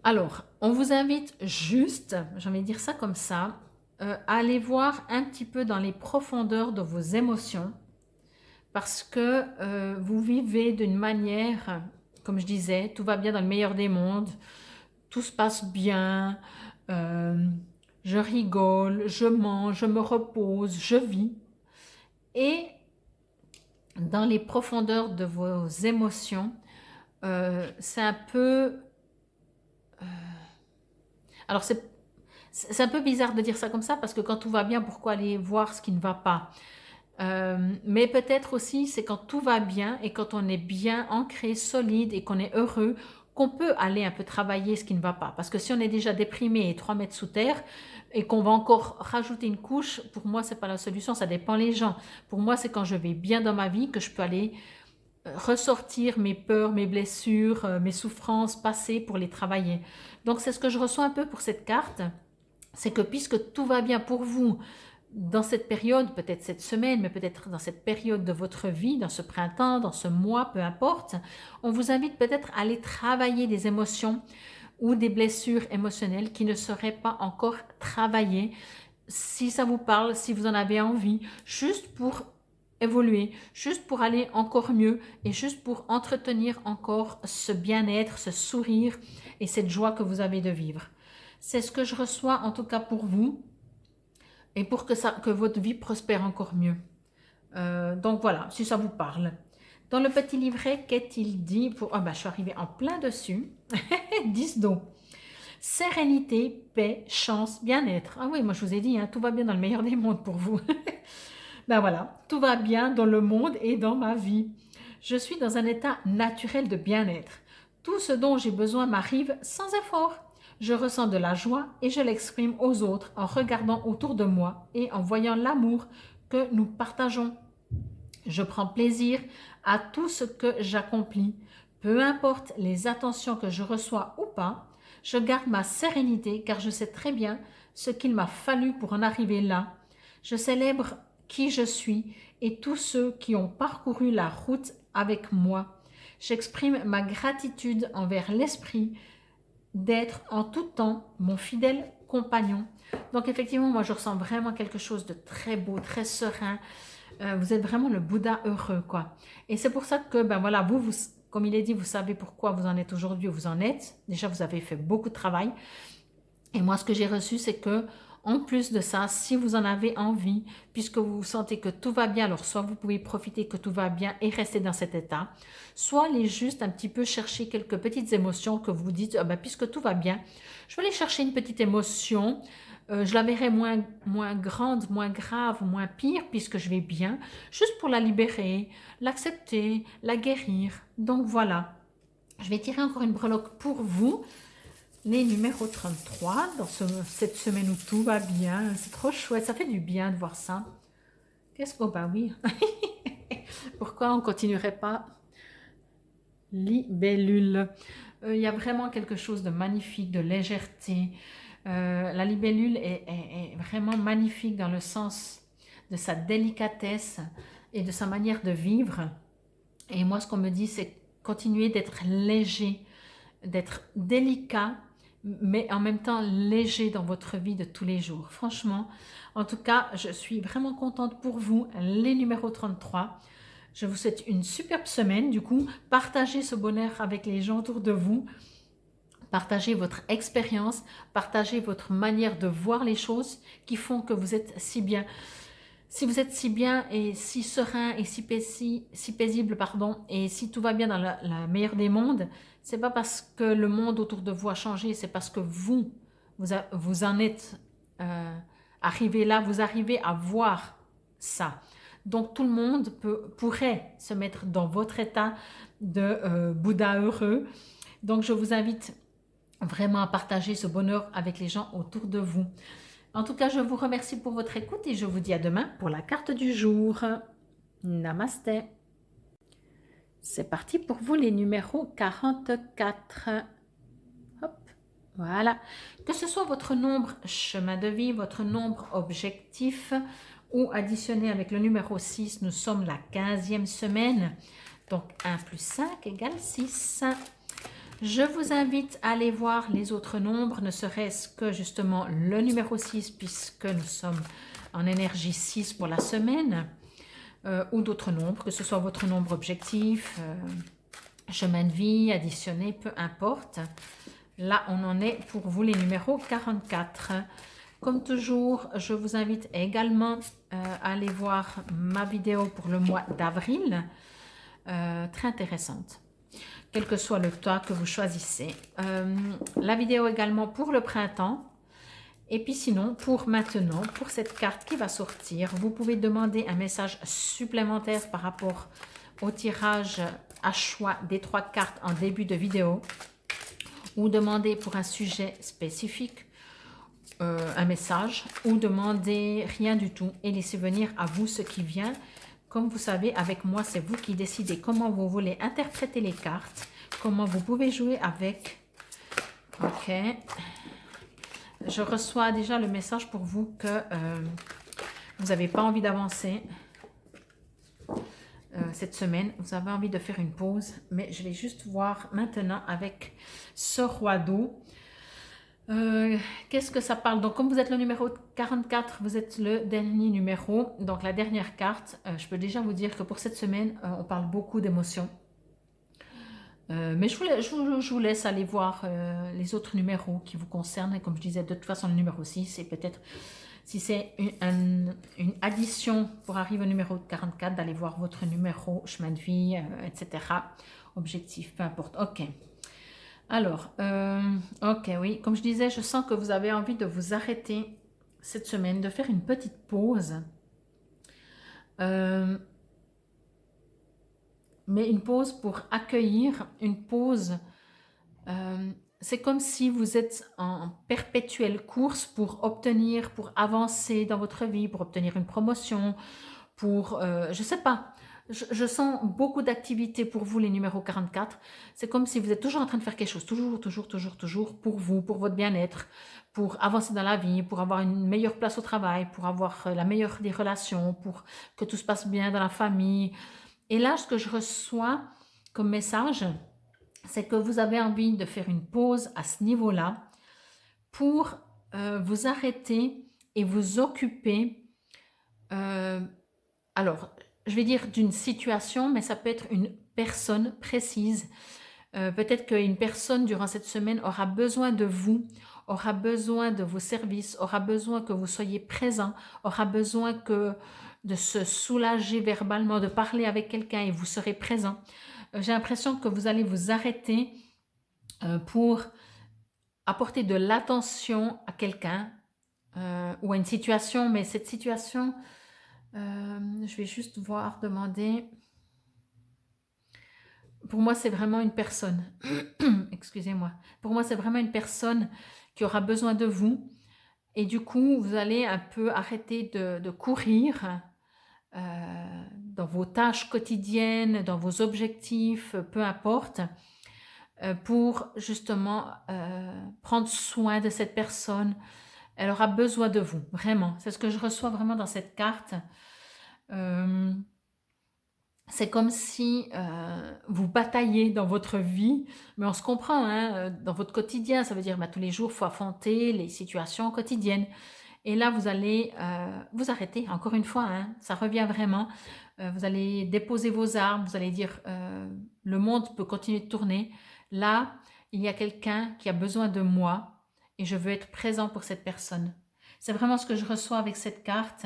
Alors, on vous invite juste, j'ai envie de dire ça comme ça, à aller voir un petit peu dans les profondeurs de vos émotions parce que vous vivez d'une manière, comme je disais, tout va bien dans le meilleur des mondes, tout se passe bien, je rigole, je mange, je me repose, je vis. Et dans les profondeurs de vos émotions, c'est un peu... alors c'est un peu bizarre de dire ça comme ça parce que quand tout va bien, pourquoi aller voir ce qui ne va pas? Mais peut-être aussi c'est quand tout va bien et quand on est bien ancré, solide et qu'on est heureux, qu'on peut aller un peu travailler ce qui ne va pas. Parce que si on est déjà déprimé et 3 mètres sous terre et qu'on va encore rajouter une couche, pour moi c'est pas la solution, ça dépend les gens. Pour moi c'est quand je vais bien dans ma vie que je peux aller ressortir mes peurs, mes blessures, mes souffrances passées pour les travailler. Donc c'est ce que je reçois un peu pour cette carte, c'est que puisque tout va bien pour vous dans cette période, peut-être cette semaine, mais peut-être dans cette période de votre vie, dans ce printemps, dans ce mois, peu importe, on vous invite peut-être à aller travailler des émotions ou des blessures émotionnelles qui ne seraient pas encore travaillées. Si ça vous parle, si vous en avez envie, juste pour évoluer, juste pour aller encore mieux et juste pour entretenir encore ce bien-être, ce sourire et cette joie que vous avez de vivre. C'est ce que je reçois en tout cas pour vous et pour que votre vie prospère encore mieux. Donc voilà, si ça vous parle. Dans le petit livret, qu'est-il dit pour... Oh ben, je suis arrivée en plein dessus. 10 dos. Sérénité, paix, chance, bien-être. Ah oui, moi je vous ai dit, hein, tout va bien dans le meilleur des mondes pour vous. Ben voilà, tout va bien dans le monde et dans ma vie. Je suis dans un état naturel de bien-être. Tout ce dont j'ai besoin m'arrive sans effort. Je ressens de la joie et je l'exprime aux autres en regardant autour de moi et en voyant l'amour que nous partageons. Je prends plaisir à tout ce que j'accomplis. Peu importe les attentions que je reçois ou pas, je garde ma sérénité car je sais très bien ce qu'il m'a fallu pour en arriver là. Je célèbre qui je suis et tous ceux qui ont parcouru la route avec moi. J'exprime ma gratitude envers l'esprit d'être en tout temps mon fidèle compagnon. Donc effectivement, moi je ressens vraiment quelque chose de très beau, très serein. Vous êtes vraiment le Bouddha heureux, quoi. Et c'est pour ça que, ben voilà, vous, comme il est dit, vous savez pourquoi vous en êtes aujourd'hui où vous en êtes. Déjà, vous avez fait beaucoup de travail. Et moi, ce que j'ai reçu, c'est que, en plus de ça, si vous en avez envie, puisque vous sentez que tout va bien, alors soit vous pouvez profiter que tout va bien et rester dans cet état, soit aller juste un petit peu chercher quelques petites émotions que vous dites, ah ben, puisque tout va bien, je vais aller chercher une petite émotion, je la verrai moins grande, moins grave, moins pire, puisque je vais bien, juste pour la libérer, l'accepter, la guérir. Donc voilà, je vais tirer encore une breloque pour vous. Les numéros 33 dans cette semaine où tout va bien. C'est trop chouette, ça fait du bien de voir ça. Qu'est-ce qu'on... bah oui. Pourquoi on ne continuerait pas? Libellule. Il y a vraiment quelque chose de magnifique, de légèreté. La libellule est vraiment magnifique dans le sens de sa délicatesse et de sa manière de vivre. Et moi, ce qu'on me dit, c'est continuer d'être léger, d'être délicat, mais en même temps léger dans votre vie de tous les jours. Franchement, en tout cas, je suis vraiment contente pour vous, les numéros 33. Je vous souhaite une superbe semaine. Du coup, partagez ce bonheur avec les gens autour de vous. Partagez votre expérience, partagez votre manière de voir les choses qui font que vous êtes si bien. Si vous êtes si bien et si serein et si paisible, pardon, et si tout va bien dans la meilleure des mondes, c'est pas parce que le monde autour de vous a changé, c'est parce que vous en êtes arrivé là, vous arrivez à voir ça. Donc tout le monde pourrait se mettre dans votre état de Bouddha heureux. Donc je vous invite vraiment à partager ce bonheur avec les gens autour de vous. En tout cas, je vous remercie pour votre écoute et je vous dis à demain pour la carte du jour. Namasté. C'est parti pour vous les numéros 44. Hop, voilà. Que ce soit votre nombre chemin de vie, votre nombre objectif ou additionné avec le numéro 6, nous sommes la 15e semaine. Donc 1 plus 5 égale 6. Je vous invite à aller voir les autres nombres, ne serait-ce que justement le numéro 6, puisque nous sommes en énergie 6 pour la semaine, ou d'autres nombres, que ce soit votre nombre objectif, chemin de vie, additionné, peu importe. Là, on en est pour vous les numéros 44. Comme toujours, je vous invite également à aller voir ma vidéo pour le mois d'avril, très intéressante. Quel que soit le toit que vous choisissez. La vidéo également pour le printemps. Et puis sinon, pour maintenant, pour cette carte qui va sortir, vous pouvez demander un message supplémentaire par rapport au tirage à choix des 3 cartes en début de vidéo. Ou demander pour un sujet spécifique un message. Ou demander rien du tout et laisser venir à vous ce qui vient. Comme vous savez, avec moi, c'est vous qui décidez comment vous voulez interpréter les cartes, comment vous pouvez jouer avec. Ok. Je reçois déjà le message pour vous que vous n'avez pas envie d'avancer cette semaine. Vous avez envie de faire une pause, mais je vais juste voir maintenant avec ce roi d'eau. Qu'est-ce que ça parle? Donc, comme vous êtes le numéro 44, vous êtes le dernier numéro. Donc, la dernière carte, je peux déjà vous dire que pour cette semaine, on parle beaucoup d'émotions. Mais je vous laisse aller voir les autres numéros qui vous concernent. Et comme je disais, de toute façon, le numéro 6, c'est peut-être, si c'est une addition pour arriver au numéro 44, d'aller voir votre numéro, chemin de vie, etc. Objectif, peu importe. Ok. Alors, ok, oui, comme je disais, je sens que vous avez envie de vous arrêter cette semaine, de faire une petite pause. Mais une pause pour accueillir, une pause, c'est comme si vous êtes en perpétuelle course pour obtenir, pour avancer dans votre vie, pour obtenir une promotion, pour, je ne sais pas, je sens beaucoup d'activités pour vous, les numéros 44. C'est comme si vous êtes toujours en train de faire quelque chose, toujours pour vous, pour votre bien-être, pour avancer dans la vie, pour avoir une meilleure place au travail, pour avoir la meilleure des relations, pour que tout se passe bien dans la famille. Et là, ce que je reçois comme message, c'est que vous avez envie de faire une pause à ce niveau-là pour vous arrêter et vous occuper. Alors, je vais dire d'une situation, mais ça peut être une personne précise. Peut-être qu'une personne durant cette semaine aura besoin de vous, aura besoin de vos services, aura besoin que vous soyez présent, aura besoin de se soulager verbalement, de parler avec quelqu'un et vous serez présent. J'ai l'impression que vous allez vous arrêter pour apporter de l'attention à quelqu'un ou à une situation, mais cette situation... je vais juste voir, demander. Pour moi, c'est vraiment une personne. Excusez-moi. Pour moi, c'est vraiment une personne qui aura besoin de vous. Et du coup, vous allez un peu arrêter de courir dans vos tâches quotidiennes, dans vos objectifs, peu importe, pour justement prendre soin de cette personne. Elle aura besoin de vous, vraiment. C'est ce que je reçois vraiment dans cette carte. c'est comme si vous bataillez dans votre vie, mais on se comprend, hein, dans votre quotidien, ça veut dire bah, tous les jours, il faut affronter les situations quotidiennes. Et là, vous allez vous arrêter, encore une fois, hein, ça revient vraiment. Vous allez déposer vos armes, vous allez dire le monde peut continuer de tourner. Là, il y a quelqu'un qui a besoin de moi et je veux être présent pour cette personne. C'est vraiment ce que je reçois avec cette carte.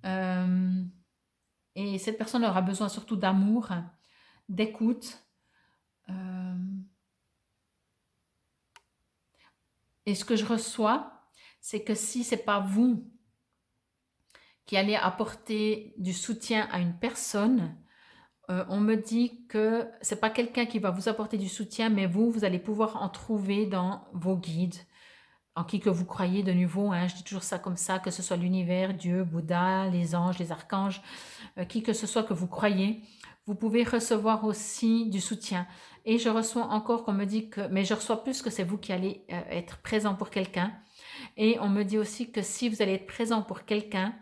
Euh, et cette personne aura besoin surtout d'amour, d'écoute. euh, et ce que je reçois, c'est que si c'est pas vous qui allez apporter du soutien à une personne, on me dit que c'est pas quelqu'un qui va vous apporter du soutien, mais vous allez pouvoir en trouver dans vos guides, en qui que vous croyez de nouveau, hein, je dis toujours ça comme ça, que ce soit l'univers, Dieu, Bouddha, les anges, les archanges, qui que ce soit que vous croyez, vous pouvez recevoir aussi du soutien. Et je reçois encore qu'on me dit que, mais je reçois plus que c'est vous qui allez être présent pour quelqu'un. Et on me dit aussi que si vous allez être présent pour quelqu'un,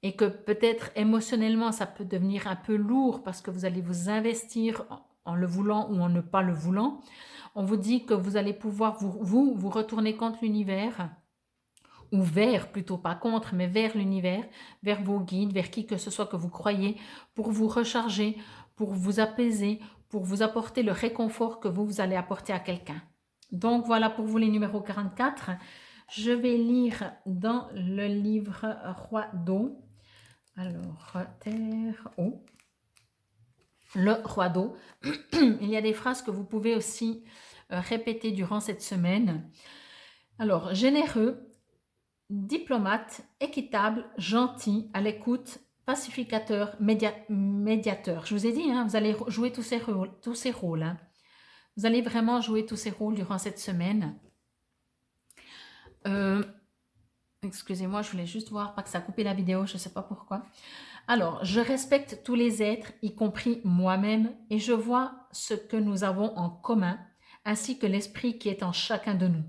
et que peut-être émotionnellement ça peut devenir un peu lourd parce que vous allez vous investir en le voulant ou en ne pas le voulant, on vous dit que vous allez pouvoir vous retourner contre l'univers, ou vers, plutôt pas contre, mais vers l'univers, vers vos guides, vers qui que ce soit que vous croyez, pour vous recharger, pour vous apaiser, pour vous apporter le réconfort que vous allez apporter à quelqu'un. Donc voilà pour vous les numéros 44. Je vais lire dans le livre Roi d'eau. Alors, terre, eau. Le roi d'eau. Il y a des phrases que vous pouvez aussi répéter durant cette semaine. Alors, généreux, diplomate, équitable, gentil, à l'écoute, pacificateur, médiateur. Je vous ai dit, hein, vous allez jouer tous ces rôles. Hein. Vous allez vraiment jouer tous ces rôles durant cette semaine. Excusez-moi, je voulais juste voir, pas que ça a coupé la vidéo, je ne sais pas pourquoi. Alors, je respecte tous les êtres, y compris moi-même, et je vois ce que nous avons en commun, ainsi que l'esprit qui est en chacun de nous.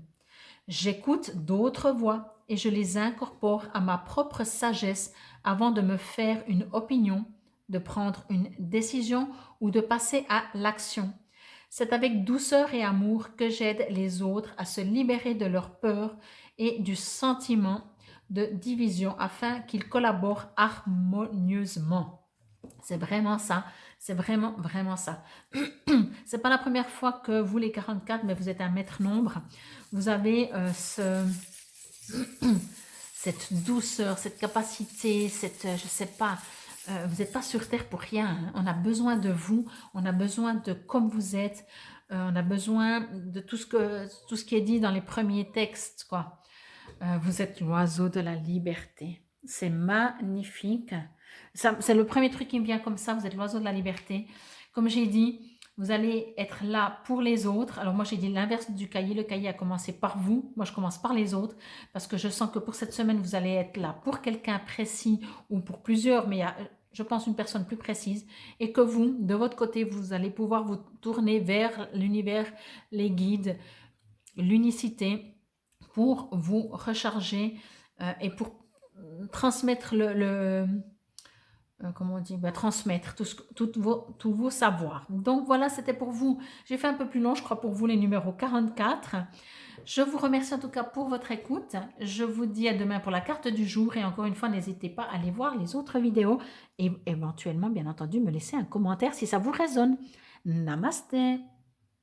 J'écoute d'autres voix et je les incorpore à ma propre sagesse avant de me faire une opinion, de prendre une décision ou de passer à l'action. C'est avec douceur et amour que j'aide les autres à se libérer de leur peur et du sentiment de division afin qu'ils collaborent harmonieusement. C'est vraiment ça, c'est vraiment ça. C'est pas la première fois que vous les 44, mais vous êtes un maître nombre. Vous avez cette douceur, cette capacité, je sais pas, vous n'êtes pas sur terre pour rien. Hein. On a besoin de vous, on a besoin de comme vous êtes, on a besoin de tout ce qui est dit dans les premiers textes, quoi. Vous êtes l'oiseau de la liberté. C'est magnifique. C'est le premier truc qui me vient comme ça, vous êtes l'oiseau de la liberté. Comme j'ai dit, vous allez être là pour les autres. Alors moi, j'ai dit l'inverse du cahier. Le cahier a commencé par vous. Moi, je commence par les autres parce que je sens que pour cette semaine, vous allez être là pour quelqu'un précis ou pour plusieurs, mais il y a, je pense, une personne plus précise. Et que vous, de votre côté, vous allez pouvoir vous tourner vers l'univers, les guides, l'unicité pour vous recharger et pour transmettre comment on dit, transmettre tous vos savoirs. Donc voilà, c'était pour vous. J'ai fait un peu plus long, je crois, pour vous les numéros 44. Je vous remercie en tout cas pour votre écoute. Je vous dis à demain pour la carte du jour. Et encore une fois, n'hésitez pas à aller voir les autres vidéos et éventuellement, bien entendu, me laisser un commentaire si ça vous résonne. Namasté.